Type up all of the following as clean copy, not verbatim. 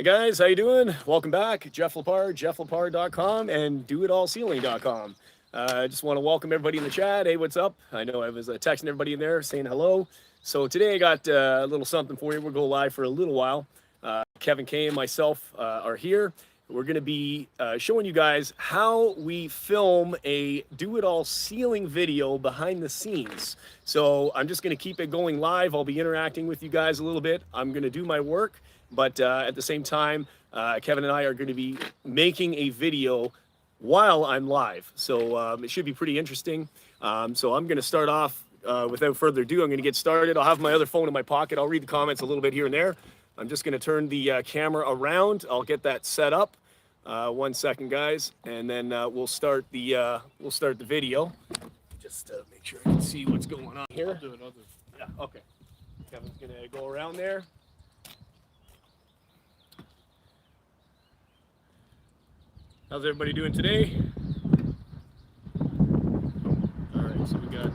Hey guys, how you doing? Welcome back. Jeff Lepard, jefflepard.com and doitallsealing.com. I just want to welcome everybody in the chat. Hey, what's up? I know I was texting everybody in there saying hello. So today I got a little something for you. We'll go live for a little while. Kevin Kaye and myself are here. We're going to be showing you guys how we film a do-it-all sealing video behind the scenes. So I'm just going to keep it going live. I'll be interacting with you guys a little bit. I'm going to do my work. But at the same time, Kevin and I are going to be making a video while I'm live. So it should be pretty interesting. So I'm going to start off without further ado. I'm going to get started. I'll have my other phone in my pocket. I'll read the comments a little bit here and there. I'm just going to turn the camera around. I'll get that set up. 1 second, guys, and then we'll start the video. Just to make sure I can see what's going on here. I'll do it. Yeah. Okay. Kevin's going to go around there. How's everybody doing today? All right, so we got.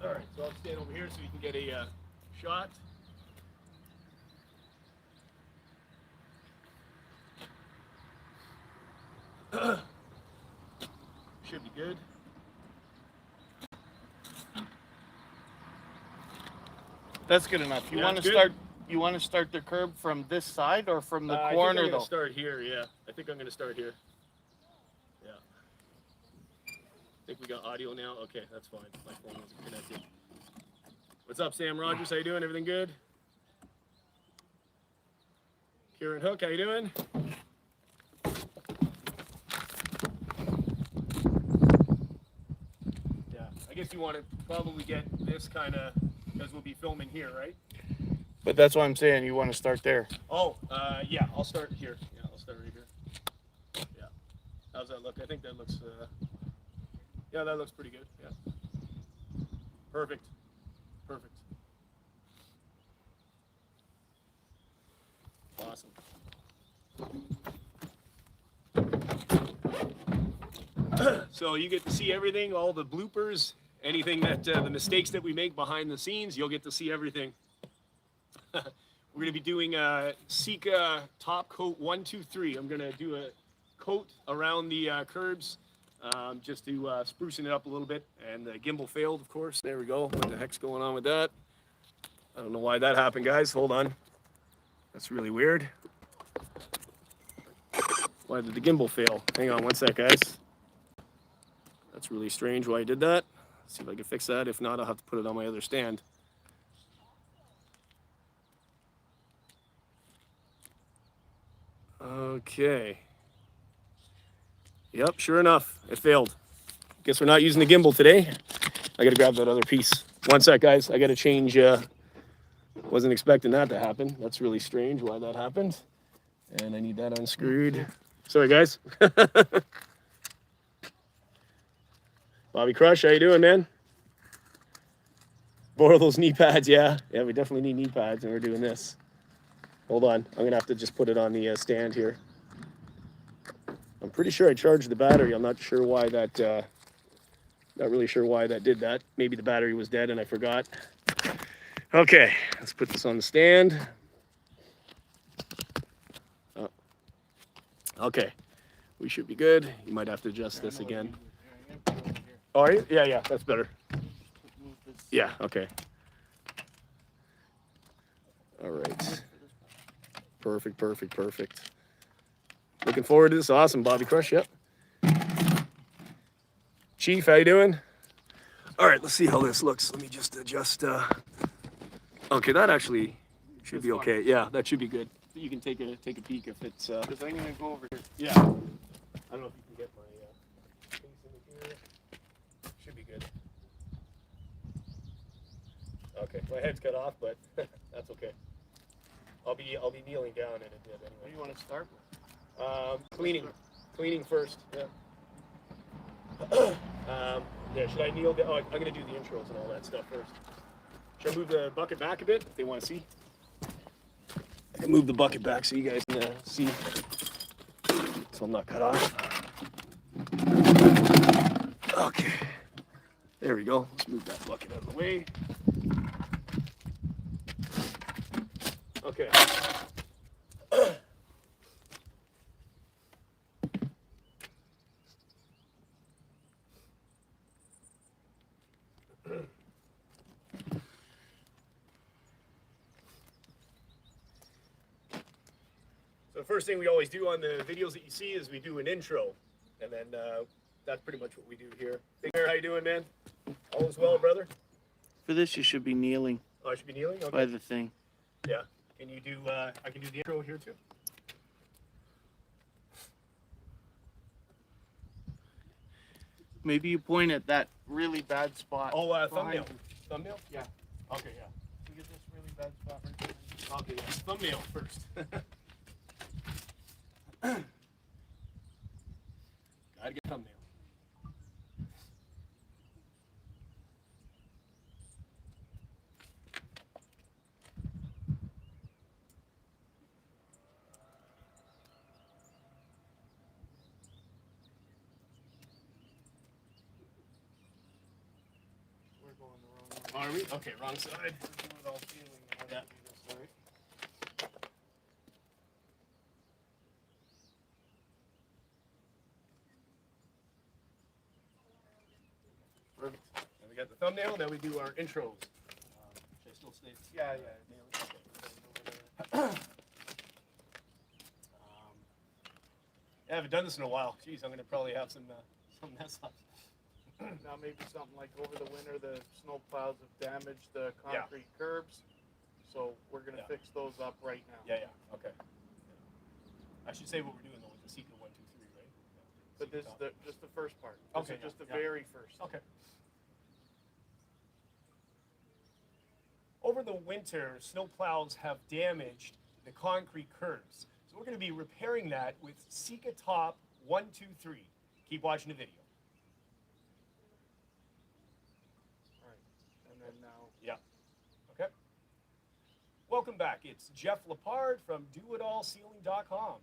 All right, so I'll stand over here so you can get a shot. Should be good. That's good enough. You want to start the curb from this side or from the corner, I think I'm though? gonna start here. Yeah, I think I'm gonna start here. Yeah. I think we got audio now. Okay, that's fine. My phone wasn't connected. What's up, Sam Rogers? How you doing? Everything good? Kieran Hook, how you doing? Yeah, I guess you want to probably get this kind of, because we'll be filming here, right? But that's what I'm saying. You want to start there. Oh, yeah, I'll start here. Yeah, I'll start right here. Yeah. How's that look? I think that looks, yeah, that looks pretty good. Yeah. Perfect. Perfect. Awesome. So you get to see everything, all the bloopers, anything that, the mistakes that we make behind the scenes, you'll get to see everything. We're going to be doing a Sika top coat 1, 2, 3. I'm going to do a coat around the curbs just to sprucing it up a little bit. And the gimbal failed, of course. There we go. What the heck's going on with that? I don't know why that happened, guys. Hold on. That's really weird. Why did the gimbal fail? Hang on one sec, guys. That's really strange why I did that. Let's see if I can fix that. If not, I'll have to put it on my other stand. Okay. Yep, sure enough, it failed. Guess we're not using the gimbal today. I gotta grab that other piece. 1 sec, guys. I gotta change. Wasn't expecting that to happen. That's really strange why that happened. And I need that unscrewed. Sorry, guys. Bobby Crush, how you doing, man? Borrow those knee pads, yeah. Yeah, we definitely need knee pads, and we're doing this. Hold on, I'm gonna have to just put it on the stand here. I'm pretty sure I charged the battery. I'm not sure why that, not really sure why that did that. Maybe the battery was dead and I forgot. Okay, let's put this on the stand. Oh. Okay, we should be good. You might have to adjust this again. Oh, are you? Yeah, yeah, that's better. Yeah, okay. All right. Perfect, perfect, perfect. Looking forward to this. Awesome, Bobby Crush, yep. Chief, how you doing? All right, let's see how this looks. Let me just adjust. Okay, that actually should be okay. Yeah, that should be good. You can take a peek if it's. Because I'm gonna go over here. Yeah. I don't know if you can get my face in here. Should be good. Okay, my head's cut off, but that's okay. I'll be kneeling down in it anyway. What do you want to start with? Cleaning first. Yeah. Yeah. Should I kneel down? Oh, I'm gonna do the intros and all that stuff first. Should I move the bucket back a bit if they want to see? I can move the bucket back so you guys can see. So I'm not cut off. Okay. There we go. Let's move that bucket out of the way. Okay. So the first thing we always do on the videos that you see is we do an intro, and then that's pretty much what we do here. Big Bear, how you doing, man? All is well, brother? For this, you should be kneeling Oh, I should be kneeling? Okay. by the thing. Yeah. Can you do, I can do the intro here too. Maybe you point at that really bad spot. Oh, behind thumbnail. you. Thumbnail? Yeah. Okay, yeah. You get this really bad spot right there. Okay, yeah. Thumbnail first. Gotta get thumbnail. We're going the wrong way. Are we? Okay, wrong side. We're doing it all feeling. It has to be this way. Perfect. Now we got the thumbnail, now we do our intros. Should I still stay? Yeah. Yeah, I haven't done this in a while. Jeez, I'm gonna probably have some mess ups. Now maybe something like over the winter, the snow plows have damaged the concrete curbs. So we're gonna fix those up right now. Yeah, okay. I should say what we're doing though with the Sika 1, 2, 3, right? But this is just the first part. Okay, This is just the yeah. very first. Okay. Over the winter, snow plows have damaged the concrete curbs. So we're going to be repairing that with Sika Top 1, 2, 3. Keep watching the video. All right. And then now. Yeah. Okay. Welcome back. It's Jeff Lepard from DoItAllCeiling.com.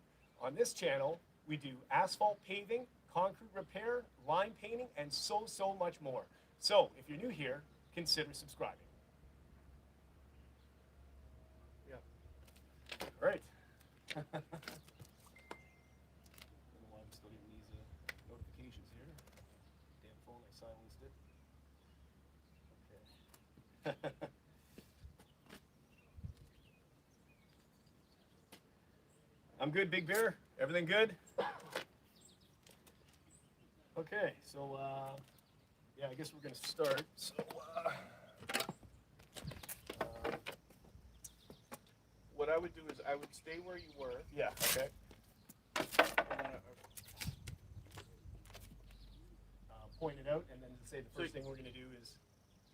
On this channel, we do asphalt paving, concrete repair, line painting, and so much more. So if you're new here, consider subscribing. All right. I don't know why I'm still getting these notifications here. Damn phone, I silenced it. Okay. I'm good, Big Bear. Everything good? Okay, so yeah, I guess we're gonna start. So What I would do is I would stay where you were. yeah, okay. And then, Point it out, and then say the first thing we're gonna do is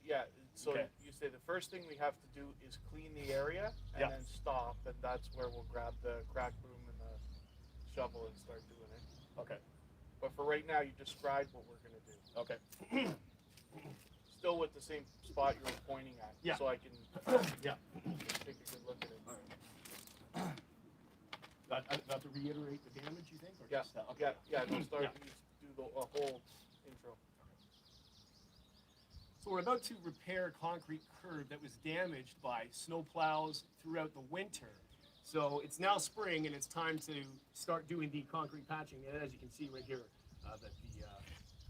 yeah. So Okay. you say the first thing we have to do is clean the area and Yeah. then stop, and that's where we'll grab the crack broom and the shovel and start doing it. okay, But for right now, you described what we're gonna do. okay. Still with the same spot you were pointing at. Yeah. So I can Yeah. take a good look at it. Got to reiterate the damage, you think? Or Yeah. just, okay. Yeah. No, start. Yeah. Do the whole intro. So we're about to repair concrete curb that was damaged by snow plows throughout the winter. So it's now spring and it's time to start doing the concrete patching. And as you can see right here, that the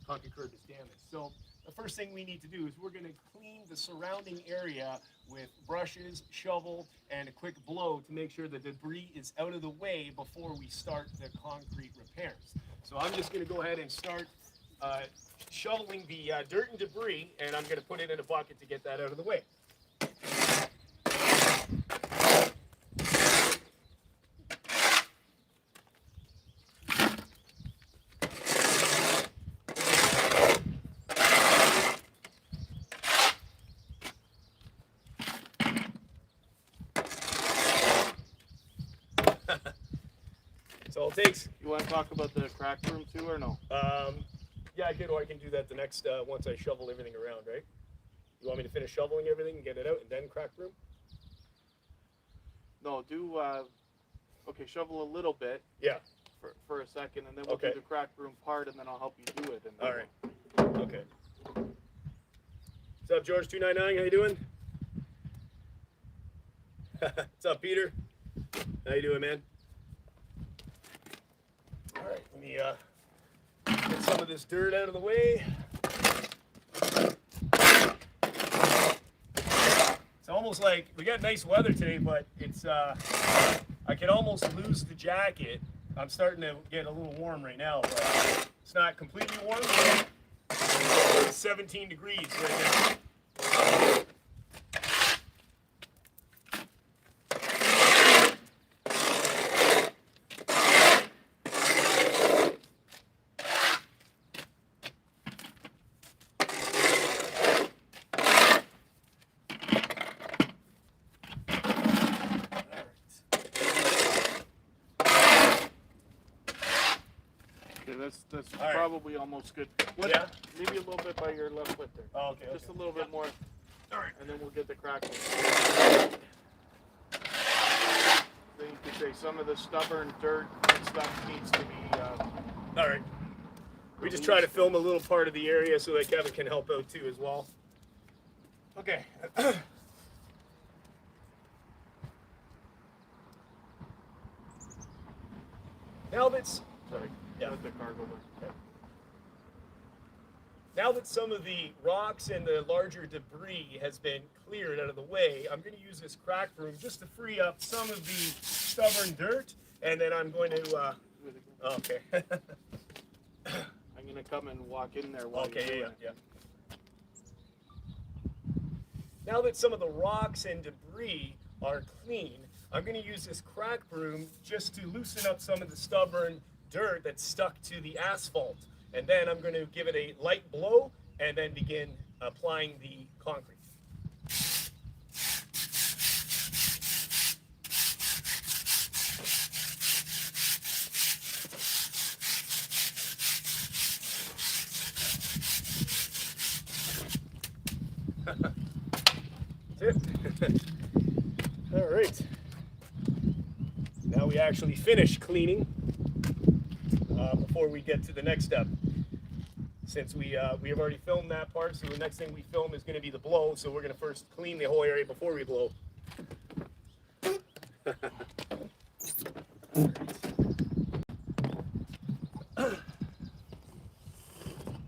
concrete curb is damaged. So the first thing we need to do is we're going to clean the surrounding area with brushes, shovel, and a quick blow to make sure the debris is out of the way before we start the concrete repairs. So I'm just going to go ahead and start shoveling the dirt and debris, and I'm going to put it in a bucket to get that out of the way. That's all it takes. You want to talk about the crack room too, or no? Yeah, I can, or I can do that the next, once I shovel everything around, right? You want me to finish shoveling everything and get it out and then crack room? No, do okay. Shovel a little bit Yeah. for a second, and then we'll Okay. do the crack room part, and then I'll help you do it. And then All right. Okay. What's up, George 299? How you doing? What's up, Peter? How you doing, man? All right, let me get some of this dirt out of the way. It's almost like we got nice weather today, but it's I can almost lose the jacket. I'm starting to get a little warm right now, but it's not completely warm. It's 17 degrees right now. That's probably almost good. Yeah. Maybe a little bit by your left foot there. Oh, okay. Just a little bit more. All right. And then we'll get the crack. Then you could say some of the stubborn dirt and stuff needs to be. All right. We just try to film a little part of the area so that Kevin can help out too as well. Okay. Now that's Sorry. Yeah. Let the car go by. Now that some of the rocks and the larger debris has been cleared out of the way, I'm going to use this crack broom just to free up some of the stubborn dirt, and then I'm going to. Okay. I'm gonna come and walk in there while Okay. you're doing Yeah. it. Now that some of the rocks and debris are clean, I'm going to use this crack broom just to loosen up some of the stubborn dirt that's stuck to the asphalt. And then I'm going to give it a light blow and then begin applying the concrete. That's it. All right. Now we actually finish cleaning before we get to the next step. Since we have already filmed that part, so the next thing we film is going to be the blow. So we're going to first clean the whole area before we blow.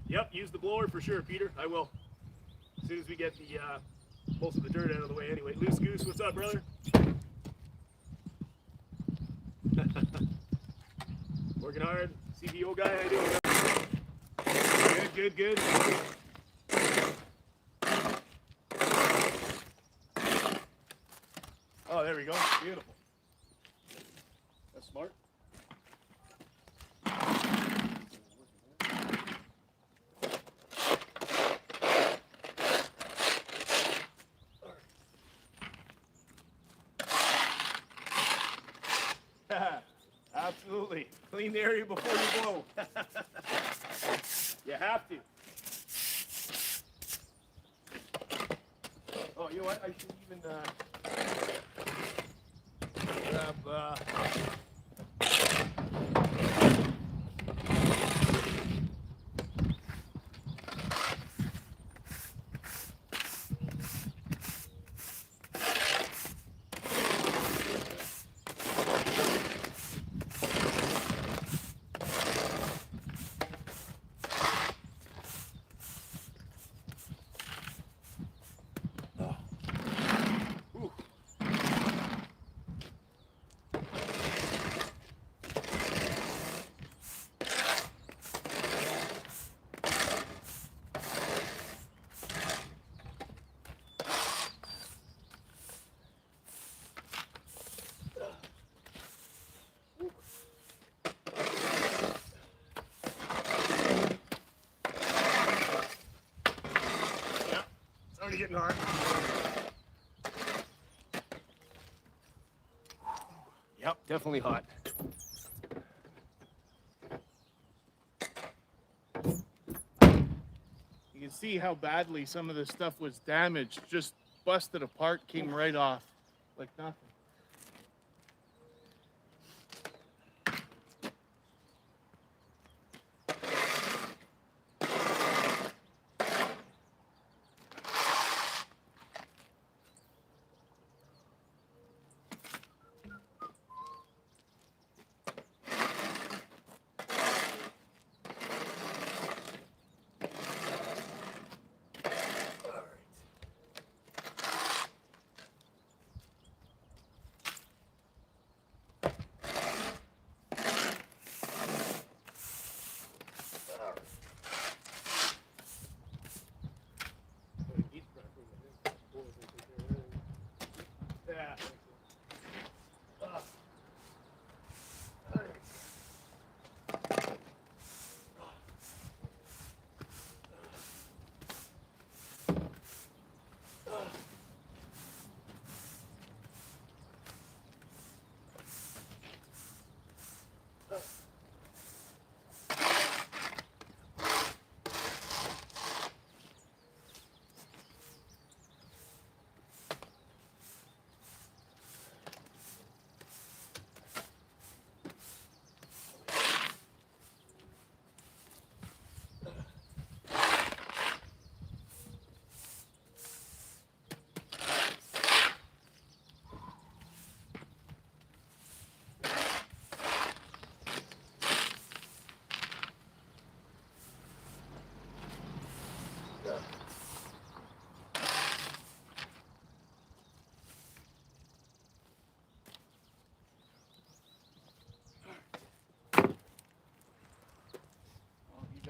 Yep, use the blower for sure, Peter. I will. As soon as we get the most of the dirt out of the way. Anyway, Loose Goose, what's up, brother? Working hard. CBO guy, how you doing? Good. Oh, there we go. Beautiful. That's smart. Absolutely. Clean the area before you blow. You have to. Oh, you know what? I should even grab. Getting hard. Yep, definitely hot. You can see how badly some of the stuff was damaged. Just busted apart, came right off like nothing.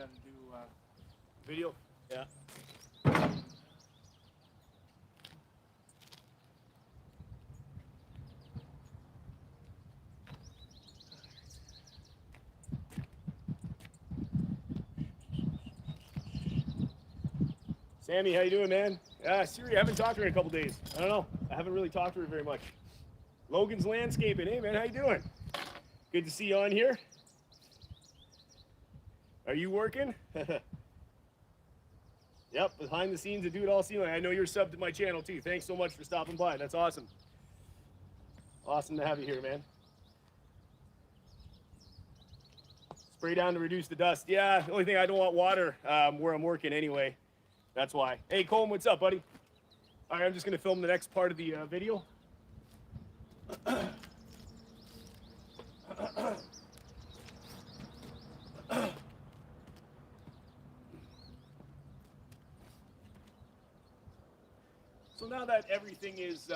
then do Video? Yeah. Sammy, how you doing, man? Siri, I haven't talked to her in a couple days. I don't know. I haven't really talked to her very much. Logan's Landscaping. Hey, man, how you doing? Good to see you on here. Are you working? Yep, behind the scenes of Do It All Ceiling. I know you're subbed to my channel too. Thanks so much for stopping by. That's awesome. Awesome to have you here, man. Spray down to reduce the dust. Yeah, the only thing, I don't want water where I'm working anyway. That's why. Hey, Colm, what's up, buddy? All right, I'm just going to film the next part of the video. So now that everything is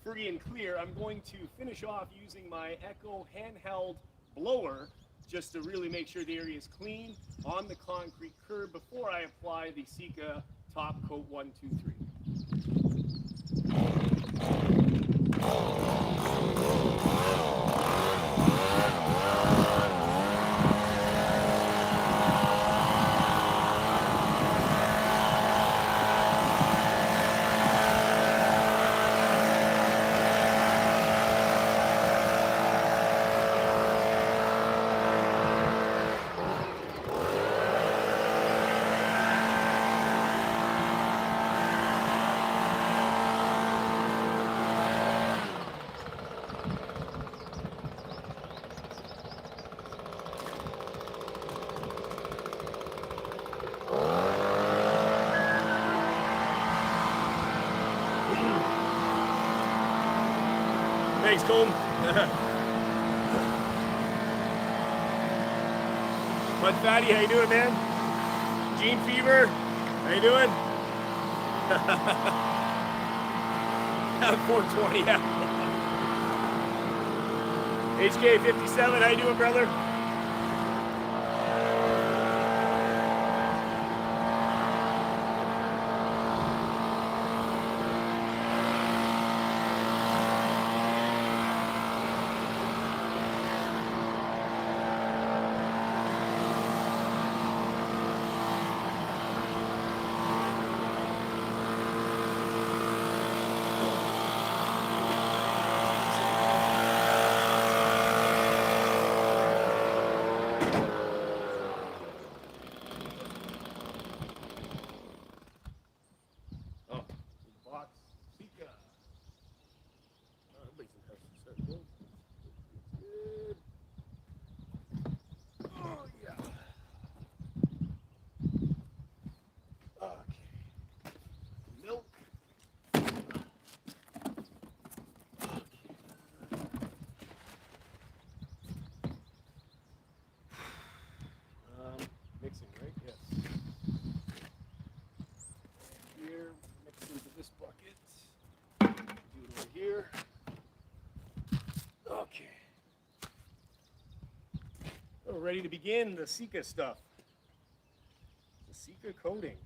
free and clear, I'm going to finish off using my Echo handheld blower just to really make sure the area is clean on the concrete curb before I apply the Sika top coat 1, 2, 3. Thanks, Colm. Bud Fatty, how you doing, man? Gene Fever, how you doing? 420, yeah. HK57, how you doing, brother? Sika. Everybody's in house. Good. Oh, yeah. Okay. Milk. Mixing, right? Yes. Here, mix into this bucket. Do it over here. Okay. We're ready to begin the Sika stuff. The Sika coating.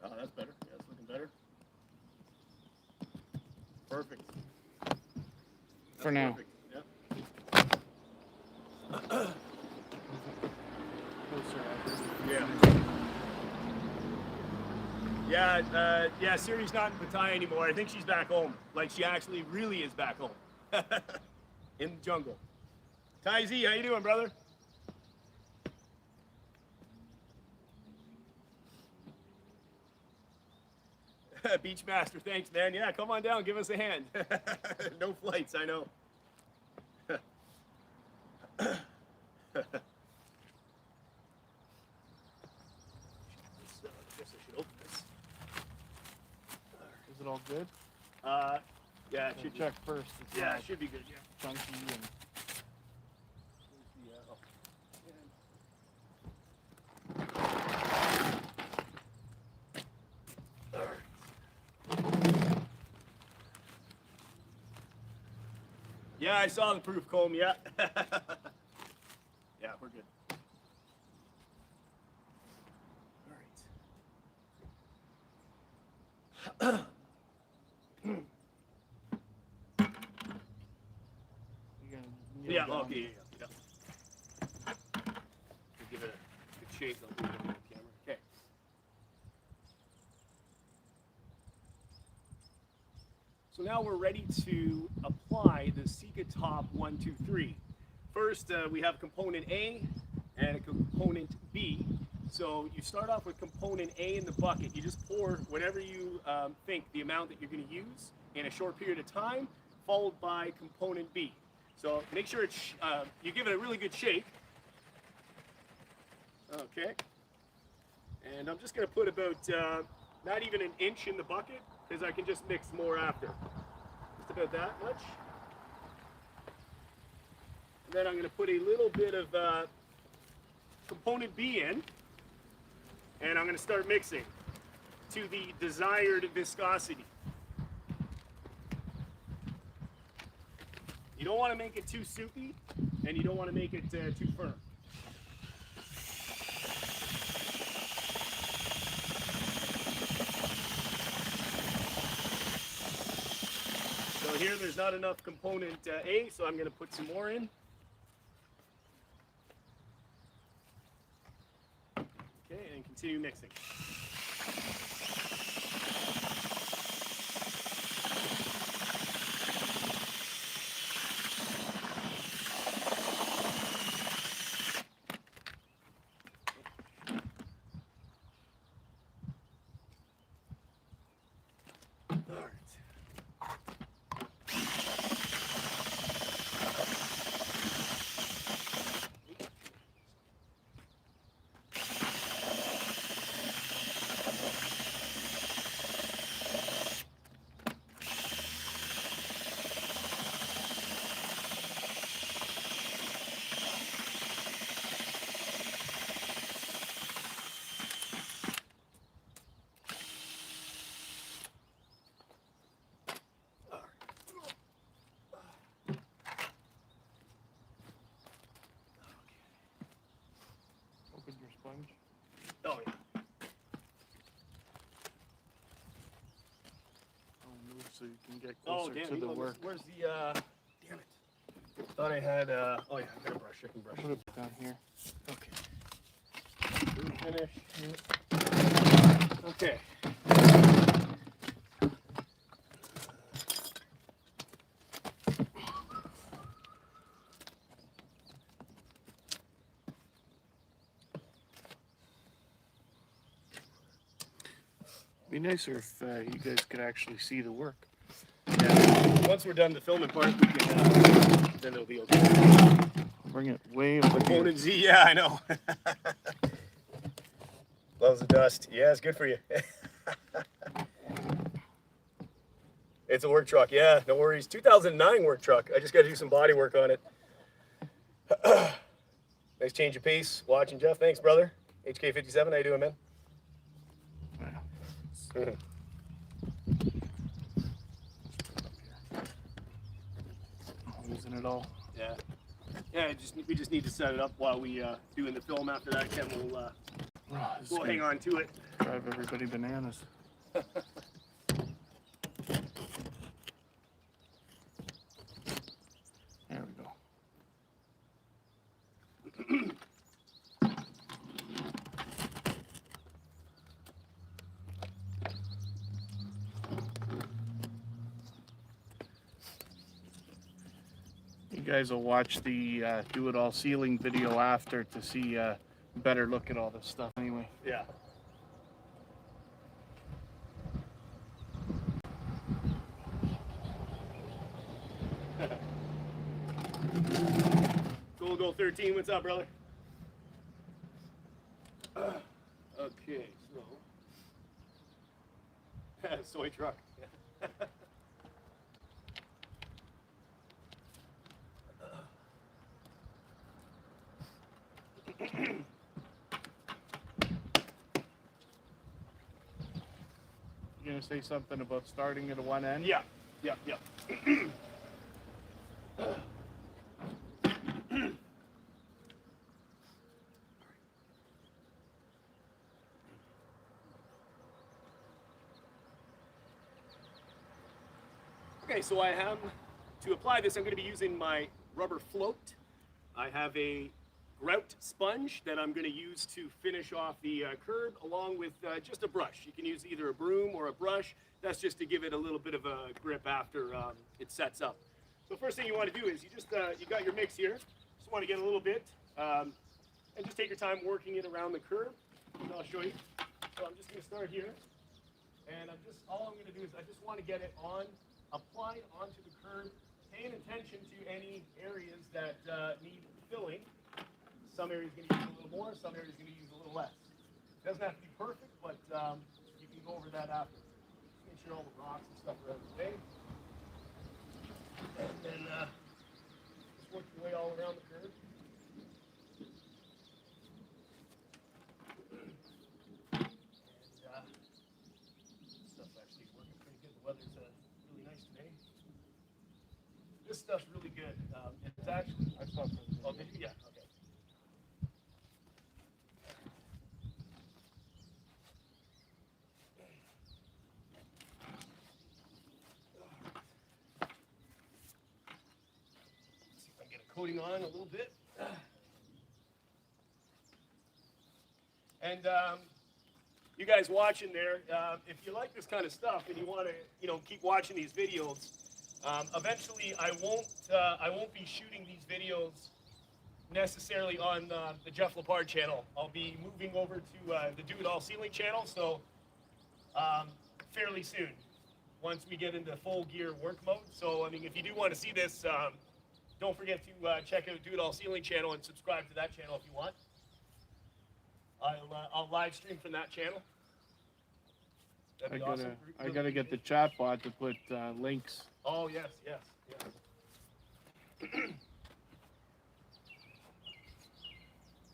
Oh, that's better. Yeah, it's looking better. Perfect. For now. Perfect. Yep. Yeah, Siri's not in Pattaya anymore. I think she's back home. Like, she actually really is back home. In the jungle. Ty Z, how you doing, brother? Beachmaster, thanks, man. Yeah, come on down, give us a hand. No flights, I know. I guess I should open this. Is it all good? Yeah, it should Check first. It's Yeah, not it should be good. Yeah. chunky and Yeah, I saw the proof comb. Yeah. Yeah, we're good. All right. you're gonna kneel Yeah. down. Okay. Yeah. We'll give it a good shake. I'll do it on the camera. Okay. So now we're ready to apply the Sika Top 1, 2, 3. First, we have component A and a component B. So you start off with component A in the bucket. You just pour whatever you think the amount that you're going to use in a short period of time, followed by component B. So make sure it's, you give it a really good shake. Okay. And I'm just going to put about not even an inch in the bucket, because I can just mix more after. Just about that much. And then I'm going to put a little bit of component B in, and I'm going to start mixing to the desired viscosity. You don't want to make it too soupy, and you don't want to make it too firm. So here there's not enough component A, so I'm going to put some more in. Okay, and continue mixing. Open your sponge. Oh yeah. I'll move so you can get Oh closer damn. to the work. Where's the? Damn it. Thought I had. Oh yeah, I got a brush. I can brush. Put it down here. Okay. Finish. Okay. Be nicer if you guys could actually see the work. Yeah. Once we're done the filming part, we can. Then it'll be okay. I'll bring it way over here. Component Z. Yeah, I know. Loves the dust. Yeah, it's good for you. It's a work truck. Yeah, no worries. 2009 work truck. I just got to do some body work on it. Nice change of pace. Watching, Jeff. Thanks, brother. HK57, how you doing, man? Yeah. I'm using it all. Yeah. Yeah, we just need to set it up while we doing the film. After that, Kevin will we'll hang on to it. Drive everybody bananas. There we go. You guys will watch the do it all sealing video after to see a better look at all this stuff anyway. Yeah. Logo 13, what's up, brother? Okay, so soy truck. You're gonna say something about starting at one end? Yeah. Okay, so I have, to apply this, I'm going to be using my rubber float. I have a grout sponge that I'm going to use to finish off the curb, along with just a brush. You can use either a broom or a brush. That's just to give it a little bit of a grip after it sets up. So first thing you want to do is you just, you got your mix here. Just want to get a little bit, and just take your time working it around the curb. And I'll show you. So I'm just going to start here. And all I'm going to do is I just want to get it applied onto the curb, paying attention to any areas that need filling. Some areas going to use a little more, some areas going to use a little less. It doesn't have to be perfect, but you can go over that after. Just make sure all the rocks and stuff are out of the way. And then just work your way all around the curb. Stuff's actually working pretty good. The weather's really nice today. This stuff's really good. It's actually. I saw something. Oh, did you? Yeah. Okay. Let's see if I can get a coating on a little bit. And you guys watching there, if you like this kind of stuff and you want to, keep watching these videos, eventually I won't be shooting these videos necessarily on the Jeff Lepard channel. I'll be moving over to the Do It All Ceiling channel, so fairly soon, once we get into full gear work mode. So I mean, if you do want to see this, don't forget to check out Do It All Ceiling channel and subscribe to that channel if you want. I'll live stream from that channel. That'd be awesome. I gotta get the chat bot to put links. Oh yes.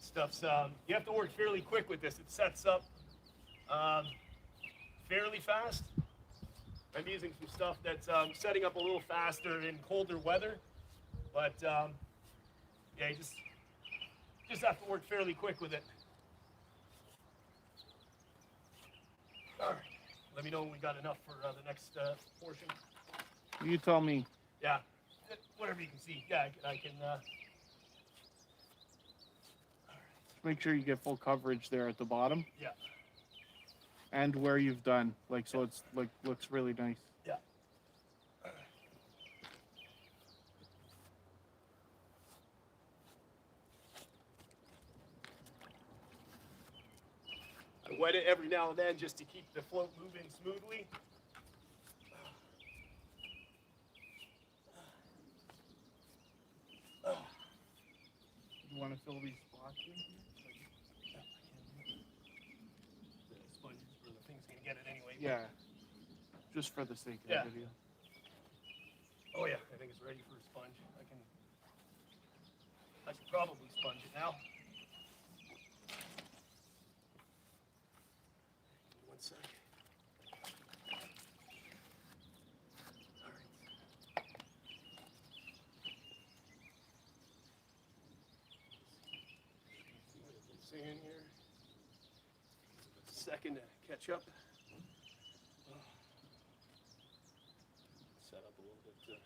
Stuff's you have to work fairly quick with this. It sets up fairly fast. I'm using some stuff that's setting up a little faster in colder weather, but yeah, you just have to work fairly quick with it. All right. Let me know when we got enough for the next portion. You tell me. Yeah, whatever you can see. Yeah, I can. Make sure you get full coverage there at the bottom. Yeah. And where you've done, so it's looks really nice. Yeah. I wet it every now and then just to keep the float moving smoothly. You want to fill these spots in? The sponges for the thing's gonna get it anyway. Yeah. Just for the sake of Yeah. the video. Oh yeah, I think it's ready for a sponge. I should probably sponge it now. One sec. All right. See what it's saying here. A second to catch up. Set up a little bit here.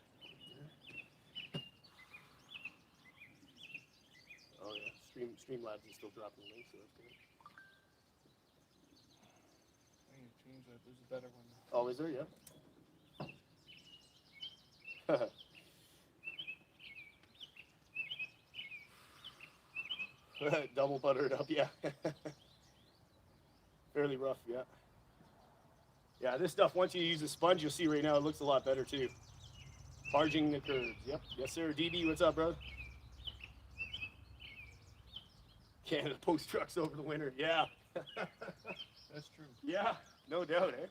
Oh yeah, Streamlabs is still dropping links, so that's good. I need to change that. There's a better one. Oh, is there? Yeah. Double buttered up, yeah. Fairly rough, yeah. Yeah, this stuff, once you use a sponge, you'll see right now it looks a lot better too. Barging the curves, yep. Yes, sir. DB, what's up, bro? Canada Post trucks over the winter. Yeah. That's true. Yeah, no doubt, eh?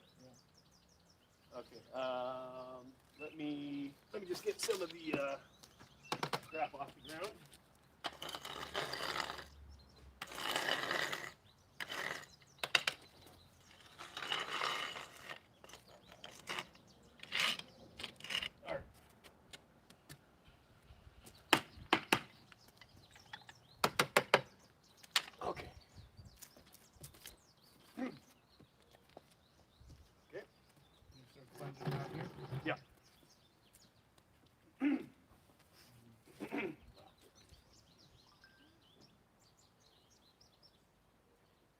Yeah. Okay. Let me just get some of the crap off the ground. All right. Okay. Okay. You start cleansing out here. Yeah.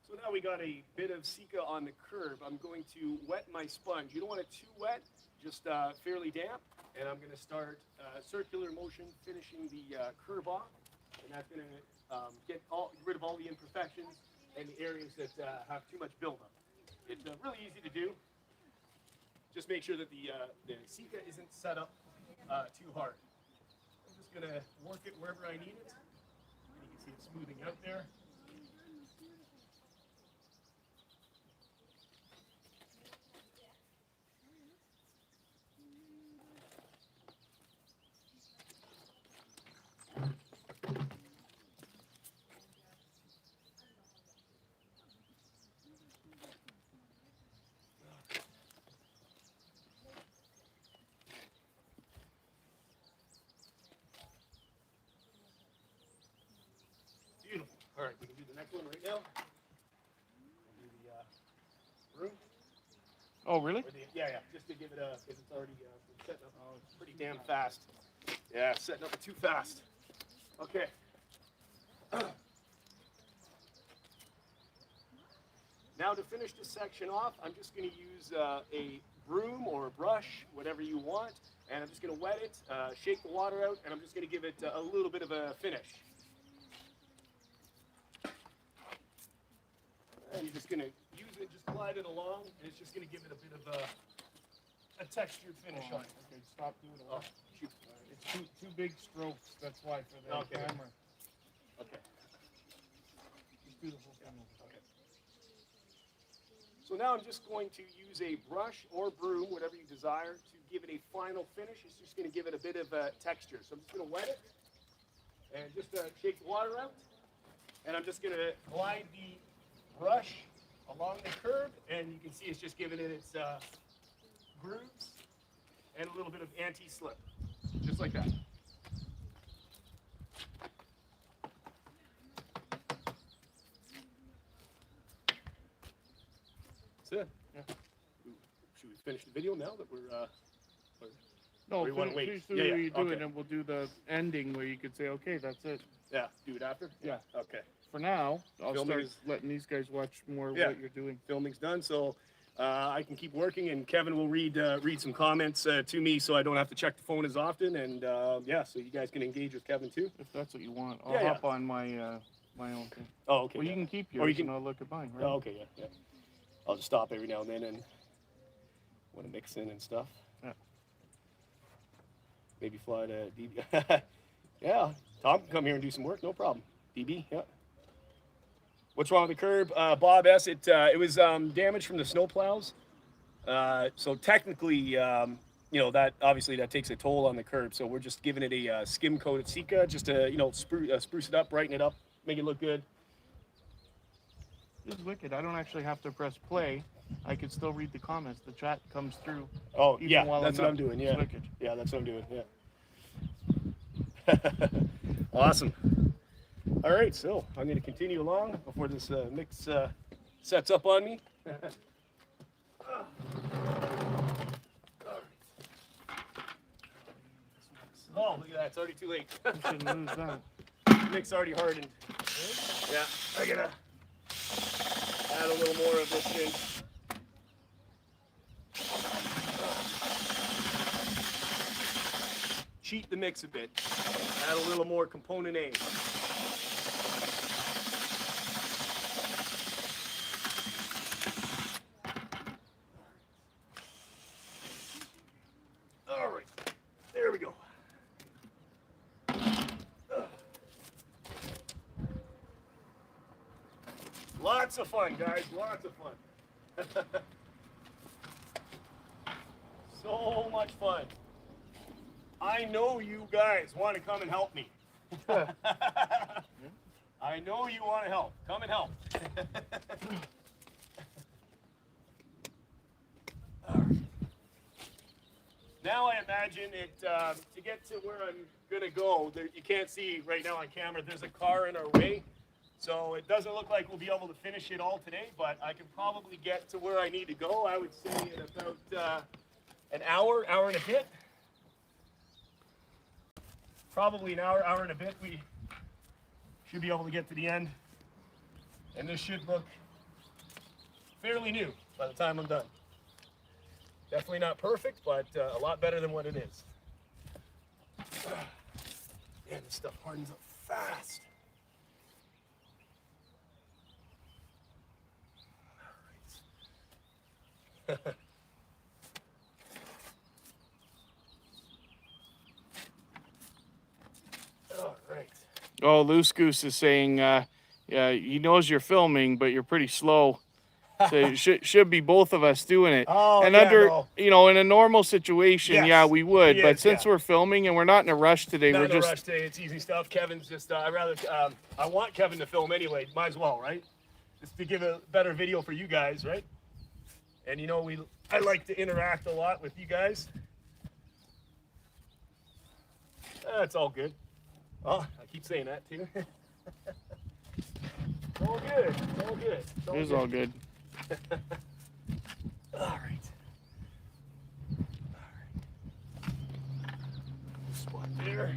So now we got a bit of Sika on the curb. I'm going to wet my sponge. You don't want it too wet, just fairly damp. And I'm going to start circular motion, finishing the curb off. And that's going to get rid of all the imperfections and the areas that have too much buildup. It's really easy to do. Just make sure that the Sika isn't set up too hard. I'm just going to work it wherever I need it. And you can see it smoothing out there. Beautiful. All right, we can do the next one right now. We'll do the room. Oh, really? Yeah, just to give it a, because it's already been setting up pretty damn fast. Yeah, setting up too fast. Okay. Now to finish this section off, I'm just going to use a broom or a brush, whatever you want, and I'm just going to wet it, shake the water out, and I'm just going to give it a little bit of a finish. And you're just going to use it, just glide it along, and it's just going to give it a bit of a textured finish on it. Okay, stop doing it. Oh, shoot. It's too big strokes. That's why for the Okay. camera. Okay. Just do the whole thing. Okay. So now I'm just going to use a brush or broom, whatever you desire, to give it a final finish. It's just going to give it a bit of texture. So I'm just going to wet it and just shake the water out. And I'm just going to glide the brush along the curb, and you can see it's just giving it its grooves and a little bit of anti-slip, just like that. That's it. Yeah. Should we finish the video now that we're No, Or you wanna wait? finish the Yeah, way yeah, you do okay. it, and we'll do the ending where you could say, okay, that's it. yeah, do it after? Yeah. Okay. For now, I'll Filming start is- letting these guys watch more of Yeah. what you're doing. Filming's done, so I can keep working, and Kevin will read some comments to me, so I don't have to check the phone as often, and yeah, so you guys can engage with Kevin too. If that's what you want, I'll Yeah, hop on my my own thing. Oh, okay. Well, you yeah. can keep Or yours, you can- and I'll look at mine, right? Oh, okay, yeah. I'll just stop every now and then and want to mix in and stuff. Yeah. Maybe fly to DB. Yeah, Tom can come here and do some work, no problem. DB, yeah. What's wrong with the curb? Bob S., it was damaged from the snow plows. So technically, you know, that obviously that takes a toll on the curb. So we're just giving it a skim coat of Sika just to, you know, spruce it up, brighten it up, make it look good. This is wicked. I don't actually have to press play. I can still read the comments. The chat comes through. Oh, Even yeah, while that's I'm what not- I'm doing, it's yeah. wicked. Yeah, that's what I'm doing, yeah. Awesome. All right, so I'm going to continue along before this mix sets up on me. Oh, look at that, it's already too late. You shouldn't lose that. The mix already hardened. Yeah, I gotta add a little more of this in. Cheat the mix a bit. Add a little more component A. All right, there we go. Lots of fun, guys. Lots of fun. So much fun. I know you guys want to come and help me. I know you want to help. Come and help. Now I imagine it, to get to where I'm going to go, you can't see right now on camera, there's a car in our way. So it doesn't look like we'll be able to finish it all today, but I can probably get to where I need to go, I would say in about an hour, hour and a bit. Probably an hour, hour and a bit, we should be able to get to the end. And this should look fairly new by the time I'm done. Definitely not perfect, but a lot better than what it is. Man, this stuff hardens up fast. All right. All right. Oh, Loose Goose is saying, yeah, he knows you're filming, but you're pretty slow. So it should be both of us doing it. Oh, and yeah, under, no. you know, in a normal situation, Yes, yeah, we would. he But is, since yeah. we're filming and we're not in a rush today, Not we're in a just rush today. It's easy stuff. Kevin's just, I want Kevin to film anyway. Might as well, right? Just to give a better video for you guys, right? And you know, I like to interact a lot with you guys. It's all good. Oh, I keep saying that too. It's all good. It's all good. It's it is all good. All right. Spot there.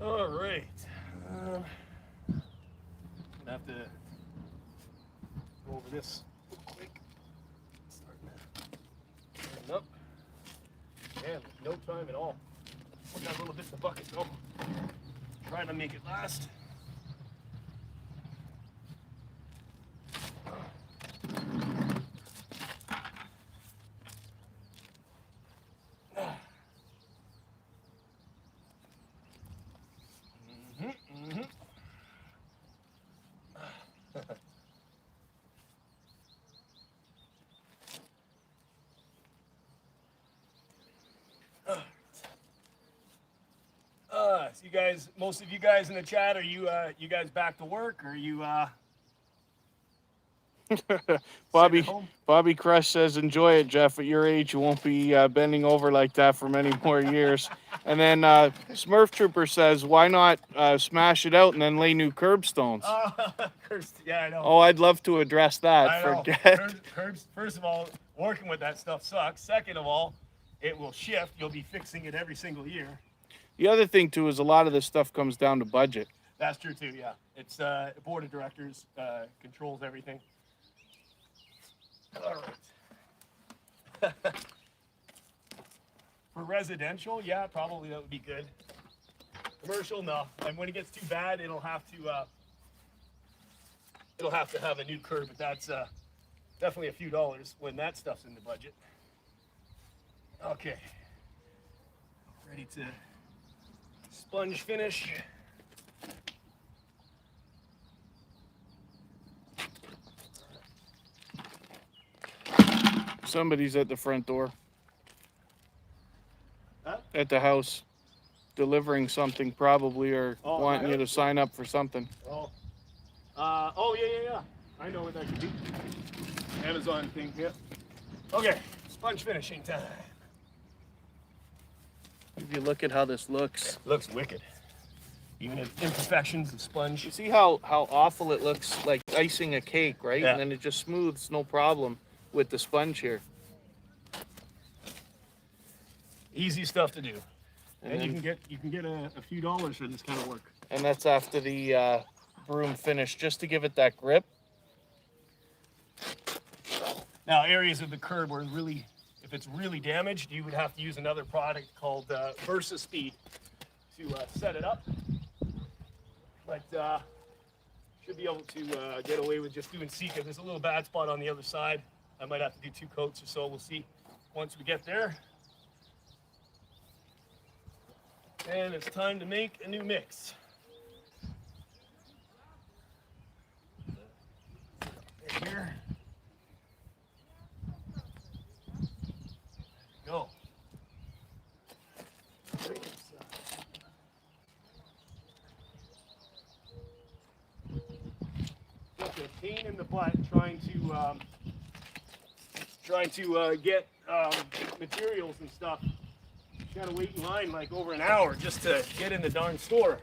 All right. All right. I'm gonna have to go over this real quick. Starting to turn up. Man, no time at all. Look at that little bit of the bucket though. Trying to make it last. So you guys, most of you guys in the chat, are you guys back to work? Or are you Bobby Crush says, enjoy it, Jeff. At your age, you won't be bending over like that for many more years. And then Smurf Trooper says, why not smash it out and then lay new curbstones? Yeah, I know. Oh, I'd love to address that. I know. Forget. Curbs, first of all, working with that stuff sucks. Second of all, it will shift. You'll be fixing it every single year. The other thing, too, is a lot of this stuff comes down to budget. That's true, too, yeah. It's board of directors controls everything. All right. For residential, yeah, probably that would be good. Commercial, no. And when it gets too bad, it'll have to have a new curb, but that's definitely a few dollars when that stuff's in the budget. Okay. Ready to sponge finish. Somebody's at the front door. Huh? At the house. Delivering something probably, or wanting you to sign up for something. Oh. Yeah. I know what that could be. Amazon thing, yeah. Okay, sponge finishing time. If you look at how this looks. Looks wicked. Even imperfections of sponge. You see how awful it looks, like icing a cake, right? Yeah. And then it just smooths, no problem with the sponge here. Easy stuff to do. And And then, you can get a few dollars for this kind of work. and that's after the broom finish, just to give it that grip. Now, areas of the curb where really, if it's really damaged, you would have to use another product called Versa Speed to set it up. But should be able to get away with just doing Sika. There's a little bad spot on the other side. I might have to do 2 coats or so. We'll see once we get there. And it's time to make a new mix. Right here. Go. It's a pain in the butt trying to get materials and stuff. You gotta wait in line like over an hour just to get in the darn store.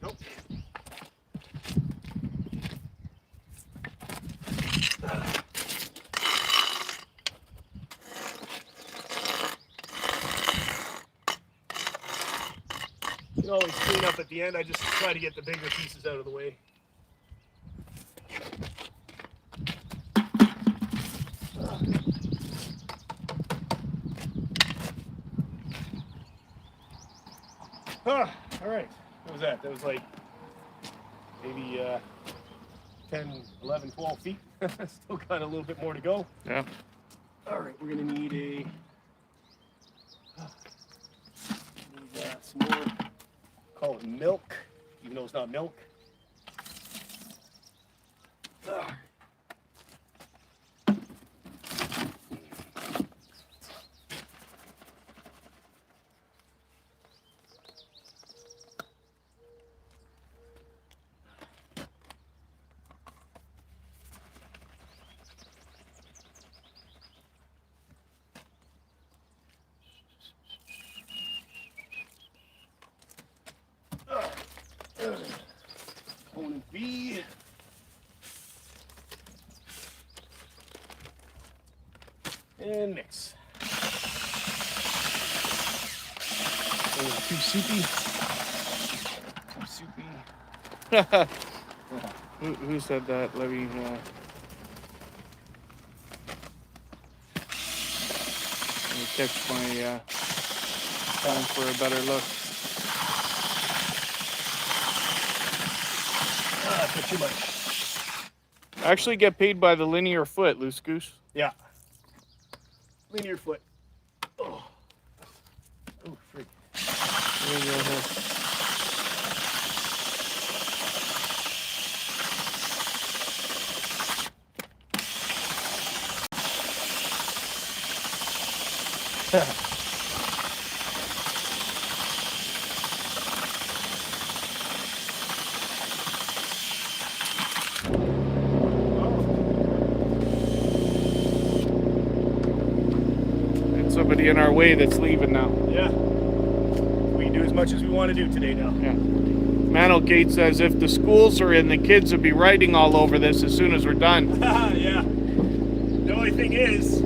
Nope. You can always clean up at the end. I just try to get the bigger pieces out of the way. All right. What was that? That was like maybe 10, 11, 12 feet. Still got a little bit more to go. Yeah. All right, we're going to need some more, call it milk, even though it's not milk. Component B. And mix. Too soupy. Too soupy. Who said that? Let me catch my phone for a better look. Not too much. I actually get paid by the linear foot, Loose Goose. Yeah. Linear foot. Oh, freak. There you go. Somebody in our way that's leaving now. Yeah. We can do as much as we want to do today now. Yeah. Mantle Kate says if the schools are in, the kids will be writing all over this as soon as we're done. Yeah. The only thing is,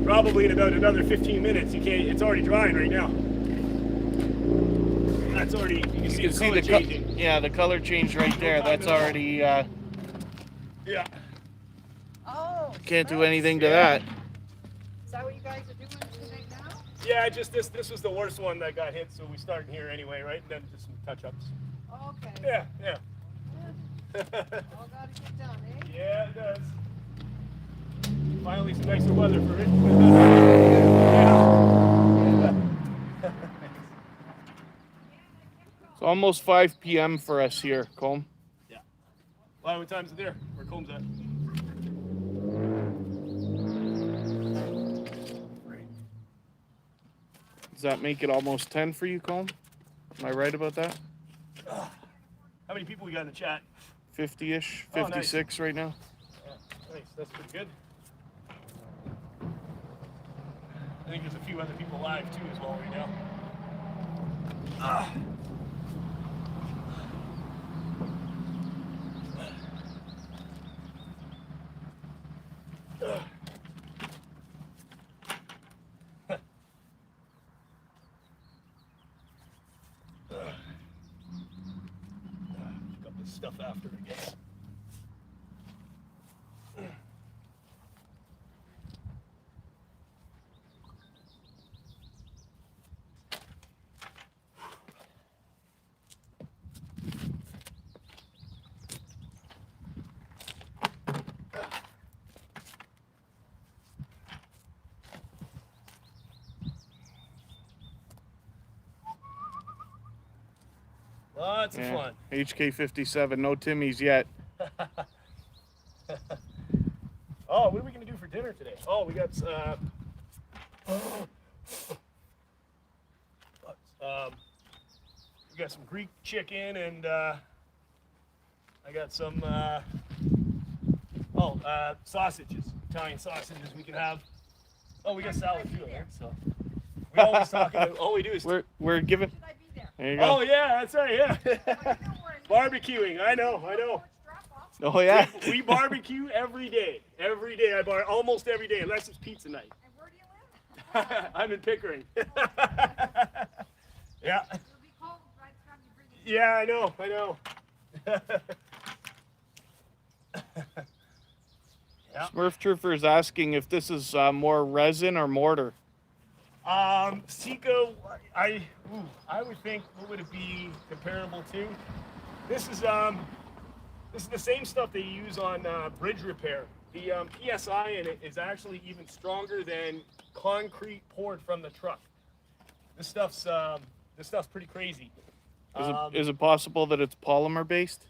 probably in about another 15 minutes, you can't. It's already drying right now. That's already. You can see the color changing. Yeah, the color change right there. That's already. Yeah. Oh. Can't do anything to that. Is that what you guys are doing tonight now? Yeah, just this was the worst one that got hit, so we started here anyway, right? And then just some touch-ups. Okay. Yeah, yeah. All gotta get done, eh? Yeah, it does. Finally some nicer weather for it. It's almost 5 p.m. for us here, Colm. Yeah. Well, what time's it there? Where Comb's at? Does that make it almost 10 for you, Colm? Am I right about that? How many people we got in the chat? 50-ish, Oh, nice. 56 right now. Yeah, nice. That's pretty good. I think there's a few other people live too as well right now. Got this stuff after, I guess. Lots of fun. HK57, no Timmy's yet. Oh, what are we gonna do for dinner today? Oh, we got some Greek chicken, and I got some sausages, Italian sausages. We can have. Oh, we got salad too, right? So we always talk about. All we do is. We're giving. Should I be there? There you go. Oh yeah, that's right. Yeah. What are you Barbecuing. doing? I know. Oh yeah. We barbecue every day. Every day. Almost every day, unless it's pizza night. And where do you live? I'm in Pickering. Yeah. It'll be cold by the time you bring it. Yeah, I know. Yeah. Smurf Trooper is asking if this is more resin or mortar. Sika, I would think, what would it be comparable to? This is the same stuff they use on bridge repair. The PSI in it is actually even stronger than concrete poured from the truck. This stuff's pretty crazy. Is it possible that it's polymer based?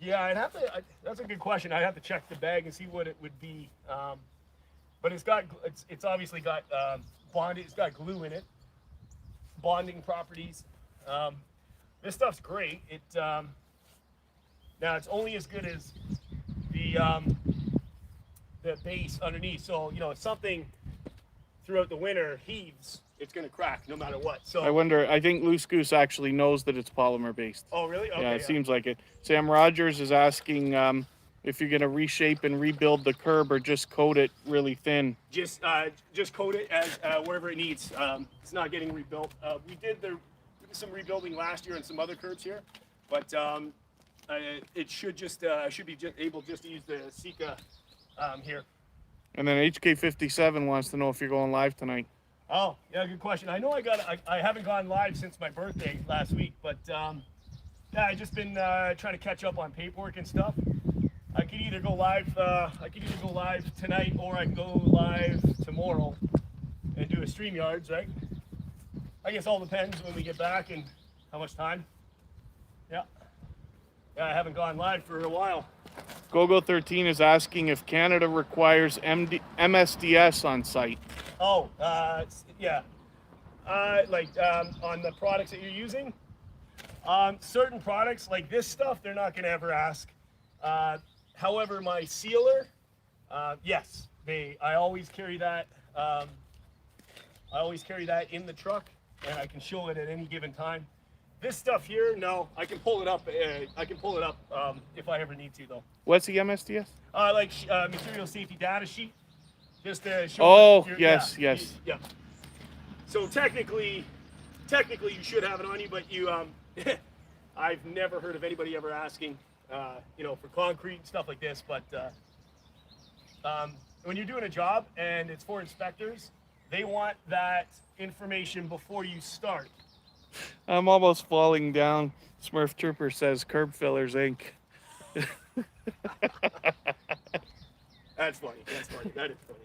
Yeah, I'd have to. That's a good question. I'd have to check the bag and see what it would be. But it's obviously got bonded. It's got glue in it, bonding properties. This stuff's great. Now it's only as good as the base underneath. So if something throughout the winter heaves, it's going to crack no matter what. So I think Loose Goose actually knows that it's polymer based. Oh really? Okay, Yeah, it seems like it. Sam Rogers is asking if you're going to reshape and rebuild the curb or just coat it really thin. Just coat it as wherever it needs. It's not getting rebuilt. We did some rebuilding last year on some other curbs here, but it should be able just to use the Sika here. And then HK57 wants to know if you're going live tonight. Oh yeah, good question. I know I haven't gone live since my birthday last week, but yeah, I just been trying to catch up on paperwork and stuff. I could either go live tonight, or I can go live tomorrow and do a StreamYards, right? I guess all depends when we get back and how much time. Yeah, I haven't gone live for a while. GoGo13 is asking if Canada requires MSDS on site. Oh, yeah. On the products that you're using, certain products like this stuff, they're not going to ever ask. However, my sealer, yes, I always carry that. I always carry that in the truck, and I can show it at any given time. This stuff here, no, I can pull it up. If I ever need to, though. What's the MSDS? Material safety data sheet, just to show. Oh, yes. Yeah. So technically, you should have it on you, but I've never heard of anybody ever asking, for concrete and stuff like this. But when you're doing a job and it's for inspectors, they want that information before you start. I'm almost falling down. Smurf Trooper says Curb Fillers Inc. That's funny. That is funny.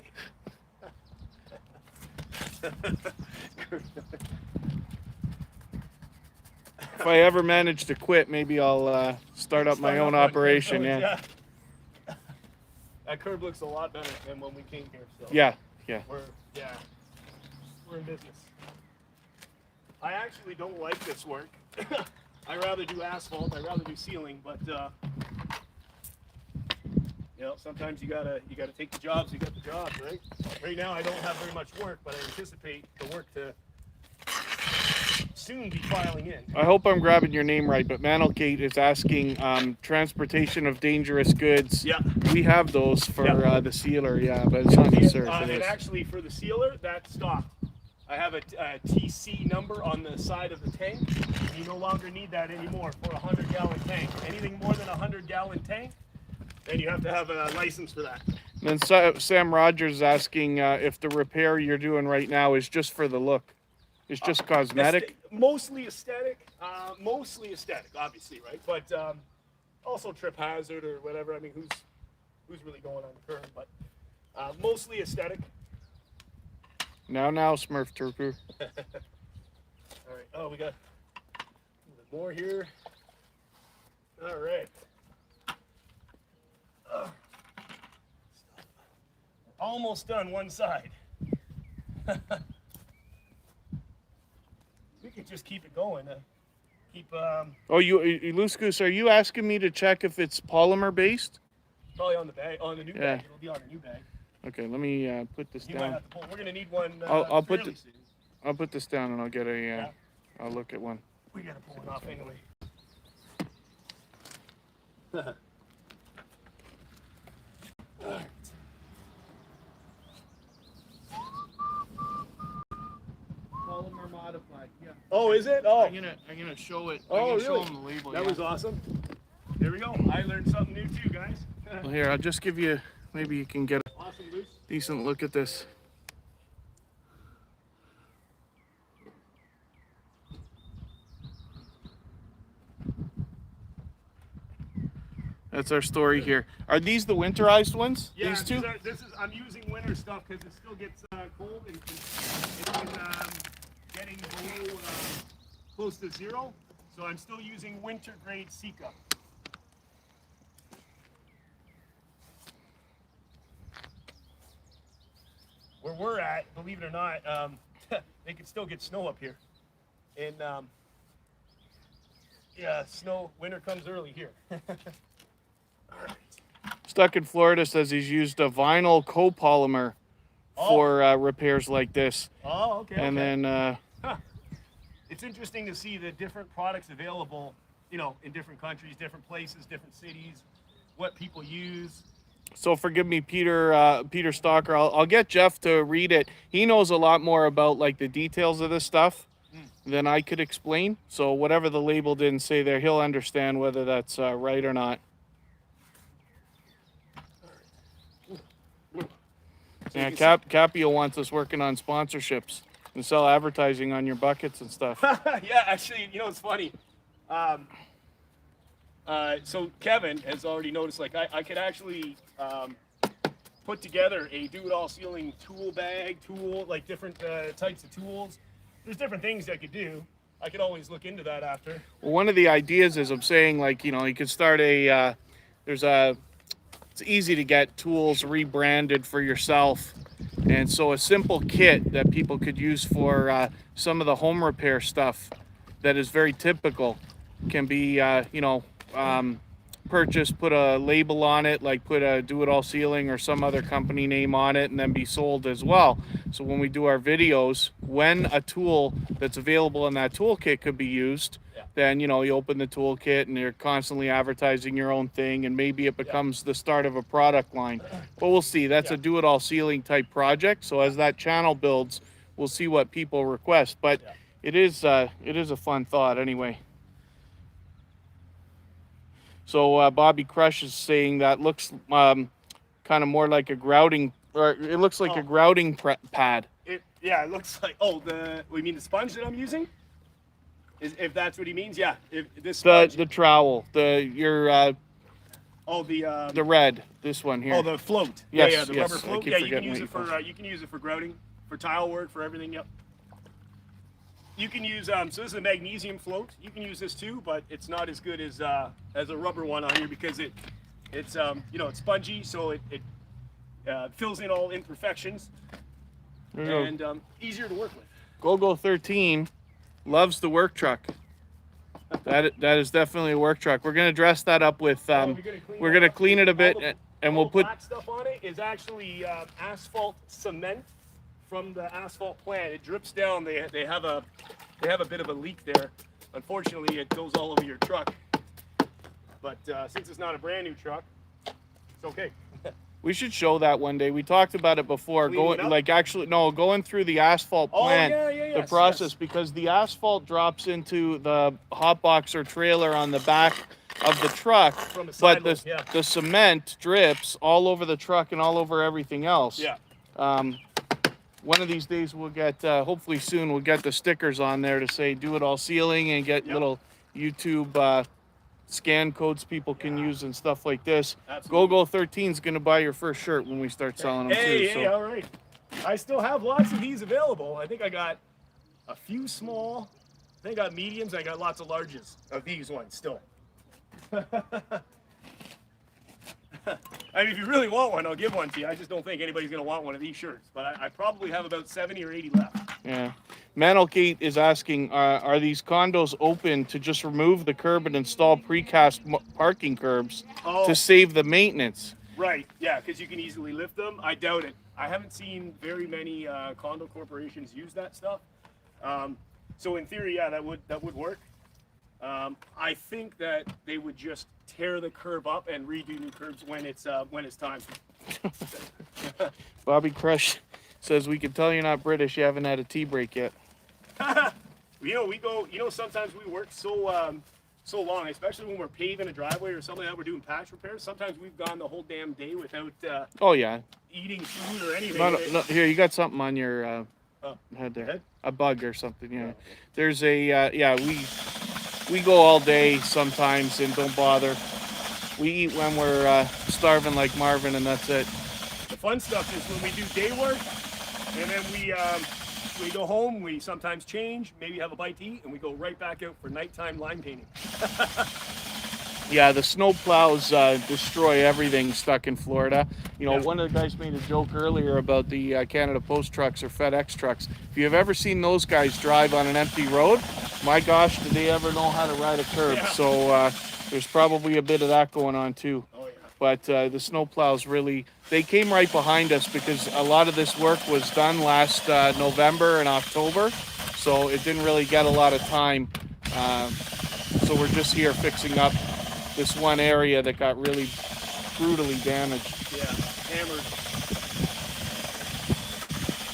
If I ever manage to quit, maybe I'll start up my own operation. Yeah. That curb looks a lot better than when we came here. So Yeah. We're in business. I actually don't like this work. I rather do asphalt. I rather do ceiling, but sometimes you gotta take the jobs. You got the jobs, right? Right now, I don't have very much work, but I anticipate the work to soon be filing in. I hope I'm grabbing your name right, but Manel Kate is asking transportation of dangerous goods. Yeah. We have those for the sealer, but it's not necessary for And this. actually, for the sealer, that stopped. I have a TC number on the side of the tank. You no longer need that anymore for a 100-gallon tank. Anything more than a 100-gallon tank, then you have to have a license for that. Then Sam Rogers is asking if the repair you're doing right now is just for the look. It's just cosmetic. Mostly aesthetic, obviously, right? But also trip hazard or whatever. I mean, who's really going on the curb? But mostly aesthetic. Now, Smurf Trooper. All right. Oh, we got a little bit more here. All right. Almost done one side. We could just keep it going. Keep. Oh, you Loose Goose, are you asking me to check if it's polymer based? Probably on the bag, on the new bag. It'll be on the new bag. Okay, let me put this You might down. have to pull. We're gonna need one. I'll put fairly soon. I'll put this down and I'll get a. I'll look at one. We gotta pull it off anyway. Polymer modified. Yeah. Oh, is it? Oh, I'm gonna show it. Oh, I'm gonna show really? them the label. that was awesome. There we go. I learned something new too, guys. Well, here, I'll just give you. Maybe you can get a Awesome, Goose. decent look at this. That's our story here. Are these the winterized ones? Yeah, These two? I'm using winter stuff because it still gets cold and it's getting below close to zero. So I'm still using winter grade Sika. Where we're at, believe it or not, they could still get snow up here. And yeah, snow, winter comes early here. All right. Stuck in Florida says he's used a vinyl copolymer for repairs like this. Oh, okay. And okay. then It's interesting to see the different products available, you know, in different countries, different places, different cities, what people use. so forgive me, Peter Stalker. I'll get Jeff to read it. He knows a lot more about like the details of this stuff than I could explain. So whatever the label didn't say there, he'll understand whether that's right or not. Yeah, Capio wants us working on sponsorships and sell advertising on your buckets and stuff. Yeah, actually, you know, it's funny. So Kevin has already noticed, like, I could actually put together a do-it-all sealing tool bag, like different types of tools. There's different things I could do. I could always look into that after. Well, one of the ideas is I'm saying, like, you know, you could start it's easy to get tools rebranded for yourself. And so a simple kit that people could use for some of the home repair stuff that is very typical can be, purchased, put a label on it, like put a do-it-all sealing or some other company name on it, and then be sold as well. So when we do our videos, when a tool that's available in that toolkit could be used, then, you know, you open the toolkit and you're constantly advertising your own thing, and maybe it becomes the start of a product line. But we'll see. That's a do-it-all sealing type project. So as that channel builds, we'll see what people request. But it is a fun thought anyway. So Bobby Crush is saying that looks kind of more like a grouting, or it looks like a grouting pad. It looks like, we mean the sponge that I'm using? If that's what he means, yeah. If this sponge, The trowel, the red, this one here. Oh, the float. Yes, the yes, rubber I float. keep Yeah, you can forgetting use what it for you can use it for grouting, for tile work, for everything. Yep. You can use so this is a magnesium float. You can use this too, but it's not as good as a rubber one on here because it's it's spongy, so it fills in all imperfections and easier to work with. Gogo 13 loves the work truck. That is definitely a work truck. We're gonna dress that up with we're gonna clean it a bit, and we'll put black stuff on it. Is actually asphalt cement from the asphalt plant. It drips down. They have a bit of a leak there. Unfortunately, it goes all over your truck. But since it's not a brand new truck, it's okay. We should show that one day. We talked about it before. Going through the asphalt plant, the process, because the asphalt drops into the hot box or trailer on the back of the truck, but the cement drips all over the truck and all over everything else. Yeah. One of these days we'll get, hopefully soon, we'll get the stickers on there to say do it all sealing, and get little YouTube scan codes people can use and stuff like this. Gogo 13 is going to buy your first shirt when we start selling them too. Hey, all right. I still have lots of these available. I think I got a few small. I think I got mediums. I got lots of larges of these ones still. I mean, if you really want one, I'll give one to you. I just don't think anybody's going to want one of these shirts. But I probably have about 70 or 80 left. Yeah. Manelgate is asking, are these condos open to just remove the curb and install precast parking curbs to save the maintenance? Right, yeah, because you can easily lift them. I doubt it. I haven't seen very many condo corporations use that stuff. So in theory, yeah, that would work. I think that they would just tear the curb up and redo new curbs when it's time. Bobby Crush says, we can tell you're not British, you haven't had a tea break yet. We go, sometimes we work so long, especially when we're paving a driveway or something like that, we're doing patch repairs. Sometimes we've gone the whole damn day without oh yeah, eating food or anything. No, here, you got something on your head there. Head? A bug or something, yeah. Oh, okay. There's a, we go all day sometimes and don't bother. We eat when we're starving like Marvin, and that's it. The fun stuff is when we do day work, and then we go home, we sometimes change, maybe have a bite to eat, and we go right back out for nighttime line painting. Yeah, the snow plows destroy everything stuck in Florida. One of the guys made a joke earlier about the Canada Post trucks or FedEx trucks. If you've ever seen those guys drive on an empty road, my gosh, did they ever know how to ride a curb? Yeah. So there's probably a bit of that going on too. Oh, yeah. But the snow plows really, they came right behind us because a lot of this work was done last November and October. So it didn't really get a lot of time. So we're just here fixing up this one area that got really brutally damaged. Yeah, hammered.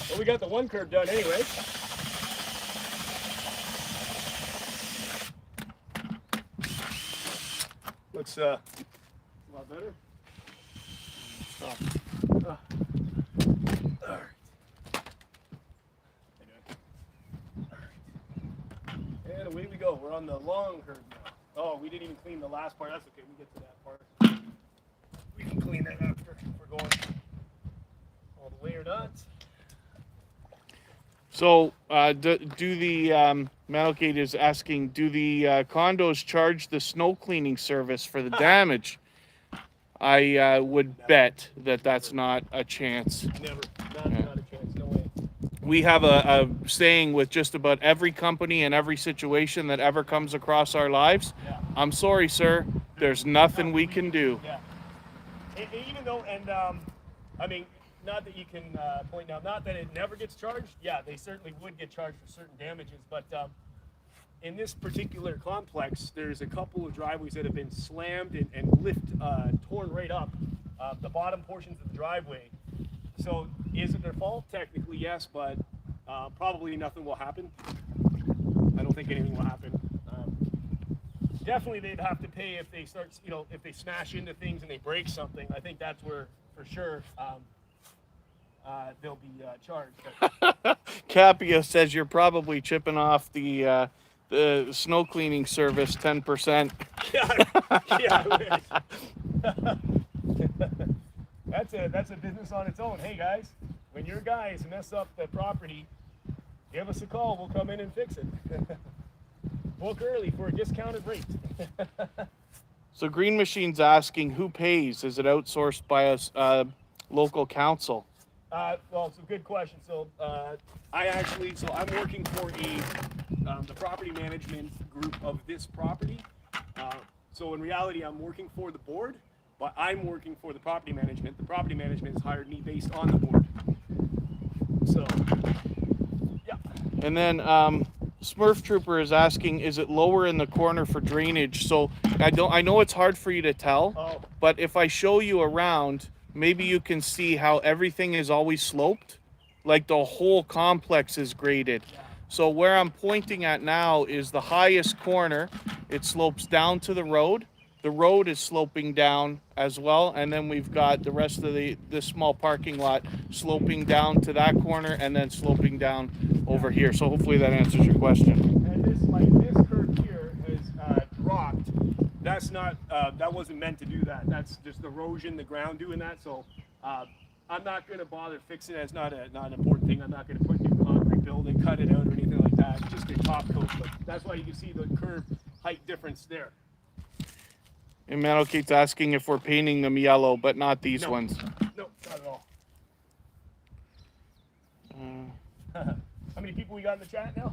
Well, we got the one curb done anyway. Looks a lot better. Stop. All right. And away we go. We're on the long curb now. Oh, we didn't even clean the last part. That's okay. We get to that part. We can clean that after if we're going all the way or not. So, do the Malgate is asking, do the condos charge the snow cleaning service for the damage? I would bet that that's not a chance. Never. Not a chance. No way. We have a saying with just about every company and every situation that ever comes across our lives. Yeah. I'm sorry, sir. There's nothing we can do. Yeah. Even though, I mean, not that you can point out, not that it never gets charged. Yeah, they certainly would get charged for certain damages. But in this particular complex, there's a couple of driveways that have been slammed and torn right up, the bottom portions of the driveway. So is it their fault? Technically, yes, but probably nothing will happen. I don't think anything will happen. Definitely they'd have to pay if they start, if they smash into things and they break something. I think that's where, for sure, they'll be charged. Capia says you're probably chipping off the snow cleaning service 10%. Yeah. That's a business on its own. Hey guys, when your guys mess up the property, give us a call. We'll come in and fix it. Book early for a discounted rate. So Green Machine's asking, who pays? Is it outsourced by a local council? Well, it's a good question. So I'm working for the property management group of this property. So in reality, I'm working for the board, but I'm working for the property management. The property management has hired me based on the board. So, yeah. And then Smurf Trooper is asking, is it lower in the corner for drainage? So I know it's hard for you to tell, but if I show you around, maybe you can see how everything is always sloped, like the whole complex is graded. So where I'm pointing at now is the highest corner. It slopes down to the road. The road is sloping down as well, and then we've got the rest of this small parking lot sloping down to that corner and then sloping down over here. So hopefully that answers your question. And this curve here has dropped. That's not that wasn't meant to do that. That's just erosion, the ground doing that. So I'm not going to bother fixing it. It's not an important thing. I'm not going to put new concrete building, cut it out or anything like that. It's just a top coat. But that's why you can see the curve height difference there. And Metal Kate's asking if we're painting them yellow, but not these No. ones. No, not at all. How many people we got in the chat now?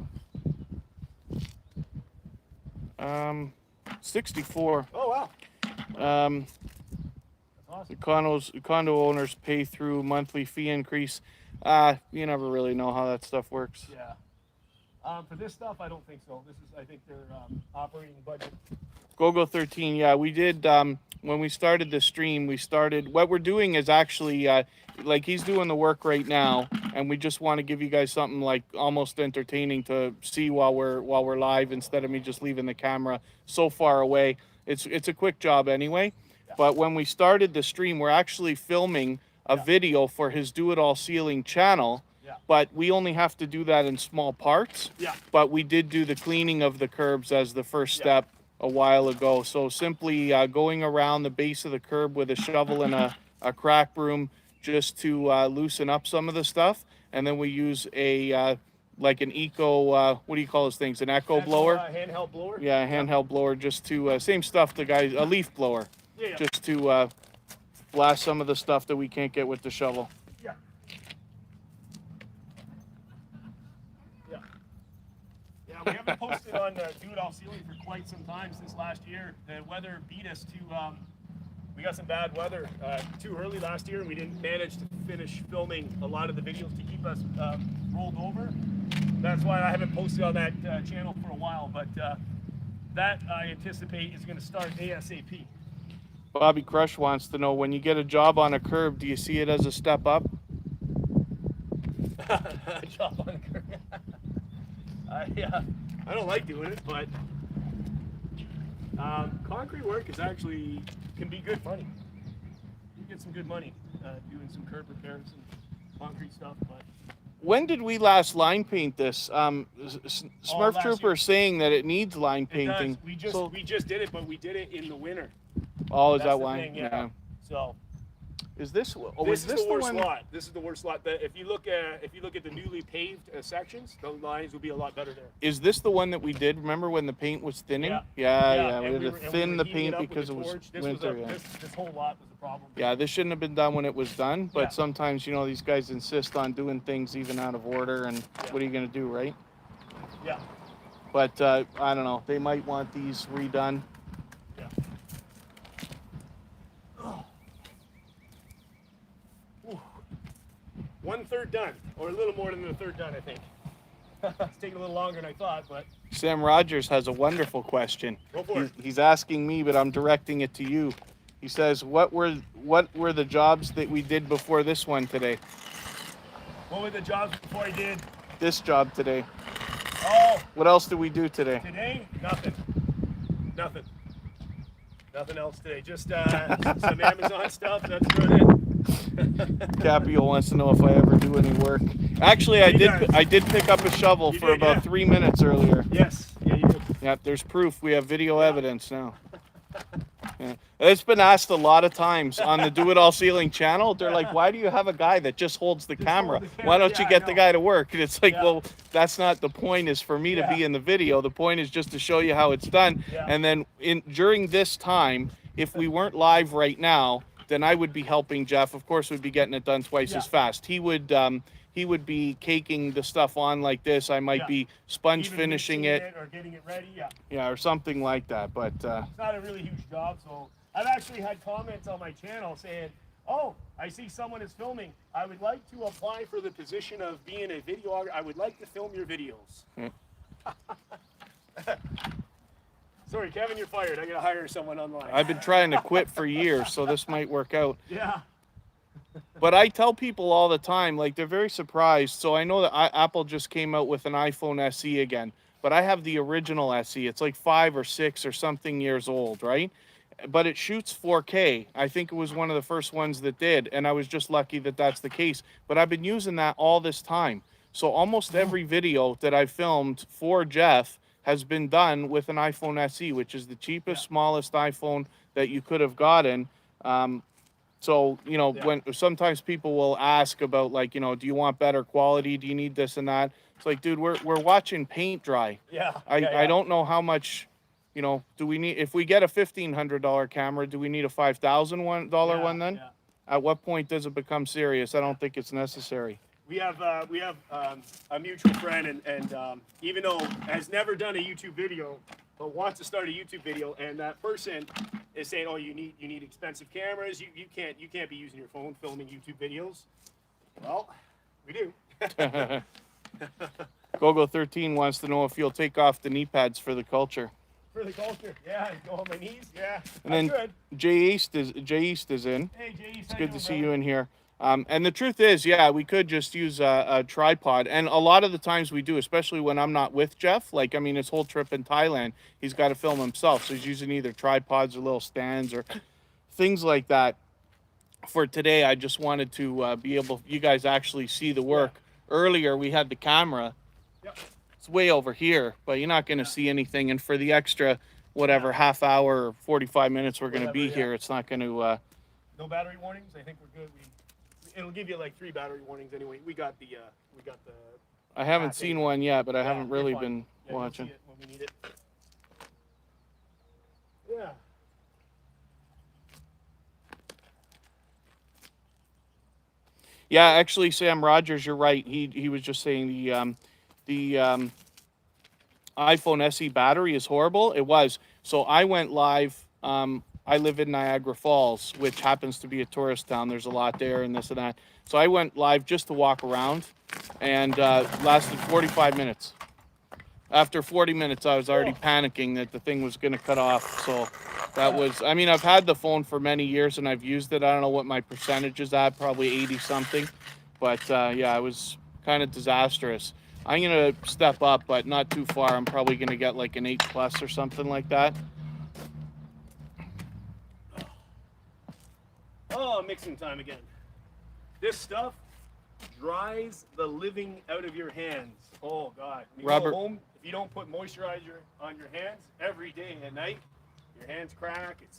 64. Oh, wow. That's awesome. The condo owners pay through monthly fee increase. You never really know how that stuff works. Yeah. For this stuff, I don't think so. This is, I think, their operating budget. GoGo 13, yeah, we did, when we started the stream, what we're doing is actually, like he's doing the work right now, and we just want to give you guys something like almost entertaining to see while we're live, instead of me just leaving the camera so far away. It's a quick job anyway, but when we started the stream, we're actually filming a video for his Do It All Sealing channel, but we only have to do that in small parts. Yeah. But we did do the cleaning of the curbs as the first step a while ago. So simply going around the base of the curb with a shovel and a crack broom just to loosen up some of the stuff. And then we use a like an eco, what do you call those things? An echo blower? Handheld blower? Yeah, a handheld blower, just to, same stuff the guys, a leaf blower. Yeah. Just to blast some of the stuff that we can't get with the shovel. Yeah. Yeah. Yeah, we haven't posted on Do It All Sealing for quite some time since last year. The weather beat us to, we got some bad weather too early last year, and we didn't manage to finish filming a lot of the videos to keep us rolled over. That's why I haven't posted on that channel for a while, but that I anticipate is going to start ASAP. Bobby Crush wants to know, when you get a job on a curb, do you see it as a step up? Job on a curb. I don't like doing it, but concrete work is actually can be good money. You get some good money doing some curb repairs and concrete stuff. But when did we last line paint this? Smurf Trooper saying that it needs line painting. We just did it, but we did it in the winter. Oh, is That's that the why? thing, yeah. So is this? Oh, this is is this the worst one? lot. This is the worst lot. If you look at the newly paved sections, the lines will be a lot better there. Is this the one that we did? Remember when the paint was thinning? Yeah. We had to thin the paint because it was winter. This whole lot was a problem. Yeah, this shouldn't have been done when it was done, but sometimes, you know, these guys insist on doing things even out of order, and what are you going to do, right? Yeah. But I don't know. They might want these redone. Yeah. 1/3 done, or a little more than a third done, I think. It's taking a little longer than I thought, but. Sam Rogers has a wonderful question. Go for it. He's asking me, but I'm directing it to you. He says, what were the jobs that we did before this one today? What were the jobs before I did? This job today. Oh. What else did we do today? Today, nothing. Nothing else today. Just some Amazon stuff. That's about it. Capio wants to know if I ever do any work. Actually, I did pick up a shovel for about 3 minutes earlier. Yes. Yeah, you did. Yeah, there's proof. We have video evidence now. Yeah. It's been asked a lot of times on the Do It All Sealing channel. They're like, why do you have a guy that just holds the camera? Why don't you get the guy to work? And it's like, well, that's not the point, is for me to be in the video. The point is just to show you how it's done. And then during this time, if we weren't live right now, then I would be helping Jeff. Of course, we'd be getting it done twice as fast. He would be caking the stuff on like this. I might be sponge finishing it or getting it ready. or something like that. But it's not a really huge job. So I've actually had comments on my channel saying, "Oh, I see someone is filming. I would like to apply for the position of being a videographer. I would like to film your videos." Sorry, Kevin, you're fired. I gotta hire someone online. I've been trying to quit for years, so this might work out. Yeah. But I tell people all the time, like, they're very surprised. So I know that Apple just came out with an iPhone SE again, but I have the original SE. It's like 5 or 6 or something years old, right? But it shoots 4K. I think it was one of the first ones that did, and I was just lucky that that's the case. But I've been using that all this time. So almost every video that I filmed for Jeff has been done with an iPhone SE, which is the cheapest, smallest iPhone that you could have gotten. So, you know, when sometimes people will ask about, like, you know, do you want better quality? Do you need this and that? It's like, dude, we're watching paint dry. Yeah. I don't know how much You know, do we need, if we get a $1,500 camera, do we need a $5,000 one then? Yeah. At what point does it become serious? I don't think it's necessary. We have a mutual friend, and even though has never done a YouTube video, but wants to start a YouTube video, and that person is saying, "Oh, you need expensive cameras. You can't be using your phone filming YouTube videos." Well, we do. Gogo13 wants to know if you'll take off the knee pads for the culture. For the culture, yeah. Go on my knees, yeah. And then Jay East is in. Hey, Jay East, It's good to see you in here. And the truth is, yeah, we could just use a tripod. And a lot of the times we do, especially when I'm not with Jeff. Like, I mean, his whole trip in Thailand, he's got to film himself. So he's using either tripods or little stands or things like that. For today, I just wanted to be able, you guys actually see the work. Yeah. Earlier, we had the camera. Yep. It's way over here, but you're not going to see anything. And for the extra, whatever, half hour or 45 minutes we're going to be here, it's not going to... No battery warnings? I think we're good. It'll give you like 3 battery warnings anyway. We got the I haven't seen one yet, but I haven't really been watching. You'll see it when we need it. Yeah. Yeah, actually, Sam Rogers, you're right. He was just saying the iPhone SE battery is horrible. It was. So I went live. I live in Niagara Falls, which happens to be a tourist town. There's a lot there and this and that. So I went live just to walk around, and lasted 45 minutes. After 40 minutes, I was already panicking that the thing was going to cut off. So that was, I mean, I've had the phone for many years and I've used it. I don't know what my percentage is at, probably 80 something. But yeah, it was kind of disastrous. I'm going to step up, but not too far. I'm probably going to get like an 8+ or something like that. Oh, mixing time again. This stuff dries the living out of your hands. Oh, God. When you Robert, go home, if you don't put moisturizer on your hands every day at night, your hands crack. It's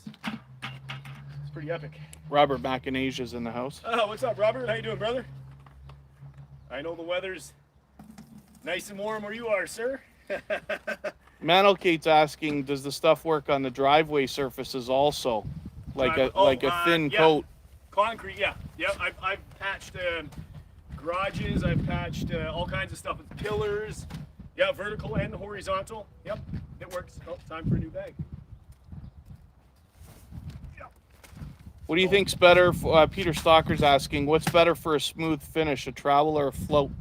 pretty epic. Robert Machinasia's in the house. Oh, what's up, Robert? How you doing, brother? I know the weather's nice and warm where you are, sir. Manelkate's asking, does the stuff work on the driveway surfaces also? Like a thin coat? Concrete, yeah. Yeah, I've patched garages. I've patched all kinds of stuff with pillars. Yeah, vertical and horizontal. Yep, it works. Oh, time for a new bag. What do you think's better? Peter Stalker's asking, what's better for a smooth finish, a travel or a float?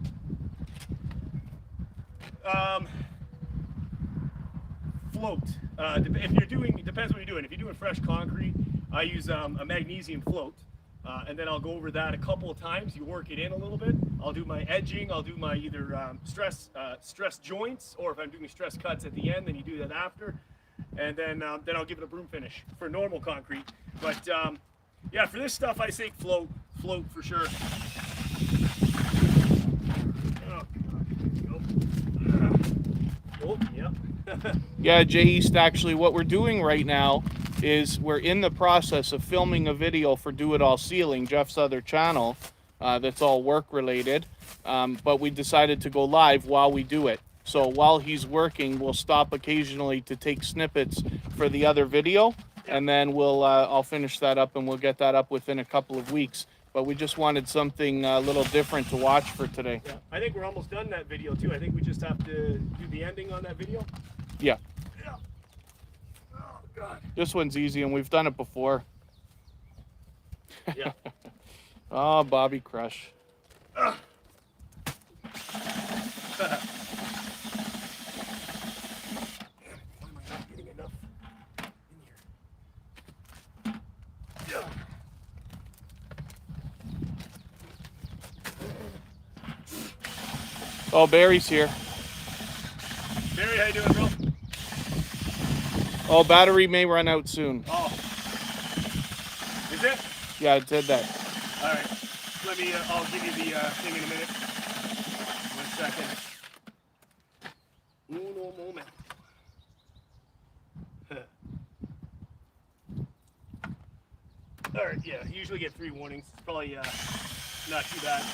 Float. If you're doing, it depends what you're doing. If you're doing fresh concrete, I use a magnesium float, and then I'll go over that a couple of times. You work it in a little bit. I'll do my edging. I'll do my either stress joints, or if I'm doing stress cuts at the end, then you do that after, and then I'll give it a broom finish for normal concrete. But yeah, for this stuff, I say float for sure. Oh, yeah. Yeah, Jay East, actually, what we're doing right now is we're in the process of filming a video for Do It All Sealing, Jeff's other channel, that's all work related, but we decided to go live while we do it. So while he's working, we'll stop occasionally to take snippets for the other video, and then I'll finish that up and we'll get that up within a couple of weeks. But we just wanted something a little different to watch for today. Yeah, I think we're almost done that video too. I think we just have to do the ending on that video. Yeah. Yeah. Oh, God. This one's easy and we've done it before. Yeah. Oh, Bobby Crush. Why am I not getting enough in here? Yeah. Oh, Barry's here. Barry, how you doing, bro? Oh, battery may run out soon. Oh. Is it? Yeah, it did that. All right. Let me, I'll give you the thing in a minute. 1 second. Uno moment. All right, yeah, you usually get 3 warnings. It's probably not too bad.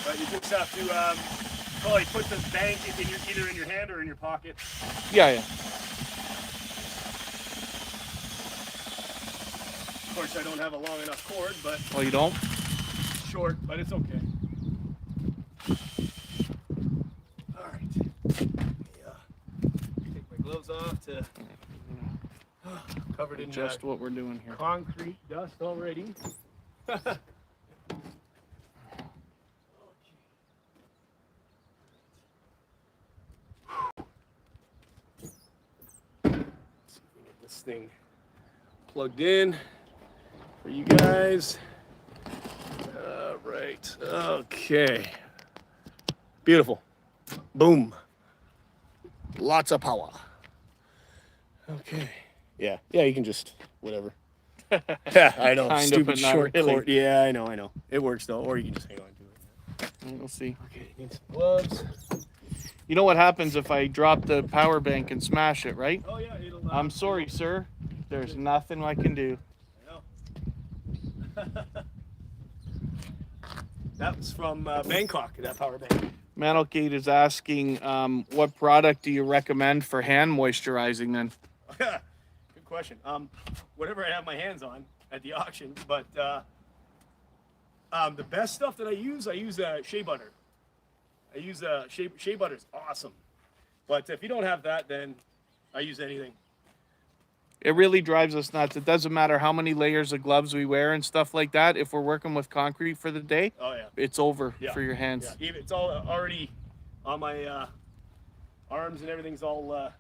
But you just have to probably put the bank either in your hand or in your pocket. Yeah, yeah. Of course, I don't have a long enough cord, but Oh, you don't? it's short, but it's okay. All right. Yeah. Take my gloves off to covered in Just what we're doing here. concrete dust already. This thing plugged in for you guys. All right. Okay. Beautiful. Boom. Lots of power. Okay. Yeah. Yeah, you can just whatever. Yeah, I know. Kind of, Stupid but not short really. cord. Yeah, I know. It works though. Or you can just hang on to it. We'll see. Okay, need some gloves. You know what happens if I drop the power bank and smash it, right? Oh yeah, it'll. I'm sorry, sir. There's nothing I can do. I know. That was from Bangkok. That power bank. Manelgate is asking, what product do you recommend for hand moisturizing then? Good question. Whatever I have my hands on at the auction, but the best stuff that I use shea butter. I use shea butter is awesome, but if you don't have that, then I use anything. It really drives us nuts. It doesn't matter how many layers of gloves we wear and stuff like that. If we're working with concrete for the day, Oh yeah, it's over Yeah. for your hands. yeah. Even it's all already on my arms and everything's all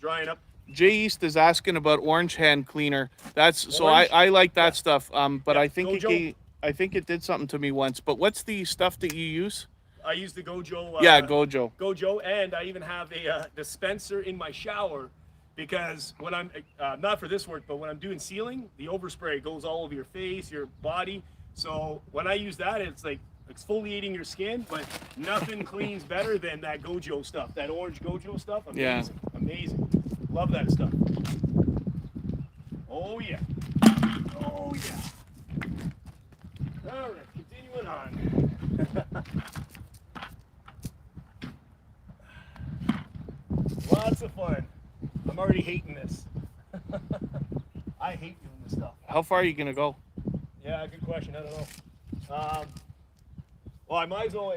drying up. Jay East is asking about orange hand cleaner. That's so Orange? I like that Yeah. stuff. But Yeah, I think Gojo. I think it did something to me once. But what's the stuff that you use? I use the Gojo. Yeah, Gojo. Gojo, and I even have a dispenser in my shower because when I'm not for this work, but when I'm doing sealing, the overspray goes all over your face, your body. So when I use that, it's like exfoliating your skin, but nothing cleans better than that Gojo stuff, that orange Gojo stuff. Amazing, amazing. Love that stuff. Oh yeah. Oh yeah. All right, continuing on. Lots of fun. I'm already hating this. I hate doing this stuff. How far are you gonna go? Yeah, good question. I don't know. Well, I might as well.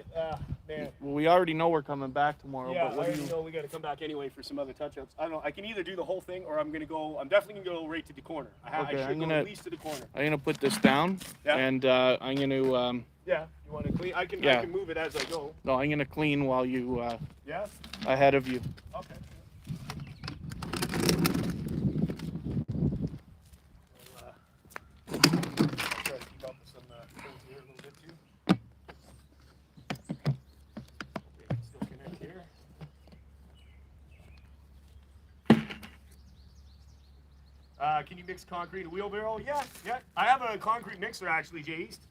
Man. Well, we already know we're coming back tomorrow. Yeah, but I what do already you? know we got to come back anyway for some other touch-ups. I don't know. I can either do the whole thing, or I'm definitely gonna go right to the corner. I Okay, should I'm go gonna- at least to the corner. I'm gonna put this down, Yeah. and I'm gonna Yeah. You want to clean? I can move it as I go. no, I'm gonna clean while you Yeah. ahead of you. Okay. We'll, try to keep up with some things here a little bit too. We can still connect here. Can you mix concrete and wheelbarrow? Yeah. I have a concrete mixer actually, Jay East.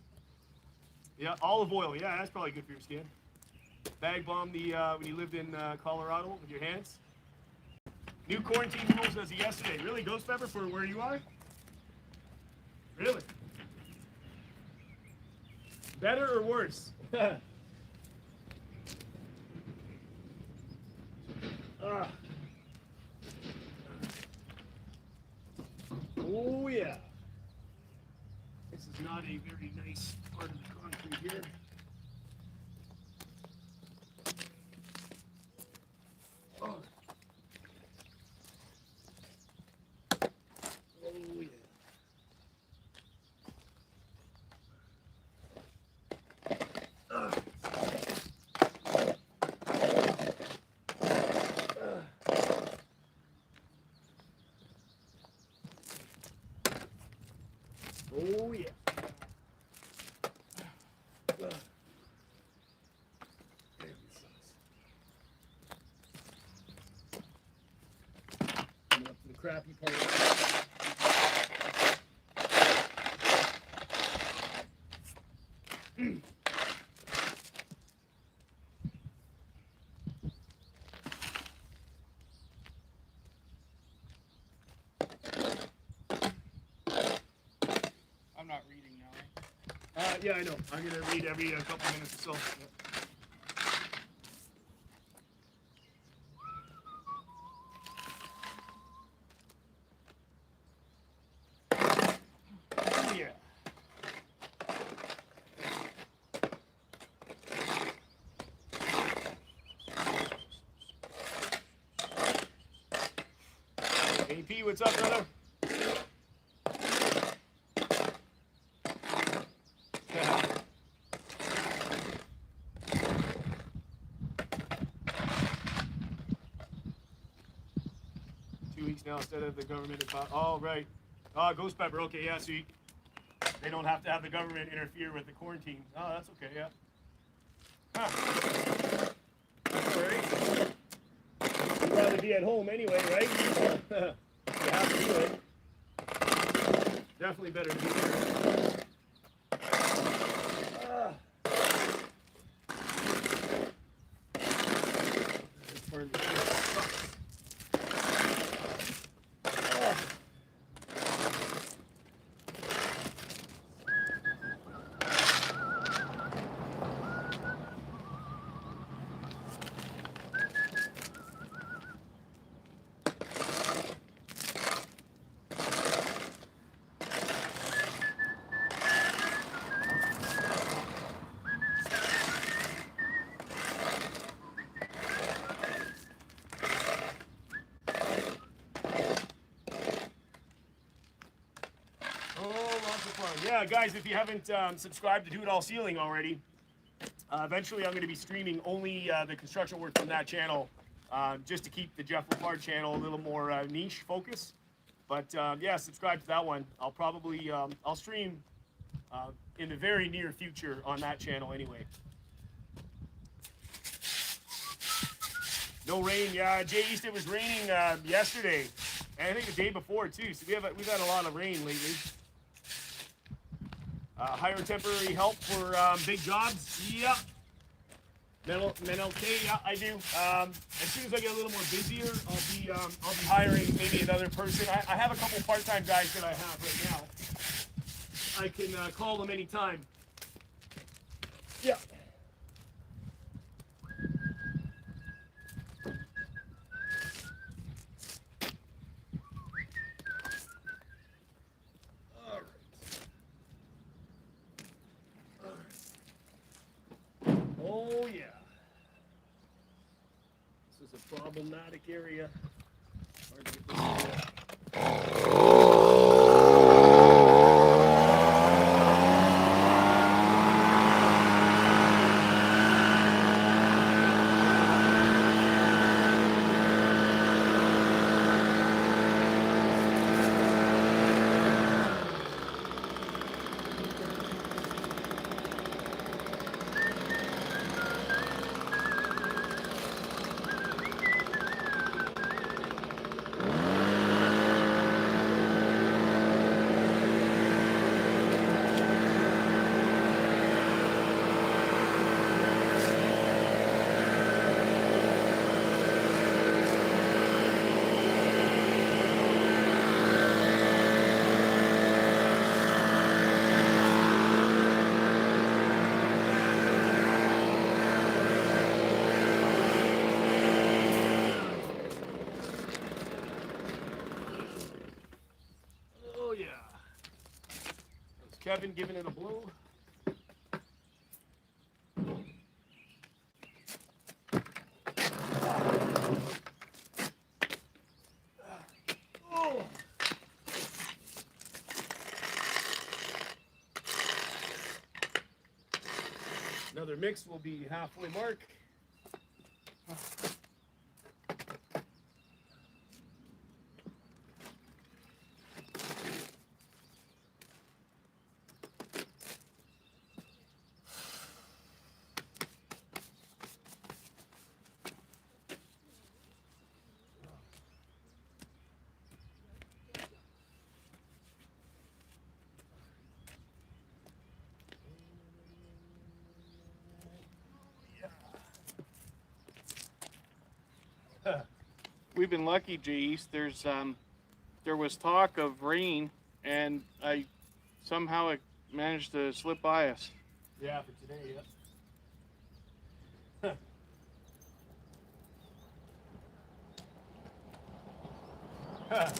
Yeah, olive oil. Yeah, that's probably good for your skin. Bag bomb the when you lived in Colorado with your hands. New quarantine rules as of yesterday. Really, Ghost Pepper, for where you are? Really? Better or worse? Oh yeah. This is not a very nice part of the concrete here. Oh. Oh yeah. Oh yeah. Coming up to the crappy part. I'm not reading now. Yeah, I know. I'm gonna read every couple minutes or so. AP, what's up, brother? Now instead of the government. Oh, right. Ghost Pepper. Okay, yeah, see. They don't have to have the government interfere with the quarantine. Oh, that's okay, yeah. Huh. That's all right. You'd rather be at home anyway, right? You have to do it. Definitely better to be there. That's part of the yeah, guys, if you haven't subscribed to Do It All Ceiling already, eventually I'm going to be streaming only the construction work from that channel, just to keep the Jeff Lepard channel a little more niche focus. But yeah, subscribe to that one. I'll probably I'll stream in the very near future on that channel anyway. No rain, yeah, Jay East, it was raining yesterday, and I think the day before too. So we've had a lot of rain lately. Hire temporary help for big jobs. Yeah. Mental K, yeah, I do. As soon as I get a little more busier, I'll be hiring maybe another person. I have a couple part-time guys that I have right now. I can call them anytime. Yeah. Oh yeah, this is a problematic area. Hard to get this area. Kevin giving it a blow. Oh. Another mix will be halfway mark. We've been lucky, Jay East. There was talk of rain, and I somehow it managed to slip by us. Yeah, for today, yeah. Huh.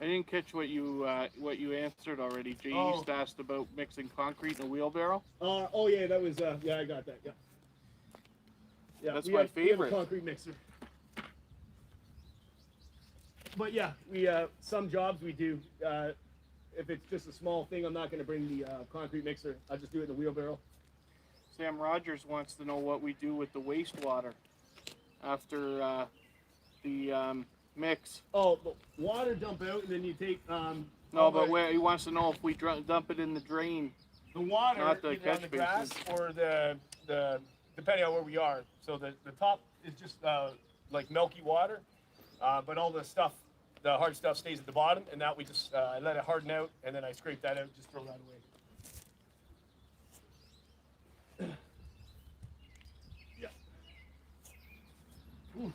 I didn't catch what you answered already. Jay Oh. East asked about mixing concrete in a wheelbarrow. Oh yeah, that was yeah, I got that. Yeah. Yeah, That's we my have a favorite. concrete mixer. But yeah, we some jobs we do. If it's just a small thing, I'm not going to bring the concrete mixer. I'll just do it in the wheelbarrow. Sam Rogers wants to know what we do with the wastewater after the mix. Oh, but water dump out, and then you take No, but where he wants to know if we dump it in the drain. the water not the either on catch the grass basin. or the depending on where we are. So the top is just like milky water, but all the stuff, the hard stuff, stays at the bottom, and that we just I let it harden out, and then I scrape that out, just throw that away. Yeah. Ooh.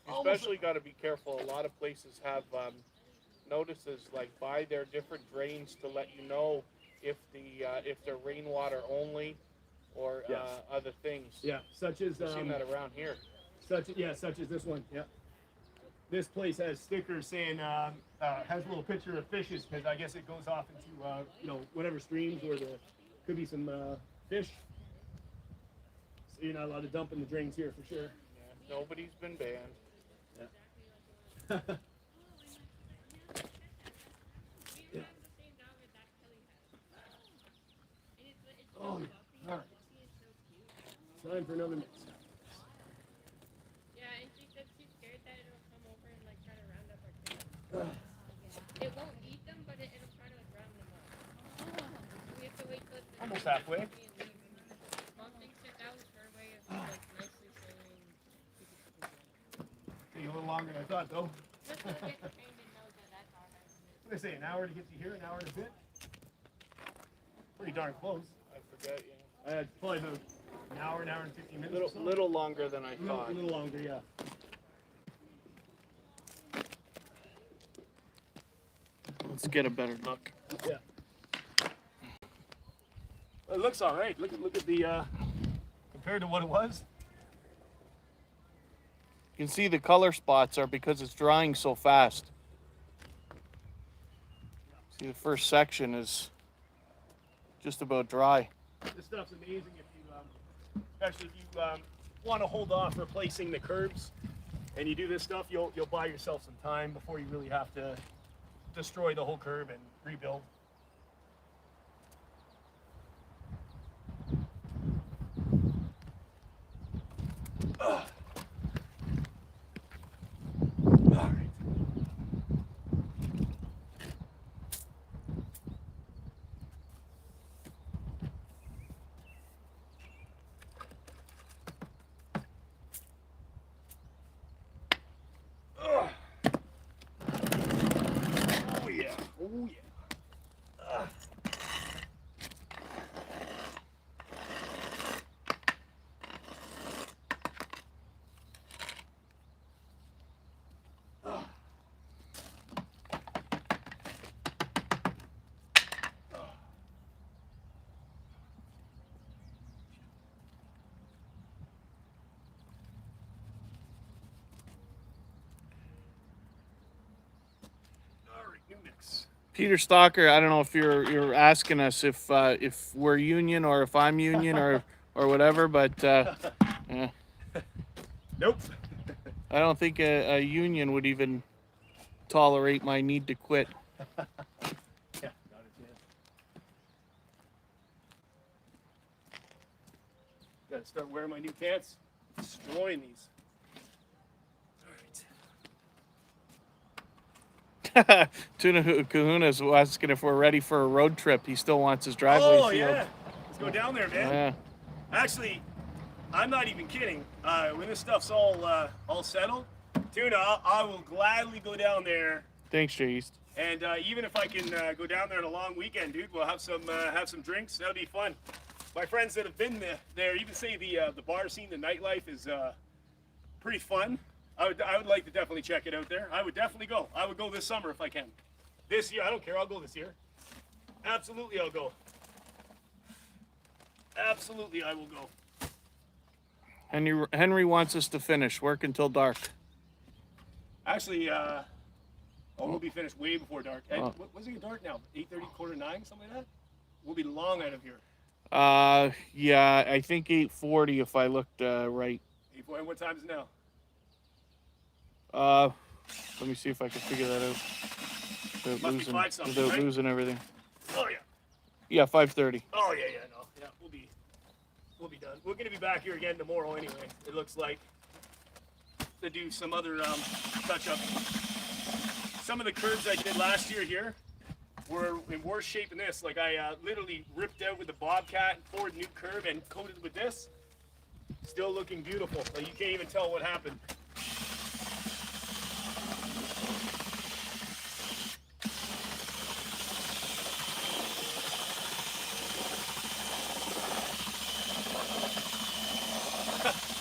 Especially got to be careful. A lot of places have notices like by their different drains to let you know if they're rainwater only or Yes. other things. Yeah, such as I've seen that around here. such as this one. Yeah. This place has stickers saying has a little picture of fishes because I guess it goes off into you know, whatever streams or the could be some fish. So you're not allowed to dump in the drains here for sure. Yeah, nobody's been banned. Oh, all right. Time for another mix. Yeah, and she said she's scared that it'll come over and like try to round up our kids. It won't eat them, but it'll try to like round them up. We have to wait till it's Almost halfway. Mom thinks that was her way of like nicely saying. Take a little longer than I thought, though. Just to get trained and know that that's all right. What did I say? An hour to get you here, an hour and a bit. Pretty darn close. I forget. Yeah. I had probably about an hour and 15 minutes. or so. Little longer than I thought. A little longer, yeah. Let's get a better look. Yeah. Well, it looks all right. Look at the compared to what it was. You can see the color spots are because it's drying so fast. See, the first section is just about dry. This stuff's amazing if you, especially if you want to hold off replacing the curbs, and you do this stuff, you'll buy yourself some time before you really have to destroy the whole curb and rebuild. Ugh. All right. Ugh. Oh yeah. Oh yeah. Ugh. New mix. Peter Stalker, I don't know if you're asking us if we're union or if I'm union or whatever, but yeah. Nope. I don't think a union would even tolerate my need to quit. Yeah, not a chance. Gotta start wearing my new pants. Destroying these. Tuna Kahuna's asking if we're ready for a road trip. He still wants his driveway Oh sealed. yeah. Let's go down there, man. Yeah. Actually, I'm not even kidding. When this stuff's all settled, Tuna, I will gladly go down there. Thanks, Jay East. And even if I can go down there on a long weekend, dude, we'll have some drinks. That'll be fun. My friends that have been there even say the bar scene, the nightlife is pretty fun. I would like to definitely check it out there. I would definitely go. I would go this summer if I can. This year, I don't care. I'll go this year. Absolutely, I'll go. Absolutely, I will go. Henry wants us to finish. Work until dark. Actually, we'll be finished way before dark. What's it dark now? 8:30, quarter 9, something like that? We'll be long out of here. Yeah, I think 8:40 if I looked right. 8:40, what time is it now? Let me see if I can figure that out without right? losing everything. Oh yeah. Yeah, 5:30. Oh yeah, no, yeah, we'll be done. We're gonna be back here again tomorrow anyway. It looks like to do some other touch up. Some of the curves I did last year here were in worse shape than this. Like I literally ripped out with the Bobcat and poured new curb and coated with this. Still looking beautiful. Like you can't even tell what happened.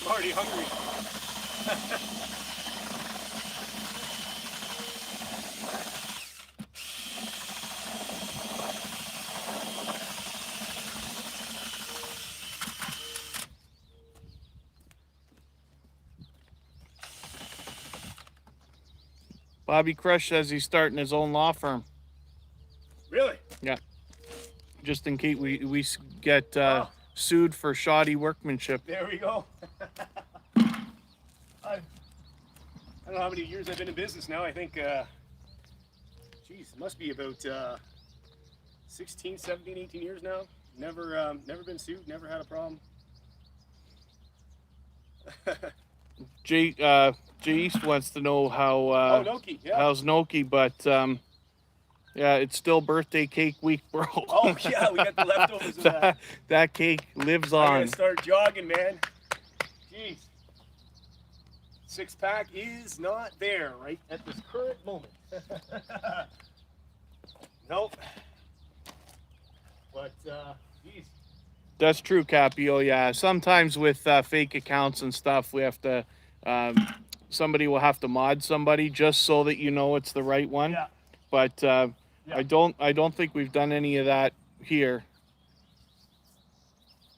I'm already hungry. Bobby Crush says he's starting his own law firm. Really? Yeah. Just in case we get sued for shoddy workmanship. There we go. I don't know how many years I've been in business now. I think, geez, it must be about 16, 17, 18 years now. Never been sued, never had a problem. Jay East wants to know how Noki, yeah. how's Noki, but yeah, it's still birthday cake week, bro. Oh yeah, we got the leftovers of that. That cake lives I on. gotta start jogging, man. Jeez. 6-pack is not there right at this current moment. Nope. But geez. That's true, Capio. Yeah, sometimes with fake accounts and stuff, we have to. Somebody will have to mod somebody just so that you know it's the right one. Yeah. But Yeah. I don't think we've done any of that here.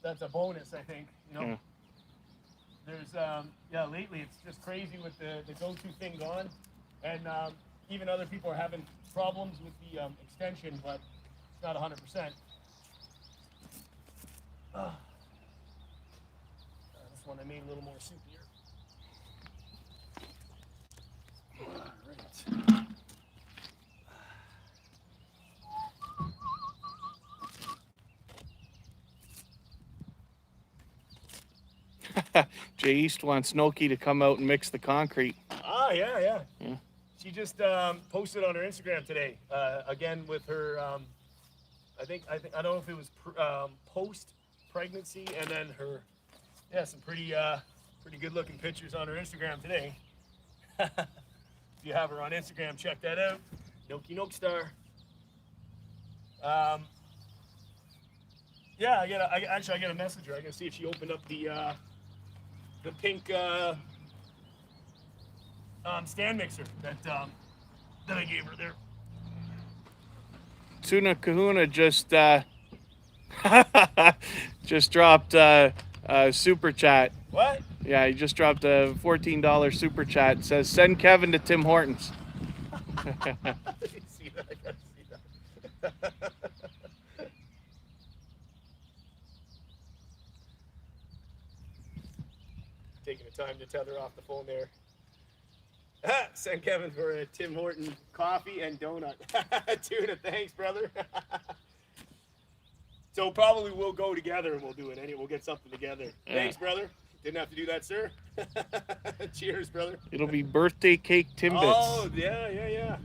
That's a bonus, I think. You know. Yeah. There's lately it's just crazy with the go-to thing gone, and even other people are having problems with the extension, but it's not 100%. This one I made a little more soupier. Jay East wants Noki to come out and mix the concrete. Ah, yeah. Yeah. She just posted on her Instagram today, again with her. I don't know if it was post pregnancy, and then her, some pretty good looking pictures on her Instagram today. If you have her on Instagram, check that out. Noki Star. I got a message her. I gotta see if she opened up the pink stand mixer that I gave her there. Tuna Kahuna just just dropped a super chat. What? Yeah, he just dropped a $14 super chat. It says send Kevin to Tim Hortons. I didn't see that. I gotta see that. Taking the time to tether off the phone there. Send Kevin for a Tim Horton coffee and donut. Tuna, thanks, brother. So probably we'll go together and we'll do it anyway. We'll get something together. Yeah. Thanks, brother. Didn't have to do that, sir. Cheers, brother. It'll be birthday cake Timbits. Oh, yeah.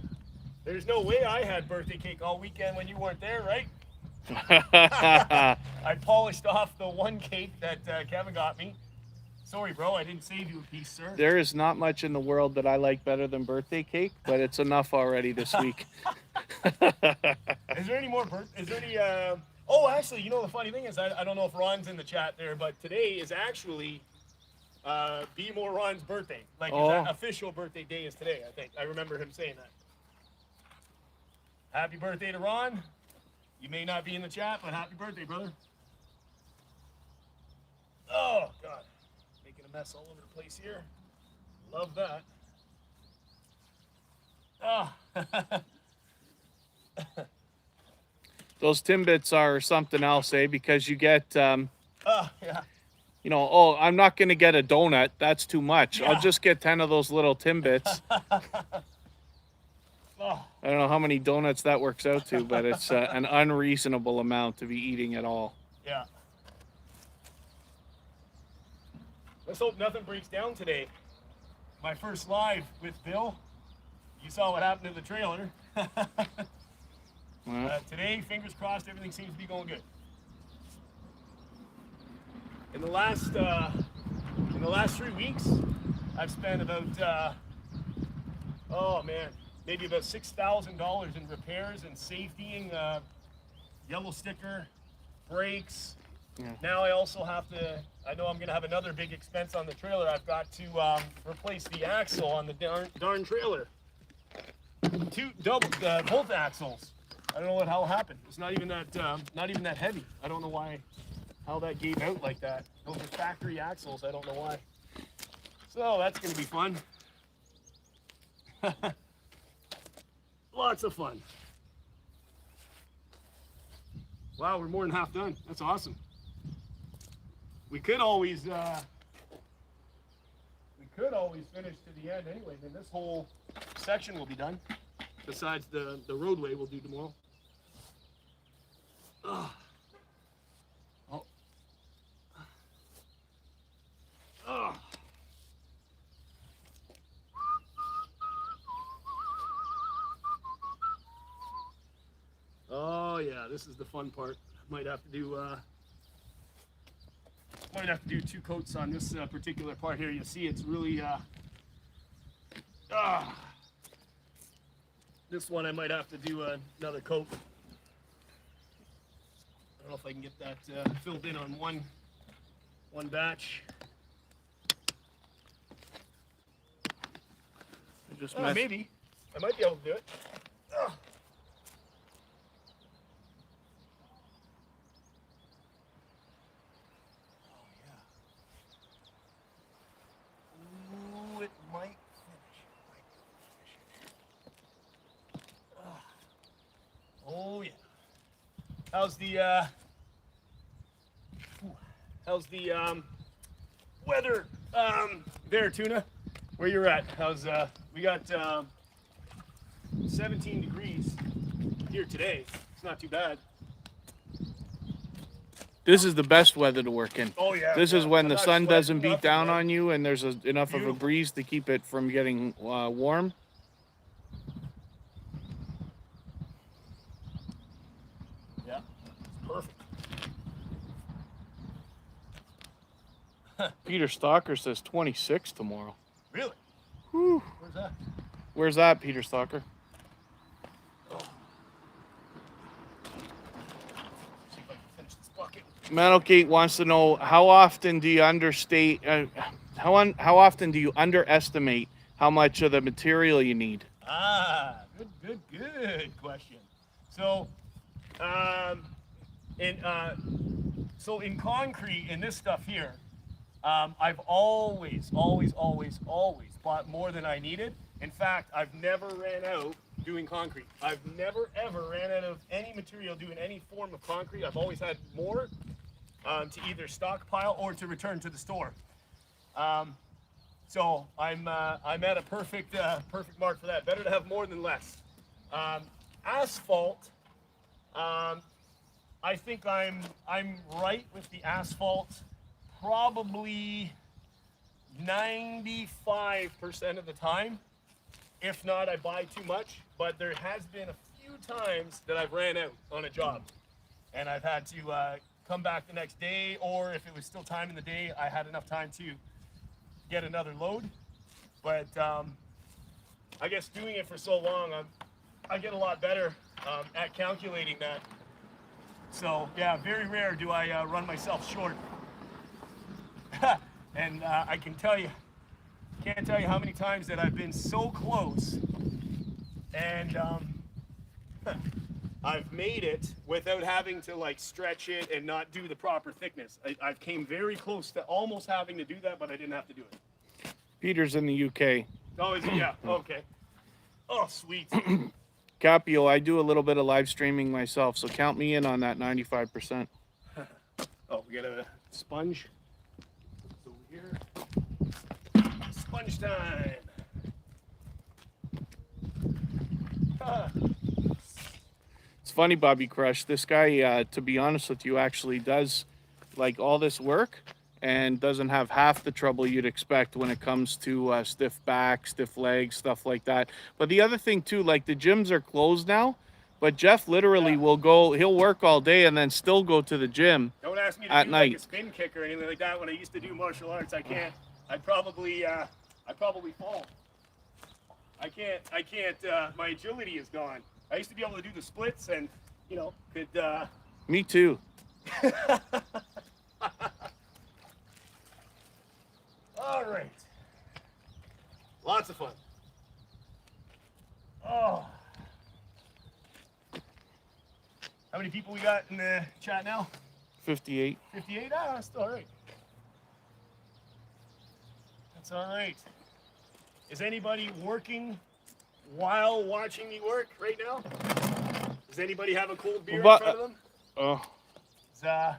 There's no way I had birthday cake all weekend when you weren't there, right? I polished off the one cake that Kevin got me. Sorry, bro, I didn't save you a piece, sir. There is not much in the world that I like better than birthday cake, but it's enough already this week. Is there any more oh, actually, you know the funny thing is, I don't know if Ron's in the chat there, but today is actually Be More Ron's birthday. Like his official birthday day is today, I think. I remember him saying that. Happy birthday to Ron. You may not be in the chat, but happy birthday, brother. Oh, God. Making mess all over the place here. Love that. Ah. Those Timbits are something else, eh? Because you get, Yeah. you know, oh, I'm not going to get a donut. That's too much. Yeah. I'll just get 10 of those little Timbits. Oh. I don't know how many donuts that works out to, but it's an unreasonable amount to be eating at all. Yeah. Let's hope nothing breaks down today. My first live with Bill. You saw what happened to the trailer. Today, fingers crossed, everything seems to be going good. In the last 3 weeks, I've spent about maybe about $6,000 in repairs and safetying, yellow sticker, brakes. Yeah. Now I also have to. I know I'm gonna have another big expense on the trailer. I've got to replace the axle on the darn trailer. Both axles. I don't know how it happened. It's not even that heavy. I don't know how that gave out like that. Those are factory axles. I don't know why. So that's gonna be fun. Lots of fun. Wow, we're more than half done. That's awesome. We could always finish to the end anyway. Then this whole section will be done. Besides the roadway we'll do tomorrow. Oh. Oh. Oh yeah, this is the fun part. Might have to do 2 coats on this particular part here. You see, it's really this one I might have to do another coat. I don't know if I can get that filled in on one batch. Maybe I might be able to do it. Oh yeah. How's the weather there, Tuna? Where you're at? We got 17 degrees here today. It's not too bad. This is the best weather to work in. Oh yeah. This is when the sun doesn't beat down man. on you and there's enough of a Beautiful. breeze to keep it from getting warm. Yeah, perfect. Peter Stalker says 26 tomorrow. Really? Whew. Where's that? Where's that, Peter Stalker? See if I can finish this bucket. Metal Kate wants to know how often do you how often do you underestimate how much of the material you need? Good question. So, in concrete, in this stuff here, I've always bought more than I needed. In fact, I've never ran out doing concrete. I've never ever ran out of any material doing any form of concrete. I've always had more to either stockpile or to return to the store. So I'm at a perfect mark for that. Better to have more than less. Asphalt. I think I'm right with the asphalt. Probably 95% of the time. If not, I buy too much. But there has been a few times that I've ran out on a job, and I've had to come back the next day, or if it was still time in the day, I had enough time to get another load. But I guess doing it for so long, I get a lot better at calculating that. So yeah, very rare do I run myself short. And I can't tell you how many times that I've been so close, and I've made it without having to like stretch it and not do the proper thickness. I came very close to almost having to do that, but I didn't have to do it. Peter's in the UK. Oh, is it? Yeah. Okay. Oh, sweet. Capio, I do a little bit of live streaming myself, so count me in on that 95%. Oh, we got a sponge. It's over here. Sponge time. It's funny, Bobby Crush. This guy, to be honest with you, actually does like all this work and doesn't have half the trouble you'd expect when it comes to stiff back, stiff legs, stuff like that. But the other thing too, like the gyms are closed now, but Jeff literally will go, he'll work all day and then still go to the gym. Don't ask me to at do night. like a spin kick or anything like that. When I used to do martial arts, I can't. I'd probably fall. I can't. My agility is gone. I used to be able to do the splits and, you know, could. Me too. All right. Lots of fun. Oh. How many people we got in the chat now? 58. 58? Ah, that's all right. That's all right. Is anybody working while watching me work right now? Does anybody have a cold beer in front of them? Oh. I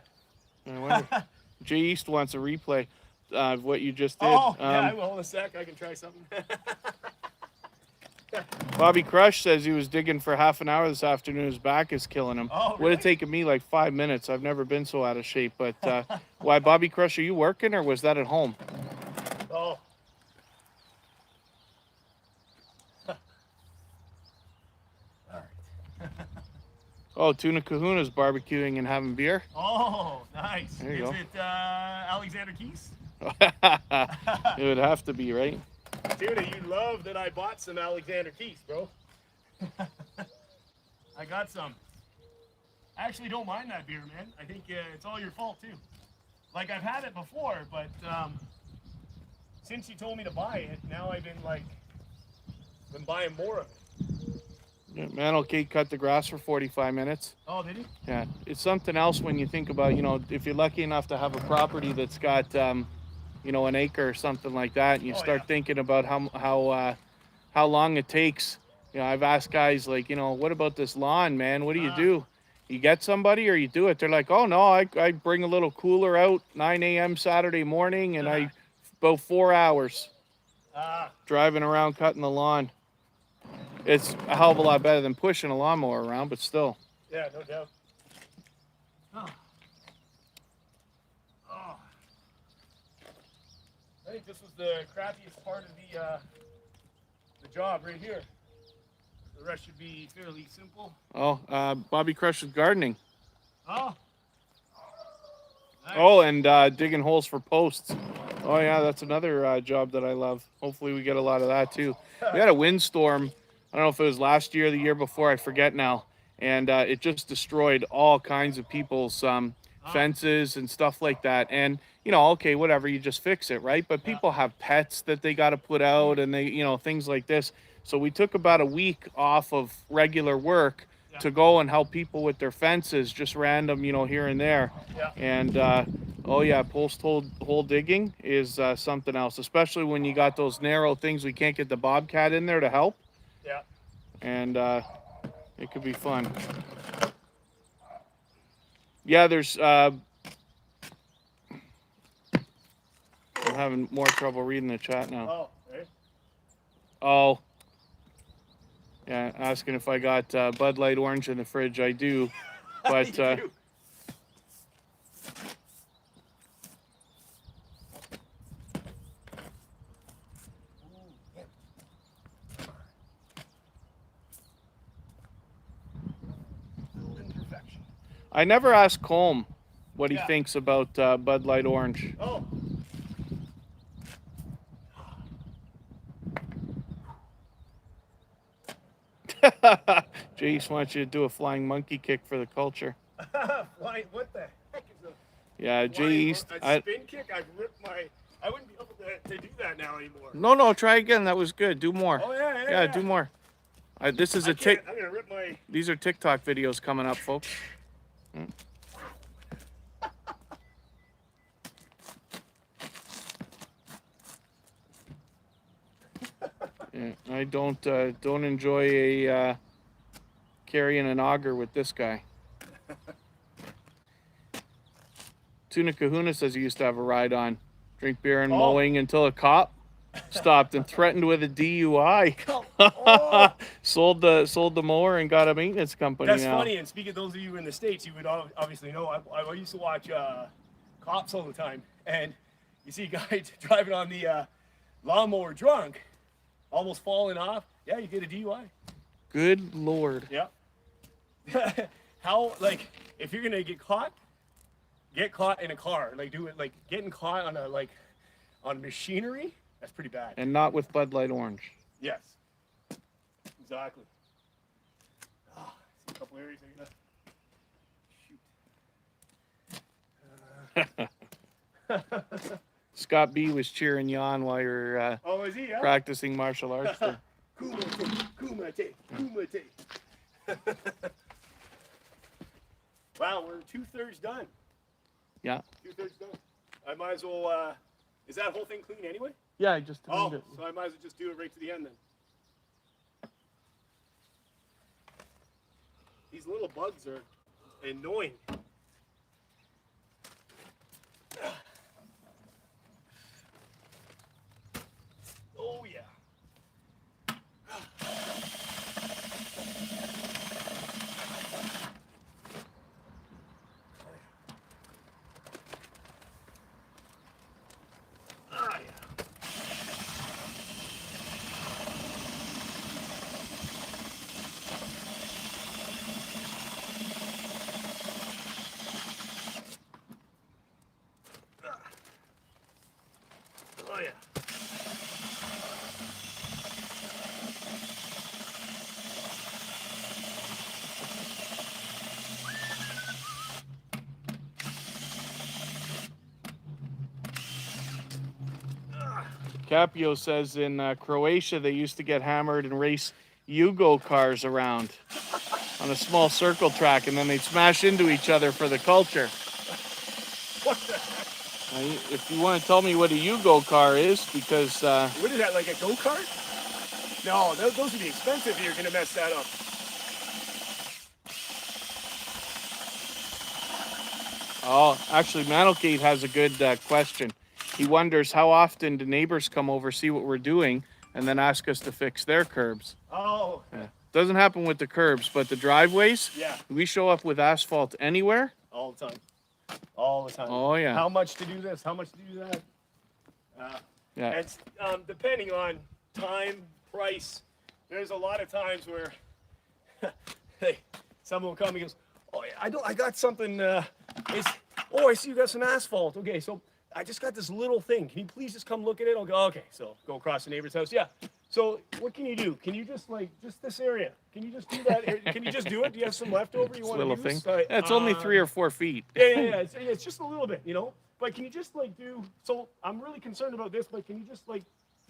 wonder. Jay East wants a replay of what you just did. Oh, yeah, I will in a sec. I can try something. Bobby Crush says he was digging for half an hour this afternoon. His back is killing him. Oh, Would really? have taken me like 5 minutes. I've never been so out of shape. But why, Bobby Crush, are you working or was that at home? Oh. All right. Oh, Tuna Kahuna's barbecuing and having beer. Oh, nice. There you Is go. it Alexander Keys? It would have to be, right? Tuna, you love that I bought some Alexander Keys, bro. I got some. I actually don't mind that beer, man. I think it's all your fault, too. Like, I've had it before, but since you told me to buy it, now I've been buying more of it. Yeah, man, okay, cut the grass for 45 minutes. Oh, did he? Yeah, it's something else when you think about, you know, if you're lucky enough to have a property that's got, you know, an acre or something like that, and you start thinking about how long it takes. You know, I've asked guys like, you know, what about this lawn, man? What do you do? You get somebody or you do it? They're like, oh no, I bring a little cooler out 9 a.m. Saturday morning, and I about 4 hours driving around cutting the lawn. It's a hell of a lot better than pushing a lawnmower around, but still. Yeah, no doubt. Oh. Oh. I think this was the crappiest part of the job right here. The rest should be fairly simple. Oh, Bobby Crush's gardening. Oh. Nice. Oh, and digging holes for posts. Oh yeah, that's another job that I love. Hopefully we get a lot of that too. We had a windstorm. I don't know if it was last year or the year before, I forget now. And it just destroyed all kinds of people's fences and stuff like that. And, you know, okay, whatever, you just fix it, right? But people have pets that they got to put out and they, you know, things like this. So we took about a week off of regular work to go and help people with their fences, just random, you know, here and there. Yeah. And, oh yeah, post hole digging is something else, especially when you got those narrow things. We can't get the Bobcat in there to help. Yeah. And it could be fun. Yeah, there's I'm having more trouble reading the chat now. Oh, right. Oh, yeah, asking if I got Bud Light Orange in the fridge. I do, but You do. Imperfection. I never asked Colm what he Yeah. thinks about Bud Light Orange. Oh. Jace wants you to do a flying monkey kick for the culture. Why? What the heck is a Yeah, Jace. a spin kick? I've ripped my. I wouldn't be able to do that now anymore. No, try again. That was good. Do more. Oh yeah. Do more. This is a I'm gonna rip my way. These are TikTok videos coming up, folks. Yeah, I don't enjoy a carrying an auger with this guy. Tuna Kahuna says he used to have a ride on drink beer and mowing until a cop stopped and threatened with a DUI. Sold the mower and got a maintenance company. That's now. funny. And speaking of those of you in the States, you would obviously know. I used to watch cops all the time, and you see a guy driving on the lawnmower drunk, almost falling off. Yeah, you get a DUI. Good Lord. Yeah. How, like, if you're gonna get caught in a car, like do it, like getting caught on on machinery. That's pretty bad. And not with Bud Light Orange. Yes. Exactly. Ah, see a couple areas I'm gonna shoot. Scott B was cheering you on while you're Oh, is he? Yeah? practicing martial arts. There. Kumate. Wow, we're 2/3 done. Yeah. 2/3 done. I might as well. Is that whole thing clean anyway? Yeah, I just Oh, it. so I might as well just do it right to the end then. These little bugs are annoying. Oh yeah. Ah, yeah. Oh yeah. Capio says in Croatia they used to get hammered and race Yugo cars around on a small circle track, and then they'd smash into each other for the culture. What the heck? If you want to tell me what a Yugo car is, because What is that, like a go-kart? No, those would be expensive if you're gonna mess that up. actually Manelgate has a good question. He wonders how often do neighbors come over, see what we're doing, and then ask us to fix their curbs. Oh. Yeah. Doesn't happen with the curbs, but the driveways, Yeah. we show up with asphalt anywhere. All the time. All the time. Oh, yeah. How much to do this? How much to do that? Yeah. It's depending on time, price. There's a lot of times where hey, someone will come and goes, "Oh, I got something. I see you got some asphalt. Okay, so I just got this little thing. Can you please just come look at it?" I'll go, "Okay." So go across the neighbor's house. Yeah. So what can you do? Can you just just this area? Can you just do that? Can you just do it? Do you have some leftover you want to use? Little thing. It's only 3 or 4 feet. Yeah. It's just a little bit, But can you just do? So I'm really concerned about this. But can you just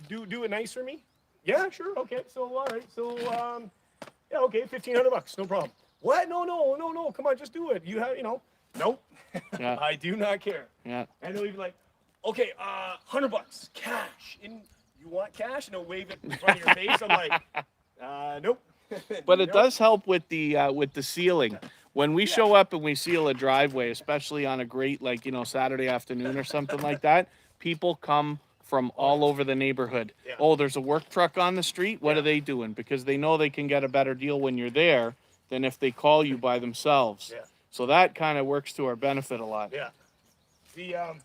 do it nice for me? Yeah, sure. Okay. So all right. So yeah. Okay. $1,500. No problem. What? No. Come on, just do it. You have Nope. Yeah. I do not care. Yeah. And they'll be like, okay, $100 cash. And you want cash? And they'll wave it in front of your face. I'm like, nope. But it Nope. does help with the sealing. When we show up and we seal a driveway, especially on a great Saturday afternoon or something like that, people come from all over the neighborhood. Yeah. Oh, there's a work truck on the street. What Yeah. are they doing? Because they know they can get a better deal when you're there than if they call you by themselves. Yeah. So that kind of works to our benefit a lot. Yeah. The and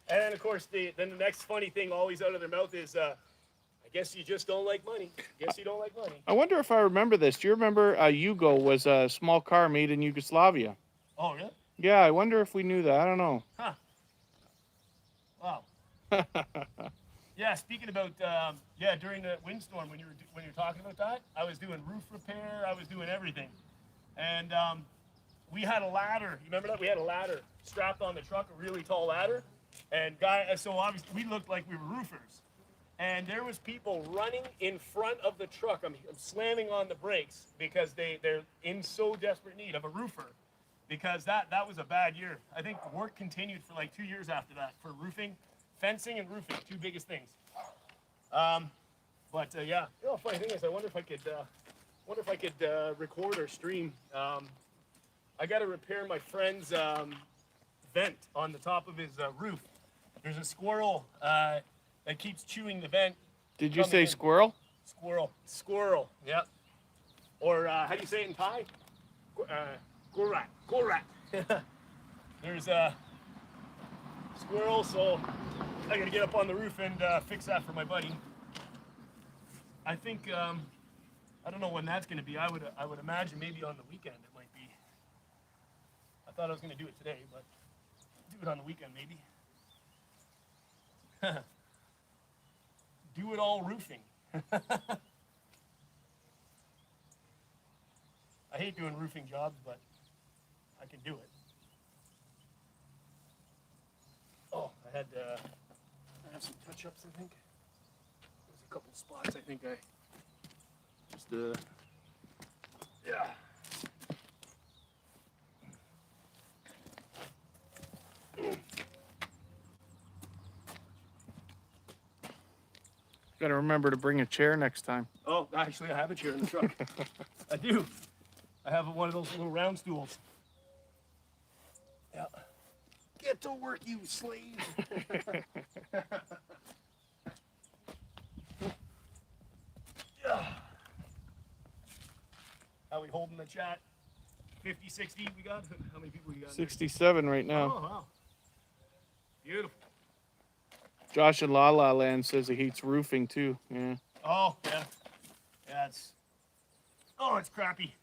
then of course the next funny thing always out of their mouth is I guess you just don't like money. Guess you don't like money. I wonder if I remember this. Do you remember Yugo was a small car made in Yugoslavia? Oh really? Yeah, I wonder if we knew that. I don't know. Huh. Wow. Yeah, speaking about during the windstorm when you were talking about that, I was doing roof repair, I was doing everything. And we had a ladder. You remember that? We had a ladder strapped on the truck, a really tall ladder. And so obviously we looked like we were roofers. and there was people running in front of the truck. I'm slamming on the brakes because they're in so desperate need of a roofer, because that was a bad year. I think work continued for like 2 years after that for roofing, fencing and roofing, two biggest things. But yeah, you know, funny thing is, I wonder if I could record or stream. I got to repair my friend's vent on the top of his roof. There's a squirrel that keeps chewing the vent. Did you say squirrel? Squirrel, yeah. Or how do you say it in Thai? Gorat. There's a squirrel, so I gotta get up on the roof and fix that for my buddy. I think, I don't know when that's gonna be. I would imagine maybe on the weekend it might be. I thought I was gonna do it today, but do it on the weekend maybe. Do it all roofing. I hate doing roofing jobs, but I can do it. Oh, I have some touch-ups, I think. There's a couple spots I think I just yeah. Got to remember to bring a chair next time. Oh, actually, I have a chair in the truck. I do. I have one of those little round stools. Yeah. Get to work, you slave. Yeah. How we holding the chat? 50, 60 we got? How many people we got? 67 right now. Oh, wow. Beautiful. Josh in La La Land says he hates roofing too. Yeah. Oh, yeah. Yeah, it's crappy.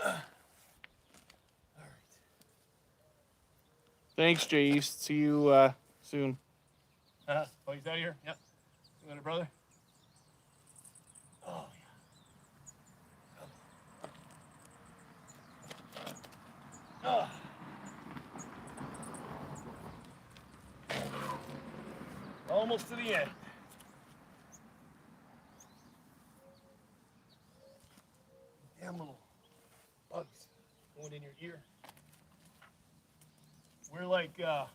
All right. Thanks, Jay East. See you soon. Oh, he's out here? Yep. You got a brother? Oh, yeah. Oh. Almost to the end. Damn little bugs going in your ear. We're like, I'd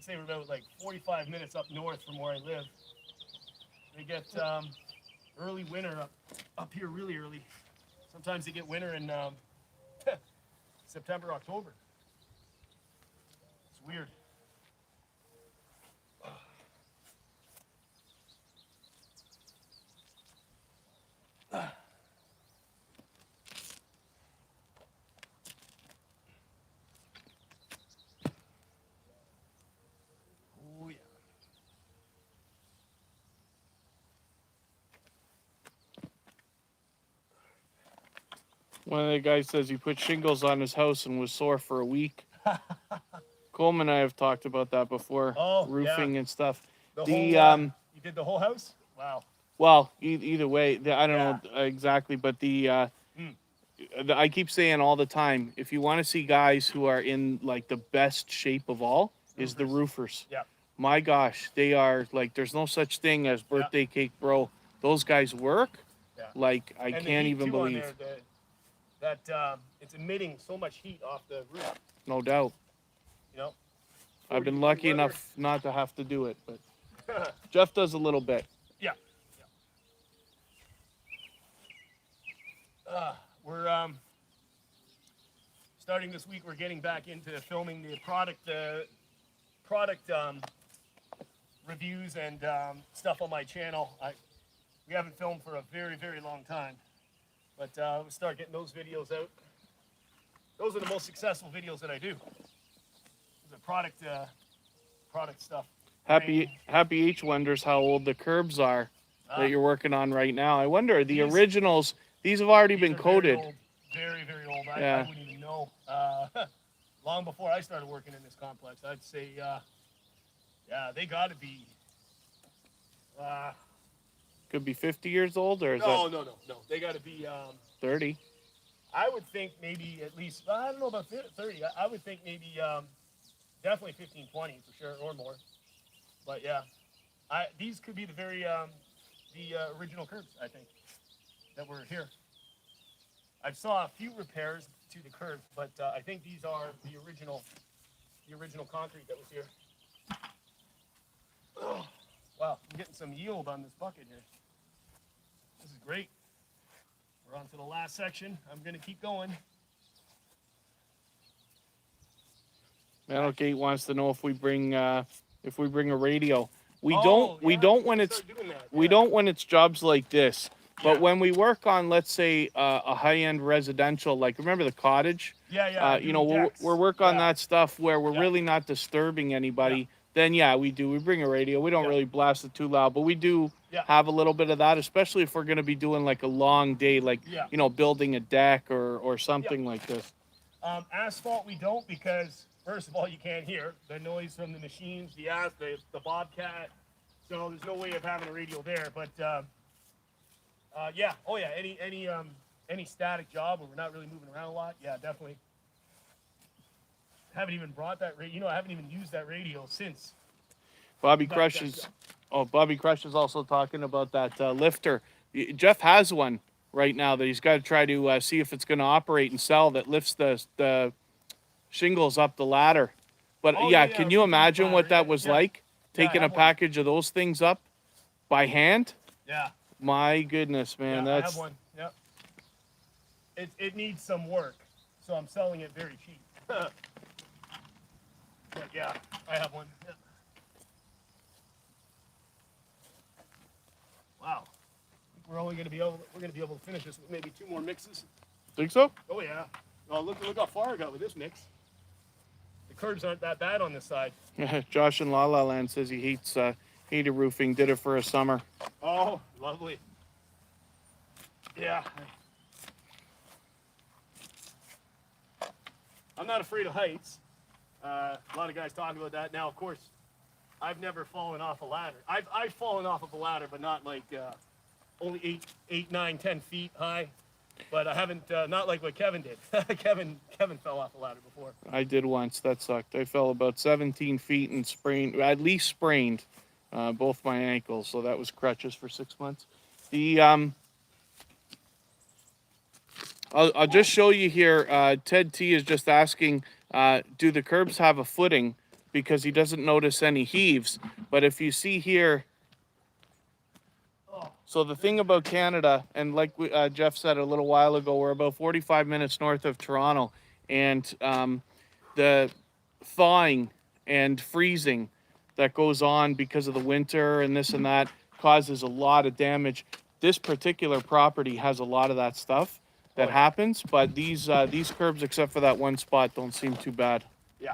say we're about like 45 minutes up north from where I live. They get early winter up here really early. Sometimes they get winter in September, October. It's weird. Oh, yeah. One of the guys says he put shingles on his house and was sore for a week. Coleman and I have talked about that before. Oh, roofing yeah. and stuff. The The whole, you did the whole house? Wow. well, either way, I don't know exactly, but I keep saying all the time, if you want to see guys who are in like the best shape of all, is the roofers. Yeah. My gosh, they are like, there's no such thing as birthday cake, bro. Those guys work. Yeah. Like I And the can't heat, even too, on believe. there, that it's emitting so much heat off the roof. No doubt. You know. I've been 40 lucky weather. enough not to have to do it, but Jeff does a little bit. Yeah. We're starting this week. We're getting back into filming the product reviews and stuff on my channel. We haven't filmed for a very, very long time, but we'll start getting those videos out. Those are the most successful videos that I do. The product stuff. Happy H wonders how old the curbs are that you're working on right now. I wonder, the originals, these have already been coated. Very, very old. Yeah. I wouldn't even know. Long before I started working in this complex, I'd say, yeah, they got to be. Could be 50 years old, or is No. that They got to be. 30? I would think maybe at least. I don't know about 30. I would think maybe definitely 15, 20 for sure, or more. But yeah, These could be the very original curbs, I think, that were here. I saw a few repairs to the curbs, but I think these are the original concrete that was here. Oh, wow, I'm getting some yield on this bucket here. This is great. We're on to the last section. I'm gonna keep going. Metalgate wants to know if we bring a radio. We Oh, don't. We yeah, don't we when can it's. start doing that, We yeah. don't when it's jobs like this. But Yeah. when we work on, let's say, a high-end residential, like remember the cottage? Yeah, You know, doing decks. we're work on Yeah. that stuff where we're Yeah. really not disturbing anybody. Then yeah, we do. We bring a radio. We don't Yeah. really blast it too loud, but we do Yeah. have a little bit of that, especially if we're going to be doing like a long day, like Yeah. you know, building a deck or something like this. Asphalt we don't, because first of all you can't hear the noise from the machines, the bobcat, so there's no way of having a radio there. But yeah, oh yeah, any static job where we're not really moving around a lot, yeah, definitely. Haven't even brought that radio. You know, I haven't even used that radio since. Bobby That- Crush that- is. Oh, Bobby Crush is also talking about that lifter. Jeff has one right now that he's got to try to see if it's going to operate and sell, that lifts the shingles up the ladder. But Oh, yeah, yeah, can yeah, you we imagine ladder, what that yeah, was yeah. like? Yeah, I Taking a have one. package of those things up by hand? Yeah, My goodness, man, yeah, I that's have one. Yep. It needs some work, so I'm selling it very cheap. But yeah, I have one. Yeah. Wow. We're only gonna be able to finish this with maybe 2 more mixes. think so. Oh yeah. Oh, look how far I got with this mix. The curves aren't that bad on this side. Josh in La La Land says he hated roofing. Did it for a summer. Oh, lovely. Yeah. I'm not afraid of heights. A lot of guys talk about that. Now, of course, I've never fallen off a ladder. I've fallen off of a ladder, but not like only 8, 9, 10 feet high. But I haven't, not like what Kevin did. Kevin fell off a ladder before. I did once. That sucked. I fell about 17 feet and sprained both my ankles. So that was crutches for 6 months. I'll just show you here. Ted T is just asking, do the curbs have a footing? Because he doesn't notice any heaves. But if you see here, so the thing about Canada, and like Jeff said a little while ago, we're about 45 minutes north of Toronto, and the thawing and freezing that goes on because of the winter and this and that causes a lot of damage. This particular property has a lot of that stuff that happens, but these curbs, except for that one spot, don't seem too bad. Yeah.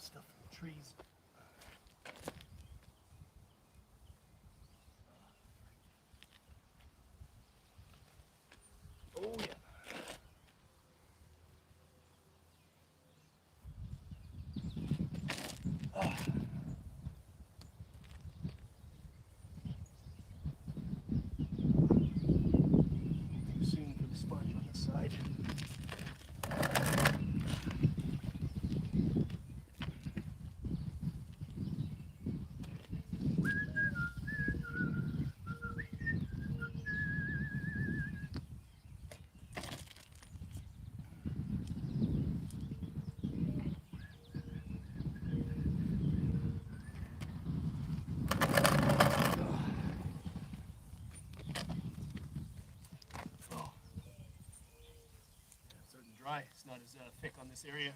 Stuff in the trees. Oh yeah. Too soon for the sponge on this side. Oh. It's starting to dry. It's not as thick on this area.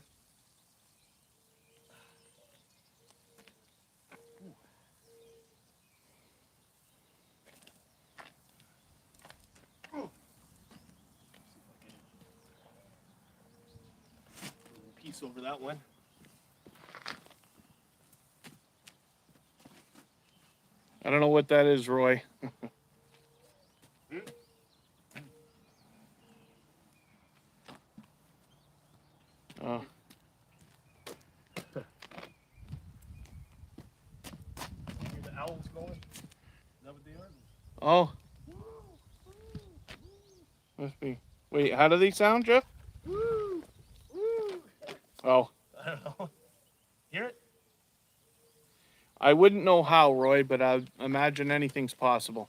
Ooh. Ooh. See if I can put a little piece over that one. I don't know what that is, Roy. Oh. Hear the owls going? Is that what they are? Oh. Must be. Wait, how do they sound, Jeff? Woo! Woo! Oh. I don't know. Hear it? I wouldn't know how, Roy, but I imagine anything's possible.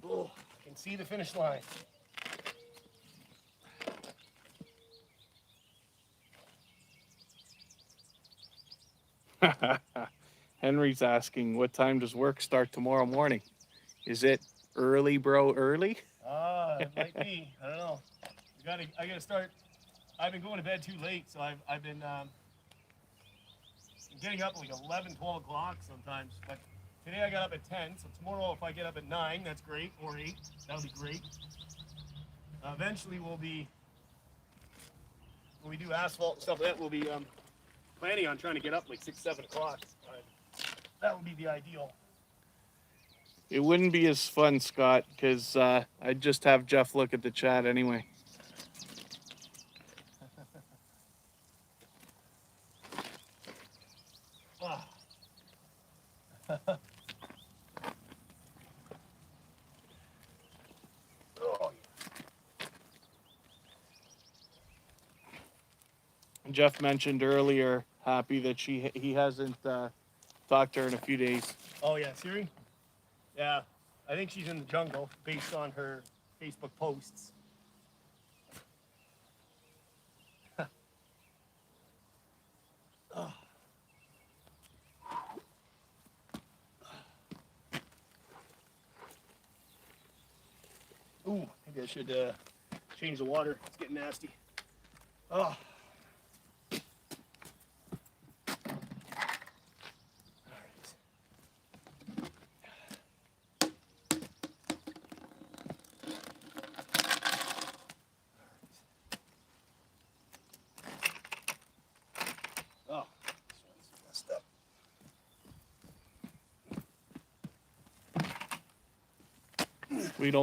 Oh, I can see the finish line. Henry's asking, what time does work start tomorrow morning? Is it early, bro? Early? It might be. I don't know. I gotta start. I've been going to bed too late, so I've been getting up at like 11, 12 o'clock sometimes. But today I got up at 10, so tomorrow if I get up at 9, that's great, or 8, that'll be great. Eventually we'll be, when we do asphalt and stuff like that, we'll be planning on trying to get up like 6, 7 o'clock. That would be the ideal. It wouldn't be as fun, Scott, because I'd just have Jeff look at the chat anyway. Jeff mentioned earlier, happy that he hasn't talked to her in a few days. Oh yeah, Siri? Yeah, I think she's in the jungle based on her Facebook posts. Ooh, maybe I should change the water. It's getting nasty. Oh.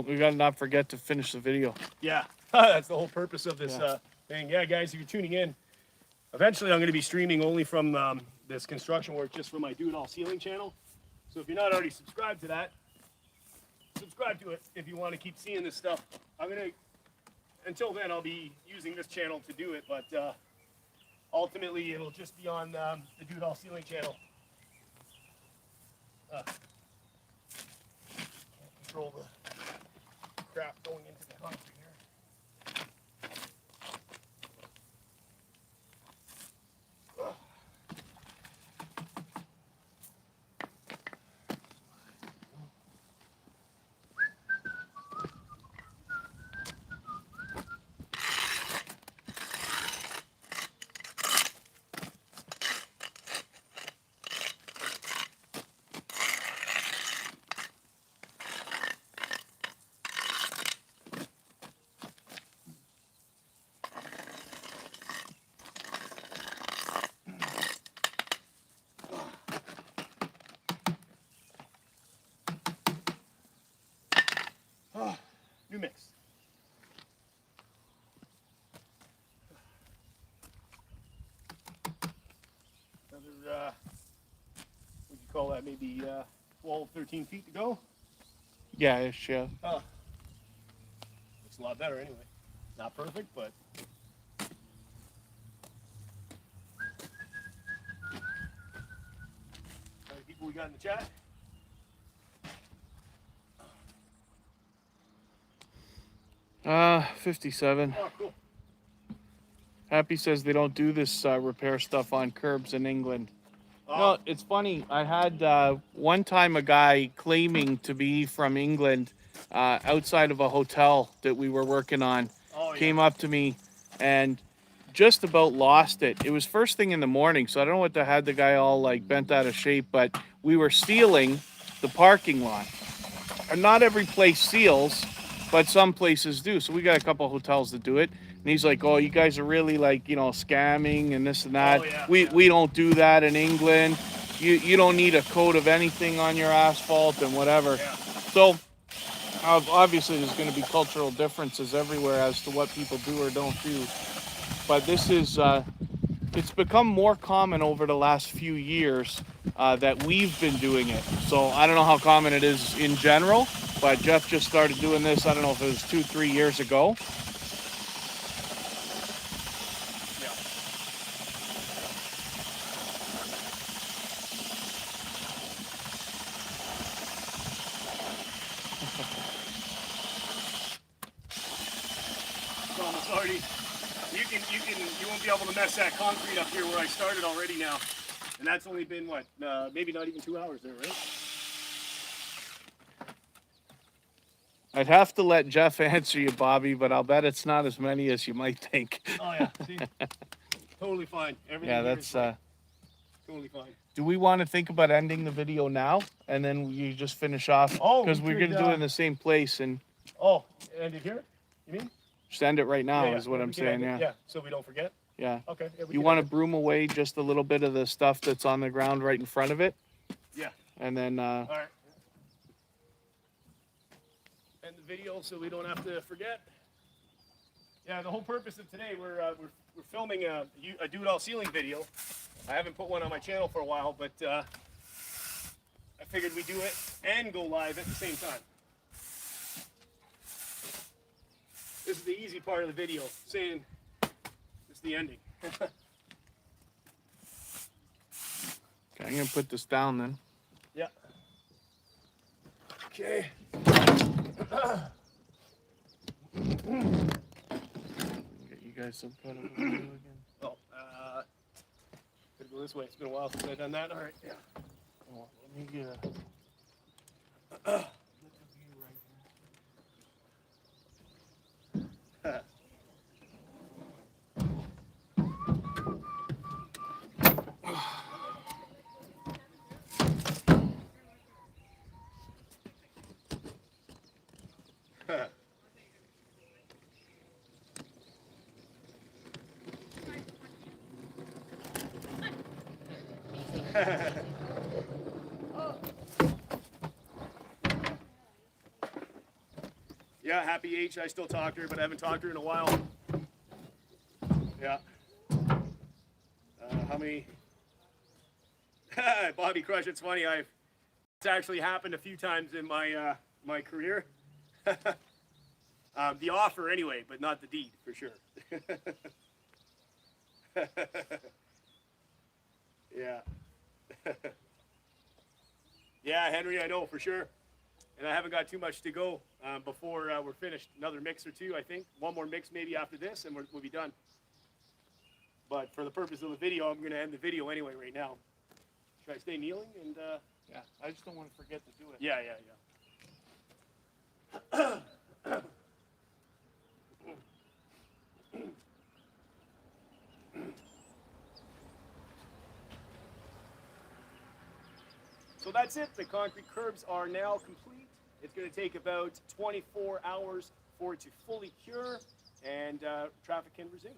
We gotta not forget to finish the video. Yeah, that's the whole purpose of this thing. Yeah, guys, if you're tuning in, eventually I'm going to be streaming only from this construction work just for my Do It All Ceiling channel. So if you're not already subscribed to that, subscribe to it if you want to keep seeing this stuff. Until then, I'll be using this channel to do it, but ultimately it'll just be on the Do It All Ceiling channel. Can't control the crap going into the concrete here. New mix. Another, would you call that maybe 12, 13 feet to go? Yeah, ish, yeah. Looks a lot better anyway. Not perfect, but. How many people we got in the chat? 57. Oh, cool. Happy says they don't do this repair stuff on curbs in England. No, it's funny. I had one time a guy claiming to be from England outside of a hotel that we were working on. Came up to me and just about lost it. It was first thing in the morning, so I don't know what had the guy all like bent out of shape, but we were sealing the parking lot. And not every place seals, but some places do. So we got a couple of hotels that do it. And he's like, oh, you guys are really like, you know, scamming and this and that. We don't do that in England. You don't need a coat of anything on your asphalt and whatever. So obviously there's going to be cultural differences everywhere as to what people do or don't do. But this is, it's become more common over the last few years that we've been doing it. So I don't know how common it is in general, But Jeff just started doing this, I don't know if it was 2-3 years ago. Yeah. It's almost already. You won't be able to mess that concrete up here where I started already now. And that's only been what, maybe not even 2 hours there, right? I'd have to let Jeff answer you, Bobby, but I'll bet it's not as many as you might think. Oh yeah, see, totally fine. Everything Yeah, here that's is fine. Totally fine. Do we want to think about ending the video now and then you just finish off? Oh, because we we're could, gonna do it in the same place and Oh, end it here? You mean? just end it right now Yeah, is what we I'm can end saying. it. Yeah. So we don't forget. Yeah. Okay. Yeah, we You can want to end it. broom away just a little bit of the stuff that's on the ground right in front of it, Yeah. and then All right. End the video so we don't have to forget. Yeah, the whole purpose of today, we're filming a do-it-all ceiling video. I haven't put one on my channel for a while, but I figured we'd do it and go live at the same time. This is the easy part of the video, saying it's the ending. okay, I'm gonna put this down then. Yeah. Okay. Get you guys some kind of a video again. Oh, gotta go this way. It's been a while since I've done that. All right. Yeah. Oh, let me get a Yeah, Happy H. I still talk to her, but I haven't talked to her in a while. Yeah. How many? Bobby Crush. It's funny. It's actually happened a few times in my my career. The offer, anyway, but not the deed, for sure. Yeah. Yeah, Henry, I know for sure. And I haven't got too much to go before we're finished. Another mix or two, I think. One more mix maybe after this, and we'll be done. But for the purpose of the video, I'm going to end the video anyway right now. Should I stay kneeling? And yeah, I just don't want to forget to do it. yeah. So that's it. The concrete curbs are now complete. It's going to take about 24 hours for it to fully cure, and traffic can resume.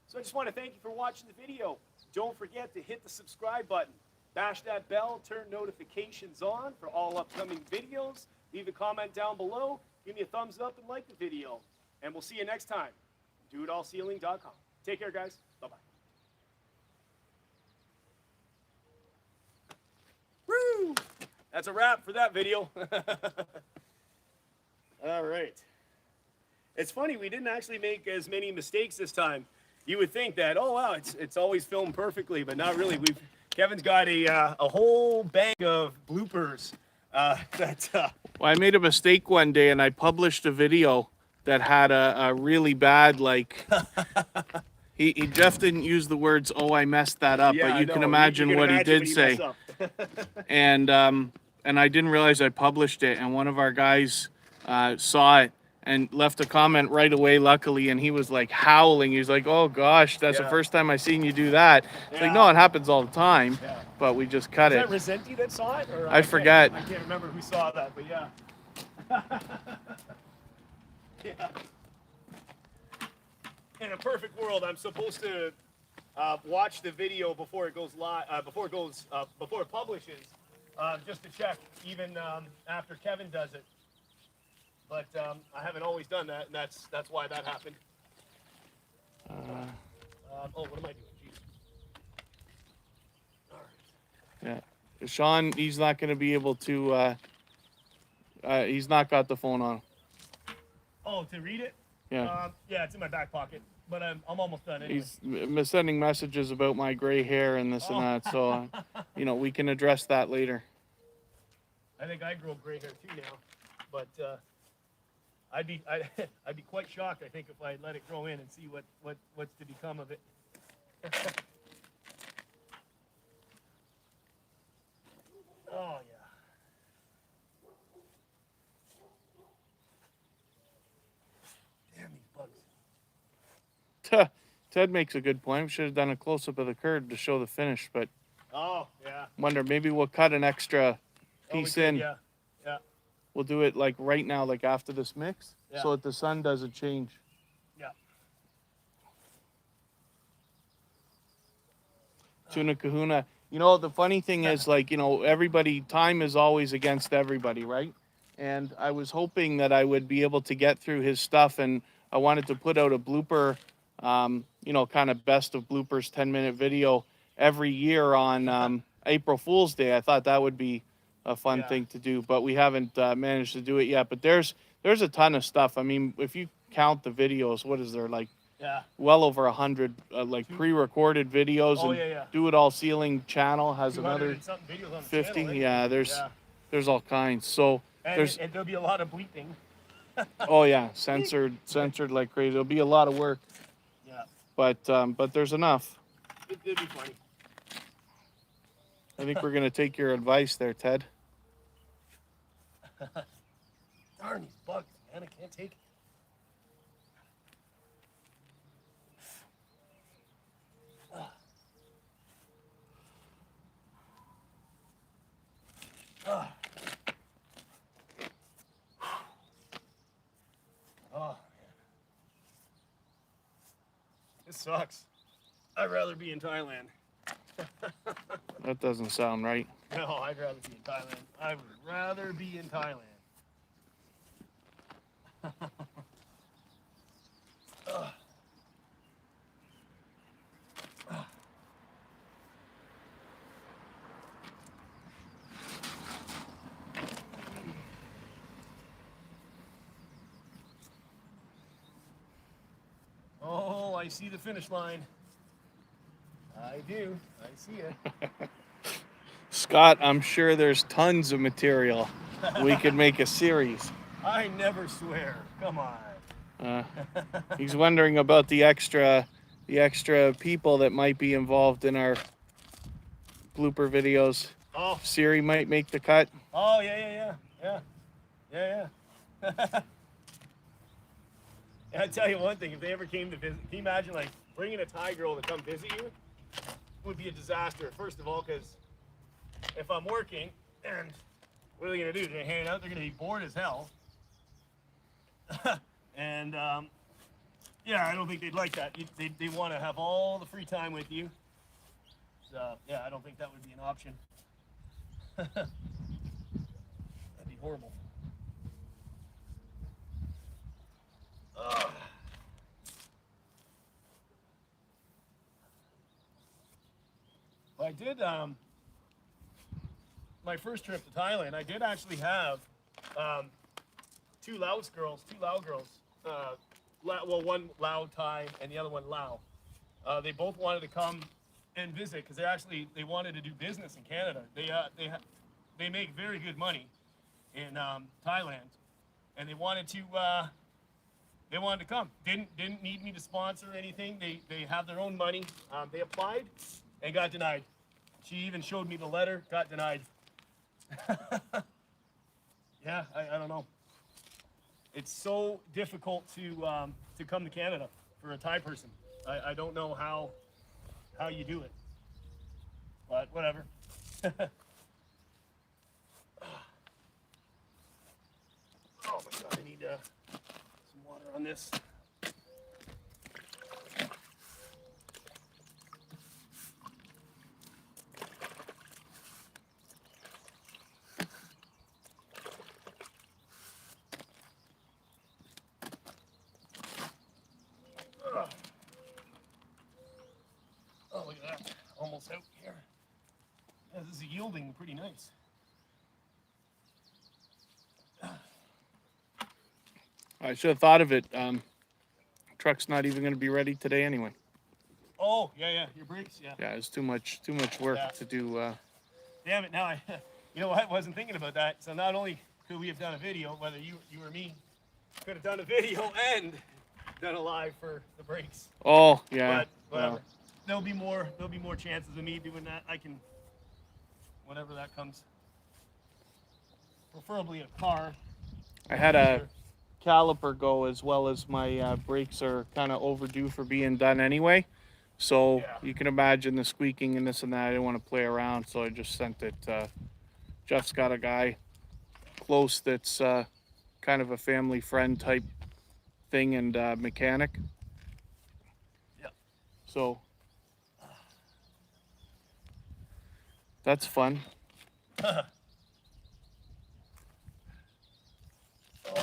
So I just want to thank you for watching the video. Don't forget to hit the subscribe button. Bash that bell, turn notifications on for all upcoming videos. Leave a comment down below. Give me a thumbs up and like the video. And we'll see you next time. DoItAllCeiling.com. Take care, guys. Bye-bye. Woo! That's a wrap for that video. All right. It's funny, we didn't actually make as many mistakes this time. You would think that, oh wow, it's always filmed perfectly, but not really. Kevin's got a whole bank of bloopers. Well, I made a mistake one day and I published a video that had a really bad, like, Jeff didn't use the words, oh, I messed that up, Yeah, but you no, can imagine what he did say. And I didn't realize I published it, and one of our guys saw it and left a comment right away, luckily, and he was like howling. He was like, oh gosh, that's the first time I seen you do that. It's like, no, it happens all the time, but we just cut it. Was that Resenti that saw it? Or I forget. I can't remember who saw that, but yeah. Yeah. In a perfect world, I'm supposed to watch the video before it goes live, before it publishes, just to check, even after Kevin does it. But I haven't always done that, and that's why that happened. Oh, what am I doing? Jeez. All right. Yeah, Sean, he's not going to be able to He's not got the phone on. Oh, to read it? Yeah. Yeah, it's in my back pocket. But I'm almost done anyway. He's sending messages about my gray hair and this and that. So, you know, we can address that later. I think I grow gray hair too now. But I'd be quite shocked, I think, if I let it grow in and see what's to become of it. Oh, yeah. Damn these bugs. Ted makes a good point. We should have done a close-up of the curd to show the finish, but Oh, yeah. wonder maybe we'll cut an extra piece in. Yeah, yeah. We'll do it like right now, like after this mix, Yeah. so that the sun doesn't change. Yeah. Tuna Kahuna. You know, the funny thing is, like, you know, time is always against everybody, right? And I was hoping that I would be able to get through his stuff, and I wanted to put out a blooper, you know, kind of best of bloopers 10-minute video every year on April Fool's Day. I thought that would be a fun thing to do, but we haven't managed to do it yet. But there's a ton of stuff. I mean, if you count the videos, what is there, like well over 100 like pre-recorded videos? Oh, and Do It All Sealing channel has 200 another and something videos on the 50. channel, eh? Yeah, there's all kinds. So And there'll be a lot of bleeping. oh yeah, censored like crazy. It'll be a lot of work. Yeah. But there's enough. It'd be funny. I think we're gonna take your advice there, Ted. Darn these bugs, man. I can't take it. Oh, man. This sucks. I'd rather be in Thailand. That doesn't sound right. No, I'd rather be in Thailand. I would rather be in Thailand. Oh, I see the finish line. I do. I see it. Scott, I'm sure there's tons of material. We could make a series. I never swear. Come on. He's wondering about the extra people that might be involved in our blooper videos. Oh. Siri might make the cut. Oh, yeah. And I tell you one thing, if they ever came to visit, can you imagine like bringing a Thai girl to come visit you? Would be a disaster. First of all, because if I'm working and what are they gonna do? They're gonna hang out. They're gonna be bored as hell. And yeah, I don't think they'd like that. They want to have all the free time with you. So yeah, I don't think that would be an option. That'd be horrible. I did my first trip to Thailand. I did actually have two Lao girls. Well, one Lao Thai and the other one Lao. They both wanted to come and visit because they wanted to do business in Canada. They make very good money in Thailand, and they wanted to come. Didn't need me to sponsor anything. They have their own money. They applied and got denied. She even showed me the letter. Got denied. Yeah, I don't know. It's so difficult to come to Canada for a Thai person. I don't know how you do it, but whatever. Oh my God, I need some water on this. Oh, look at that. Almost out here. Yeah, this is yielding pretty nice. I should have thought of it. Truck's not even going to be ready today anyway. Oh, yeah, your brakes, yeah. Yeah, it's too much work Yeah. to do. Damn it, now I, you know what, I wasn't thinking about that. So not only could we have done a video, whether you or me could have done a video and done a live for the brakes. Oh, yeah. But whatever. Well, There'll be more chances of me doing that. I can, whenever that comes. Preferably a car. I had a caliper go as well as my brakes are kind of overdue for being done anyway. So Yeah. you can imagine the squeaking and this and that. I didn't want to play around, so I just sent it. Jeff's got a guy close that's kind of a family friend type thing and mechanic. Yep. So that's fun. Oh,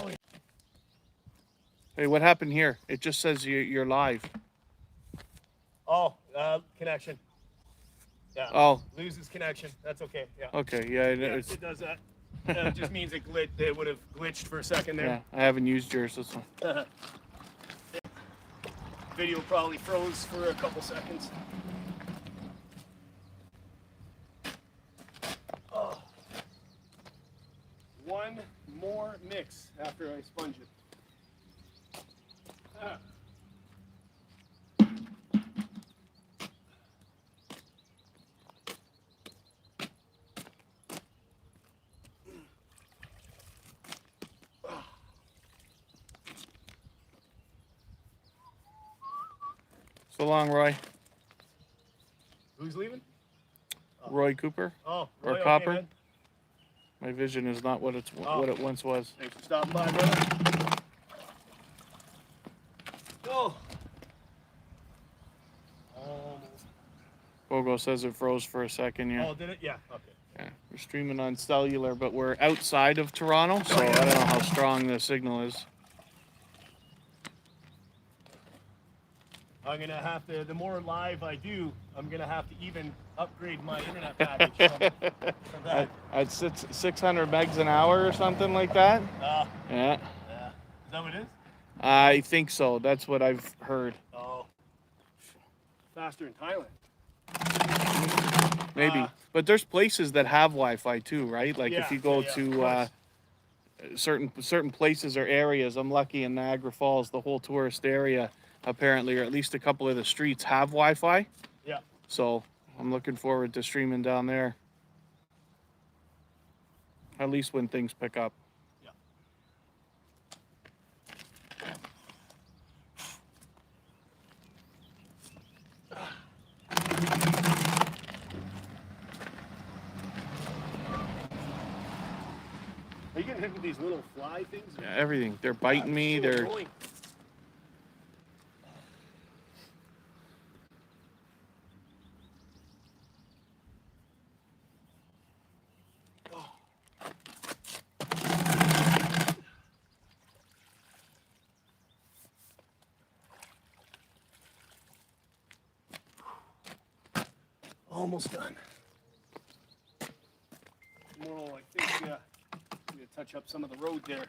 yeah. Hey, what happened here? It just says you're live. Oh, connection. Yeah. Oh, Loses connection. That's okay. Yeah. okay. Yeah, Yeah, it's, it does that. It just means it would have glitched for a second yeah. there. I haven't used yours. This one. Video probably froze for a couple seconds. Oh. One more mix after I sponge it. Ah. So long, Roy. Who's leaving? Roy Cooper. Oh, Or Roy, okay, Copper? man. My vision is not what it once was. Thanks for stopping by, brother. Oh. Bogo says it froze for a second. Yeah. Oh, did it? Yeah. Okay. Yeah. We're streaming on cellular, but we're outside of Toronto, so I don't know how strong the signal is. I'm gonna have to. The more live I do, I'm gonna have to even upgrade my internet package from that. At 600 megs an hour or something like that. Yeah. Yeah. Is that what it is? I think so. That's what I've heard. Oh. Faster in Thailand. Maybe. But there's places that have Wi-Fi too, right? Like Yeah, if you go yeah, to of certain places or areas. I'm lucky in Niagara Falls, the whole tourist area apparently, or at least a couple of the streets have Wi-Fi. Yeah. So I'm looking forward to streaming down there. At least when things pick up. Yeah. Are you getting hit with these little fly things? Yeah, everything. They're biting me. So They're annoying. Almost done. Tomorrow, I think, I'm gonna touch up some of the road there.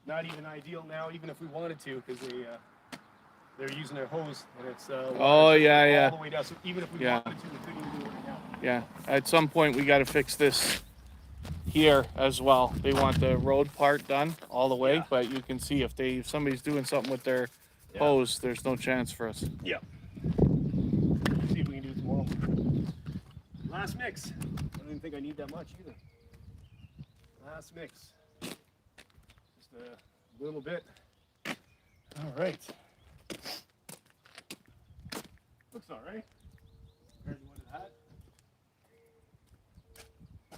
Not even ideal now, even if we wanted to, because they're using their hose and it's Oh, yeah. all the way down. So even if we Yeah. wanted to, we couldn't even do it right now. yeah. At some point, we got to fix this here as well. They want the road part done all the way, Yeah. but you can see if somebody's doing something with their Yeah. hose, there's no chance for us. Yeah. See if we can do it tomorrow. Last mix. I don't even think I need that much either. Last mix. Just a little bit. All right. Looks all right. Compared to what it had.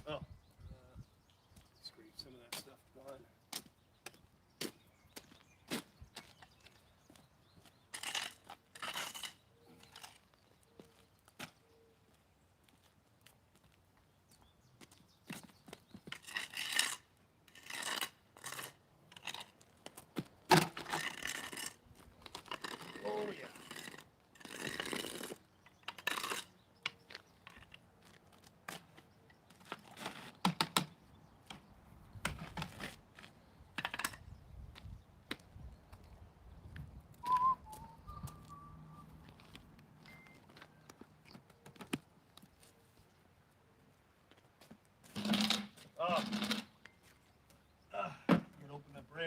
Oh. Scrape some of that stuff gone. Oh yeah.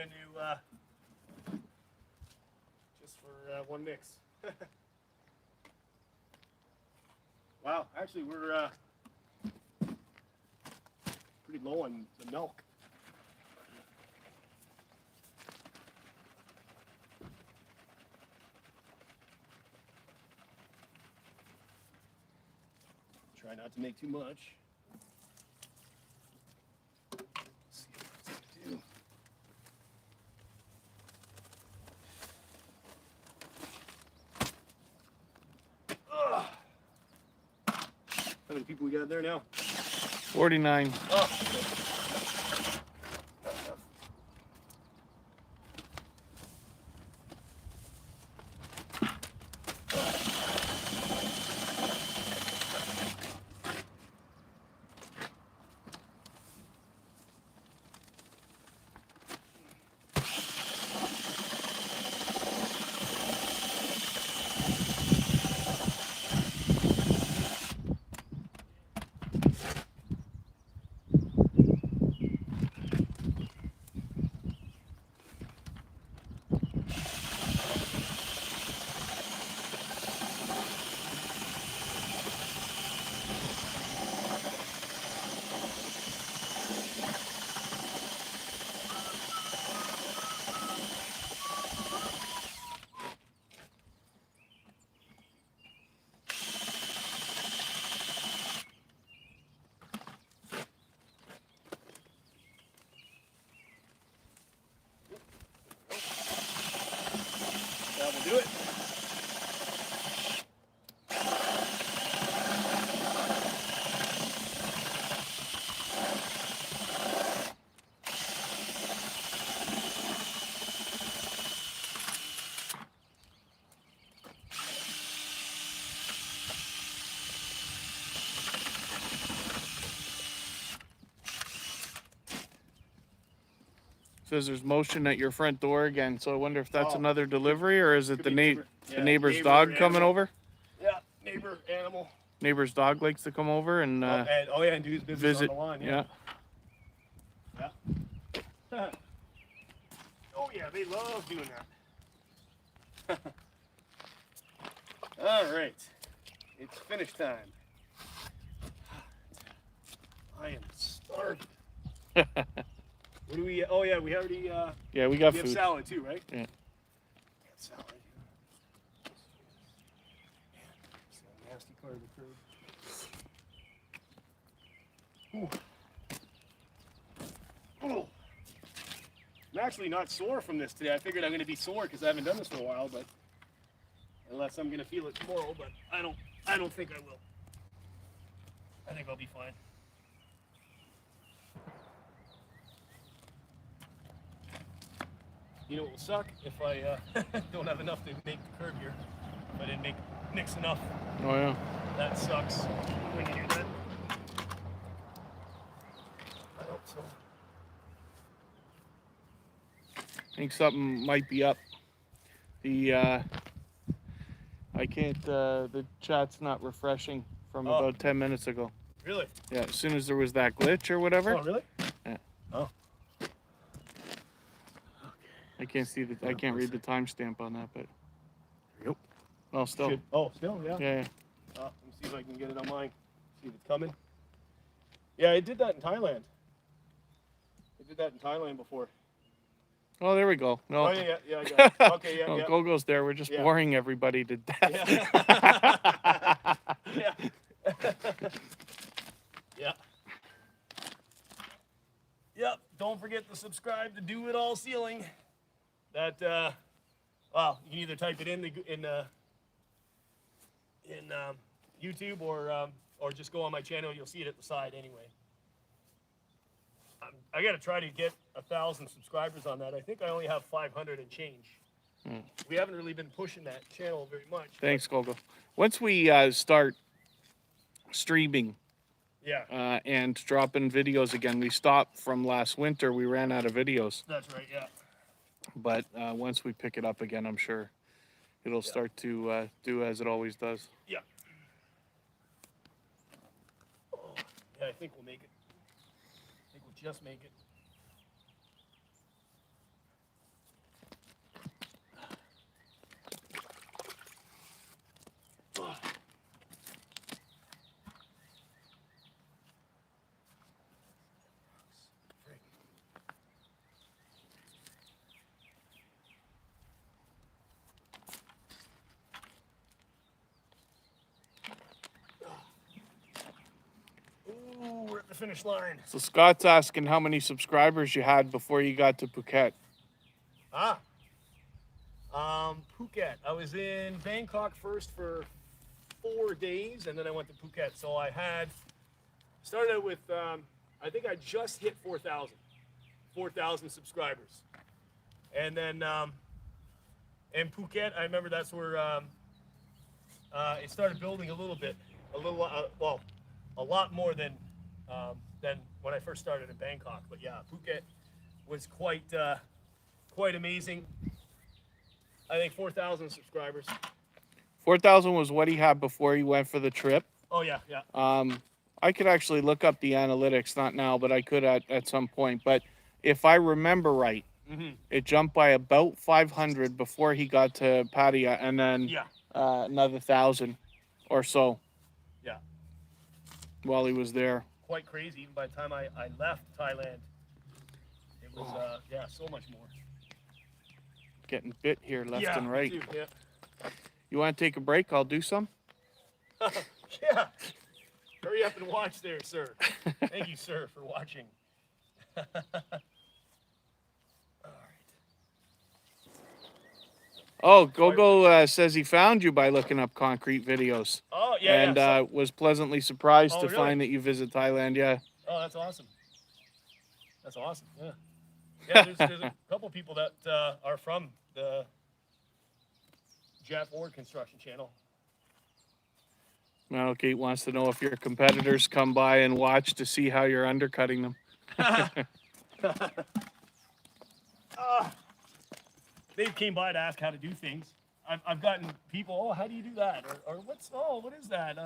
brand new, just for one mix. Wow, actually we're pretty low on the milk. Try not to make too much. Let's see what it's gonna do. Ugh. How many people we got there now? 49. Oh. That will do it. Says there's motion at your front door again, so I wonder if that's Oh. another delivery or is it Could the be neighbor. the Yeah, neighbor's neighbor dog or coming animal. over? Yeah, neighbor, animal. Neighbor's dog likes to come over and Oh yeah, and do his business visit. on the lawn. Yeah. Yeah. Oh yeah, they love doing that. All right, it's finish time. I am starving. What do we? Oh yeah, we already. Yeah, we got We have food. salad too, right? Yeah. Salad. It's a nasty part of the curd. Ooh. Oh. I'm actually not sore from this today. I figured I'm going to be sore because I haven't done this for a while, but unless I'm going to feel it tomorrow, but I don't think I will. I think I'll be fine. You know what will suck? If I don't have enough to make the curd here. If I didn't mix enough. Oh yeah. That sucks when you do that. I hope so. I think something might be up. The I can't. The chat's not refreshing from Oh. about 10 minutes ago. Really? Yeah, as soon as there was that glitch or whatever. Oh, really? Yeah. Oh. I can't see the. I can't read the timestamp on that, but. Yep. Oh, still. Should- Oh, still, yeah. Yeah. Yeah. Let me see if I can get it on mine. See if it's coming. Yeah, I did that in Thailand. I did that in Thailand before. Oh, there we go. No. Oh, yeah, I got it. Okay, yeah, no, yeah. Gogo's there. We're just Yeah. boring everybody to death. Yeah. Yeah. Yeah. Yep. Don't forget to subscribe to Do It All Ceiling. That well, you can either type it in YouTube or just go on my channel. You'll see it at the side anyway. I got to try to get 1,000 subscribers on that. I think I only have 500 and change. We haven't really been pushing that channel very much. Thanks, Gogo. Once we start streaming Yeah. and dropping videos again, we stopped from last winter. We ran out of videos. That's right, yeah. But once we pick it up again, I'm sure it'll start to do as it always does. Yeah. Oh, yeah, I think we'll make it. I think we'll just make it. finish line. So Scott's asking how many subscribers you had before you got to Phuket. Phuket. I was in Bangkok first for 4 days, and then I went to Phuket. So I started out with, I think I just hit 4,000 subscribers. And then in Phuket, I remember that's where it started building a little bit, a lot more than when I first started in Bangkok. But yeah, Phuket was quite amazing. I think 4,000 subscribers. 4,000 was what he had before he went for the trip. Oh yeah. I could actually look up the analytics, not now, but I could at some point. But if I remember right, it jumped by about 500 before he got to Pattaya, and then another 1,000 or so. Yeah. While he was there. Quite crazy. Even by the time I left Thailand, it was so much more. Getting bit here left and right. Too, yeah. You want to take a break? I'll do some. Yeah. Hurry up and watch there, sir. Thank you, sir, for watching. Oh, Gogo says he found you by looking up concrete videos. Oh, yeah. And was pleasantly surprised to really? find that you visit Thailand. Yeah. Oh, that's awesome. That's awesome. Yeah. Yeah, there's a couple people that are from the Jeff Ward Construction Channel. Kate wants to know if your competitors come by and watch to see how you're undercutting them. They came by to ask how to do things. I've gotten people, how do you do that? Or what is that?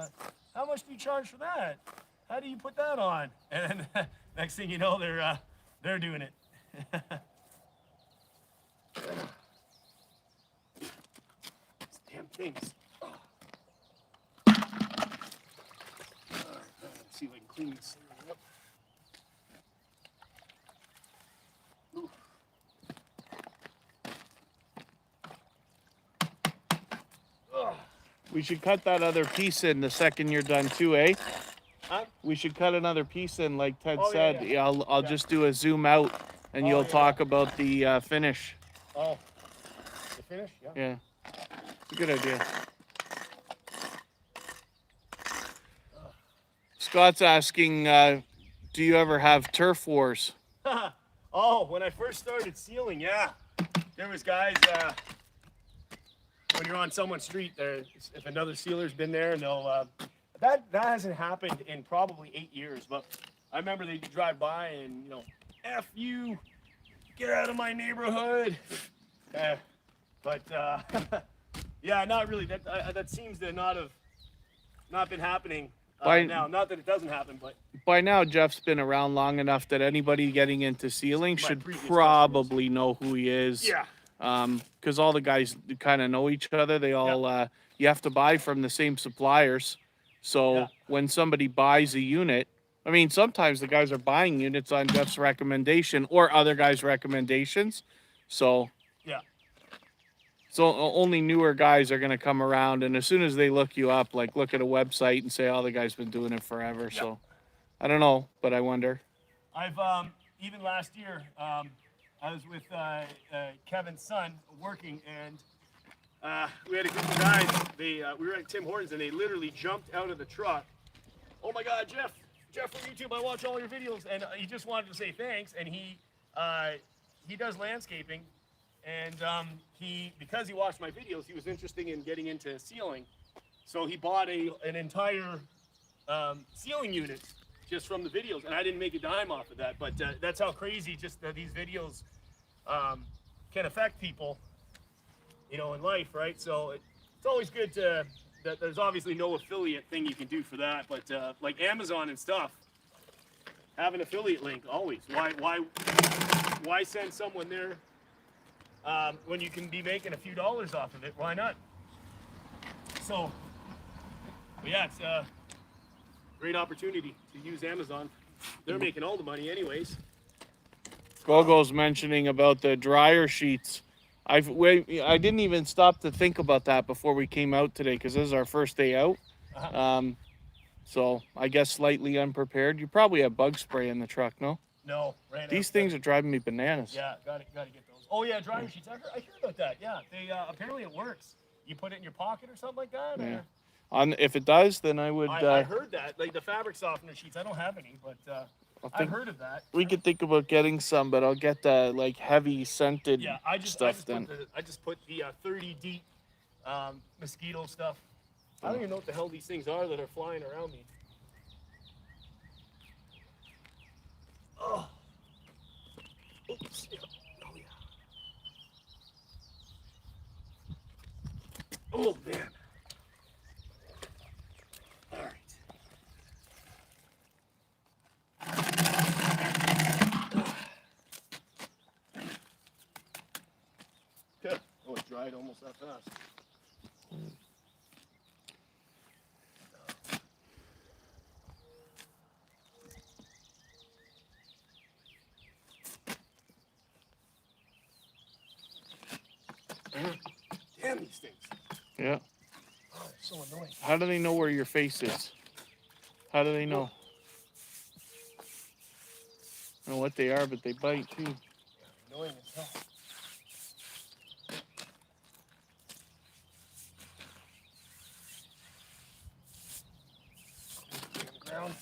How much do you charge for that? How do you put that on? And then next thing you know, they're doing it. These damn things. Let's see if I can clean this up. We should cut that other piece in the second you're done too, eh? Huh? We should cut another piece in, like Ted Oh, said. yeah. I'll just do a zoom out, and you'll talk about the finish. Oh, the finish? Yeah. Yeah, it's a good idea. Scott's asking, do you ever have turf wars? Oh, when I first started sealing, yeah. There was guys, when you're on someone's street, if another sealer's been there, and they'll, that hasn't happened in probably 8 years, but I remember they'd drive by and, F you, get out of my neighborhood. But yeah, not really. That seems to not been happening now. Not that it doesn't happen, but by now Jeff's been around long enough that anybody getting into sealing should previous probably know who he is. yeah. Because all the guys kind of know each other. They all you have to buy from the same suppliers. So when somebody buys a unit, I mean, sometimes the guys are buying units on Jeff's recommendation or other guys' recommendations. So only newer guys are going to come around, and as soon as they look you up, like look at a website and say, "Oh, the guy's been doing it forever." Yeah. So I don't know, but I wonder. I've even last year, I was with Kevin's son working, and we had a group of guys. We were at Tim Hortons, and they literally jumped out of the truck. Oh my God, Jeff from YouTube, I watch all your videos, and he just wanted to say thanks. And he does landscaping, and because he watched my videos, he was interested in getting into sealing, so he bought an entire sealing unit just from the videos, and I didn't make a dime off of that. But that's how crazy just these videos can affect people, in life, right? So it's always good that there's obviously no affiliate thing you can do for that, but like Amazon and stuff, have an affiliate link always. Why send someone there when you can be making a few dollars off of it? Why not? So, but yeah, it's a great opportunity to use Amazon. They're making all the money anyways. Gogo's mentioning about the dryer sheets. I didn't even stop to think about that before we came out today, because this is our first day out. So I guess slightly unprepared. You probably have bug spray in the truck, no? No, right. These things are driving me bananas. Yeah, gotta get those. Oh yeah, dryer sheets. I hear about that. Yeah, they apparently it works. You put it in your pocket or something like that. Yeah. Or... If it does, then I would. I heard that. Like the fabric softener sheets. I don't have any, but I've heard of that. We could think about getting some, but I'll get the like heavy scented stuff then. I just put the 30 deep mosquito stuff. I don't even know what the hell these things are that are flying around me. Oh. Oops. Yeah. Oh yeah. Oh man. All right. Yeah. Oh, it dried almost that fast. Damn these things. Yeah. Oh, it's so annoying. How do they know where your face is? How do they know? I don't know what they are, but they bite too. Yeah, annoying as hell. Ground.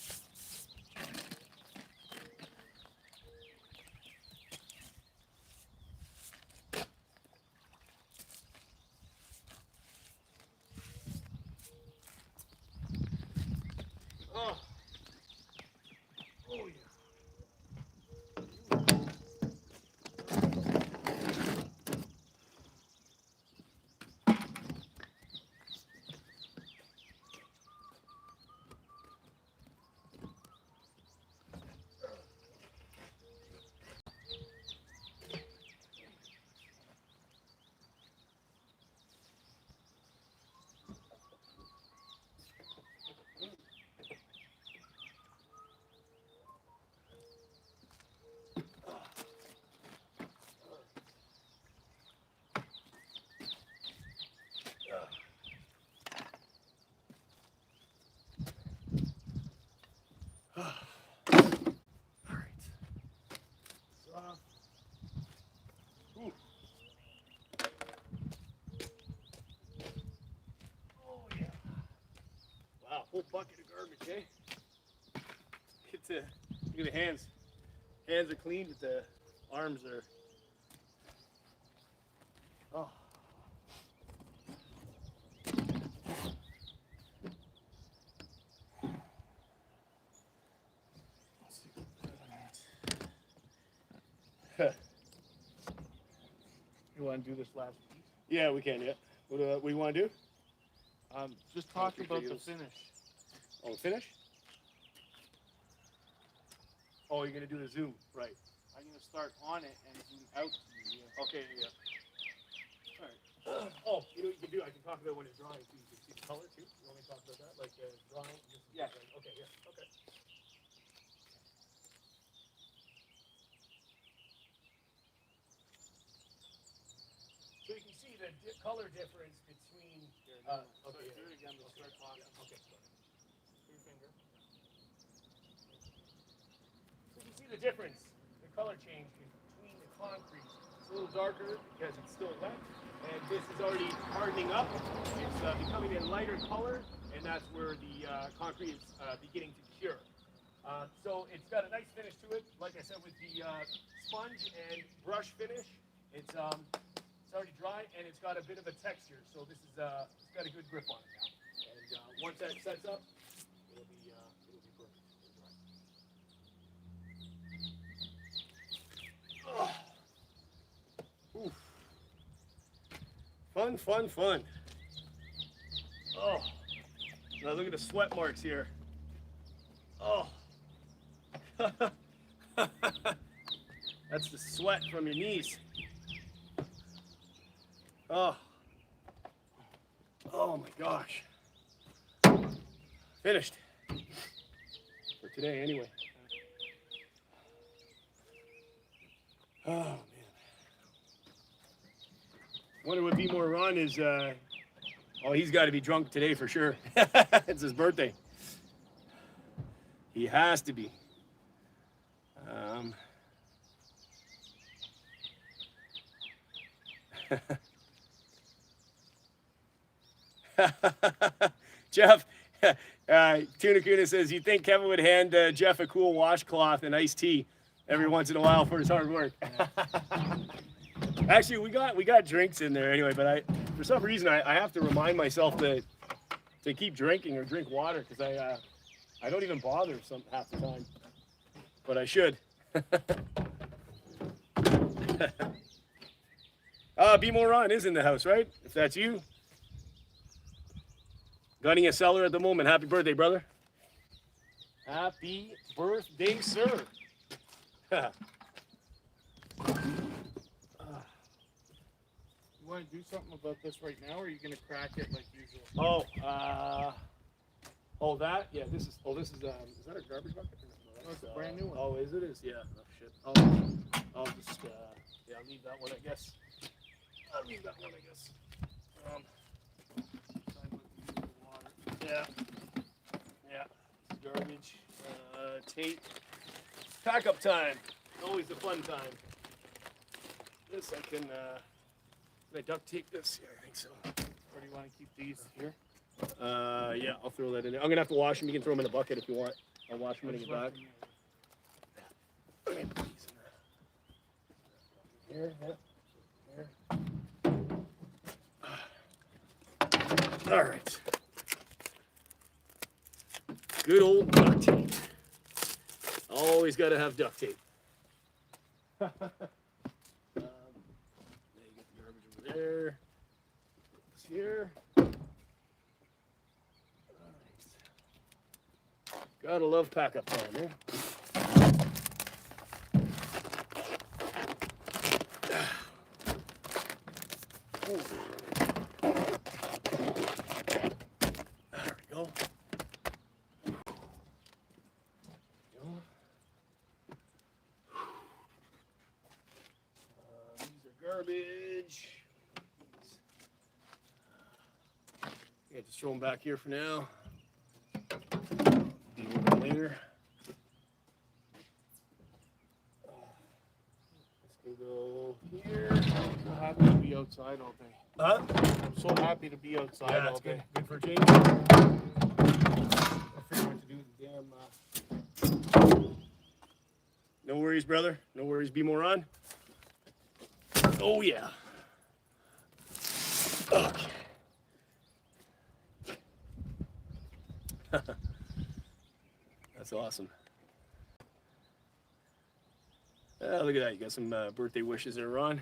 Oh. Oh yeah. Whole bucket of garbage, eh? Look at the hands. Hands are clean, but the arms are. Oh. You want to do this last piece? Yeah, we can. Yeah. What we want to do? Just talk about the finish. Oh, finish? Oh, you're gonna do the zoom, right? I'm gonna start on it and zoom out to you. Okay, yeah. All right. Oh, you know what you can do? I can talk about when it's drying too. You can see the color too. You want me to talk about that? Like drying? Yeah. Okay, yeah. Okay. So you can see the color difference between. Okay, do it again. We'll start talking. Okay. Your finger. So you can see the difference, the color change between the concrete. It's a little darker because it's still wet, and this is already hardening up. It's becoming a lighter color, and that's where the concrete is beginning to cure. So it's got a nice finish to it. Like I said, with the sponge and brush finish, it's already dry, and it's got a bit of a texture. So this is it's got a good grip on it now. And once that sets up, it'll be perfect. Oh. Oof. Fun, fun, fun. Oh, now look at the sweat marks here. Oh. That's the sweat from your knees. Oh. Oh my gosh. Finished. For today, anyway. Oh, man. Wonder what Be More Ron is, oh, he's got to be drunk today for sure. It's his birthday. He has to be. Jeff, Tuna Kuna says, you think Kevin would hand Jeff a cool washcloth and iced tea every once in a while for his hard work? Actually, we got drinks in there anyway, but for some reason I have to remind myself to keep drinking or drink water, because I don't even bother half the time, but I should. Be More Ron is in the house, right? If that's you. Gunning a cellar at the moment. Happy birthday, brother. Happy birthday, sir. You want to do something about this right now, or are you going to crack it like usual? That? Yeah, this is a garbage bucket? No, it's a brand new one. Oh, is it? Yeah. Oh, shit. I'll just, I'll leave that one, I guess. Yeah. Garbage. Tape. Pack up time. Always the fun time. This I can I duct tape this? Yeah, I think so. Or do you want to keep these here? Yeah, I'll throw that in there. I'm gonna have to wash them. You can throw them in the bucket if you want. I'll wash them when I get back. Okay, put these in there. Here, yeah. All right. Good old duct tape. Always got to have duct tape. There you get the garbage over there. It's here. All right. Gotta love pack up time, eh? Garbage. Yeah, just throw them back here for now. Deal with them later. This can go here. I'm so happy to be outside all day. Huh? I'm so happy to be outside all day. Good for a change. I'll figure what to do with the damn. No worries, brother. No worries. Be more on. Oh, yeah. Okay. That's awesome. Look at that. You got some birthday wishes there, Ron.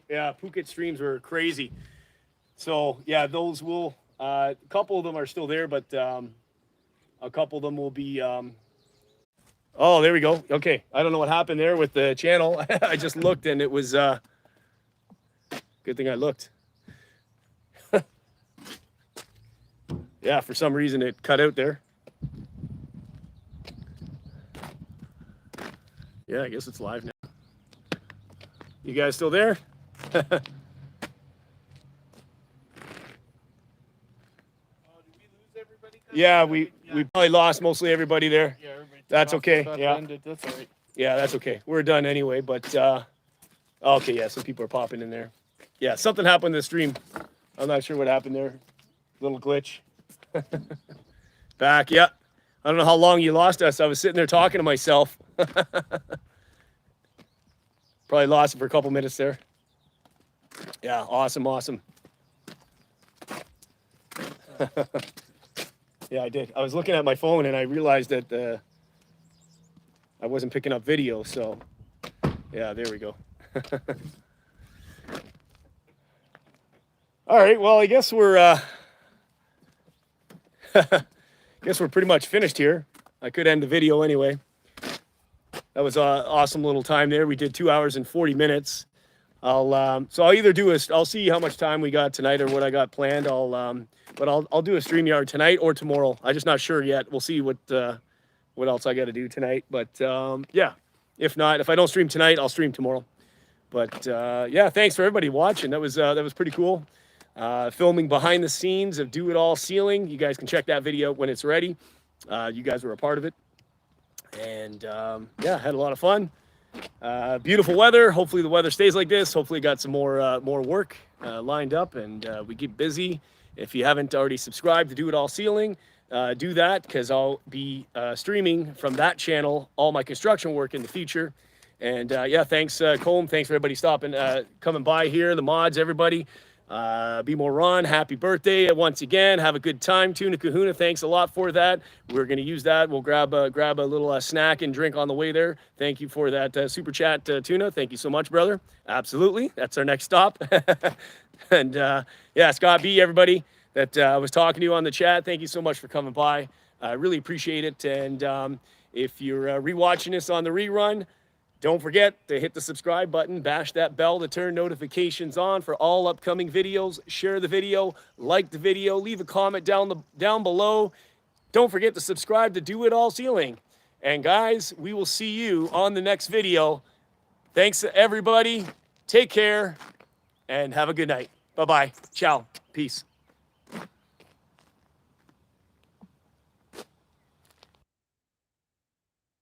Yeah, Phuket streams were crazy. So, yeah, those will... a couple of them are still there, but a couple of them will be... Oh, there we go. Okay. I don't know what happened there with the channel. I just looked and it was good thing I looked. Yeah, for some reason it cut out there. Yeah, I guess it's live now. You guys still there? Yeah, we probably lost mostly everybody there. Yeah, everybody. That's okay. Yeah. Ended. That's all right. Yeah, that's okay. We're done anyway, but okay, yeah, some people are popping in there. Yeah, something happened in the stream. I'm not sure what happened there. Little glitch. Back, yeah. I don't know how long you lost us. I was sitting there talking to myself. Probably lost it for a couple minutes there. Yeah, awesome. Yeah, I did. I was looking at my phone and I realized that I wasn't picking up video, so yeah, there we go. All right, well, I guess we're pretty much finished here. I could end the video anyway. That was an awesome little time there. We did 2 hours and 40 minutes. I'll either do I'll see how much time we got tonight or what I got planned. But I'll do a StreamYard tonight or tomorrow. I'm just not sure yet. We'll see what else I got to do tonight. But yeah, if I don't stream tonight, I'll stream tomorrow. But yeah, thanks for everybody watching. That was pretty cool. Filming behind the scenes of Do It All Ceiling. You guys can check that video when it's ready. You guys were a part of it. And yeah, had a lot of fun. Beautiful weather. Hopefully the weather stays like this. Hopefully got some more work lined up, and we get busy. If you haven't already subscribed to Do It All Ceiling, do that, because I'll be streaming from that channel all my construction work in the future. And yeah, thanks Colm. Thanks for everybody stopping, coming by here, the mods, everybody. Be more Ron, happy birthday once again. Have a good time. Tuna Kahuna, thanks a lot for that. We're going to use that. We'll grab a little snack and drink on the way there. Thank you for that super chat, Tuna. Thank you so much, brother. Absolutely. That's our next stop. And yeah, Scott B, everybody that I was talking to on the chat, thank you so much for coming by. I really appreciate it. And if you're rewatching this on the rerun, don't forget to hit the subscribe button, bash that bell to turn notifications on for all upcoming videos. Share the video, like the video, leave a comment down below. Don't forget to subscribe to Do It All Ceiling. And guys, we will see you on the next video. Thanks everybody. Take care and have a good night. Bye-bye. Ciao. Peace.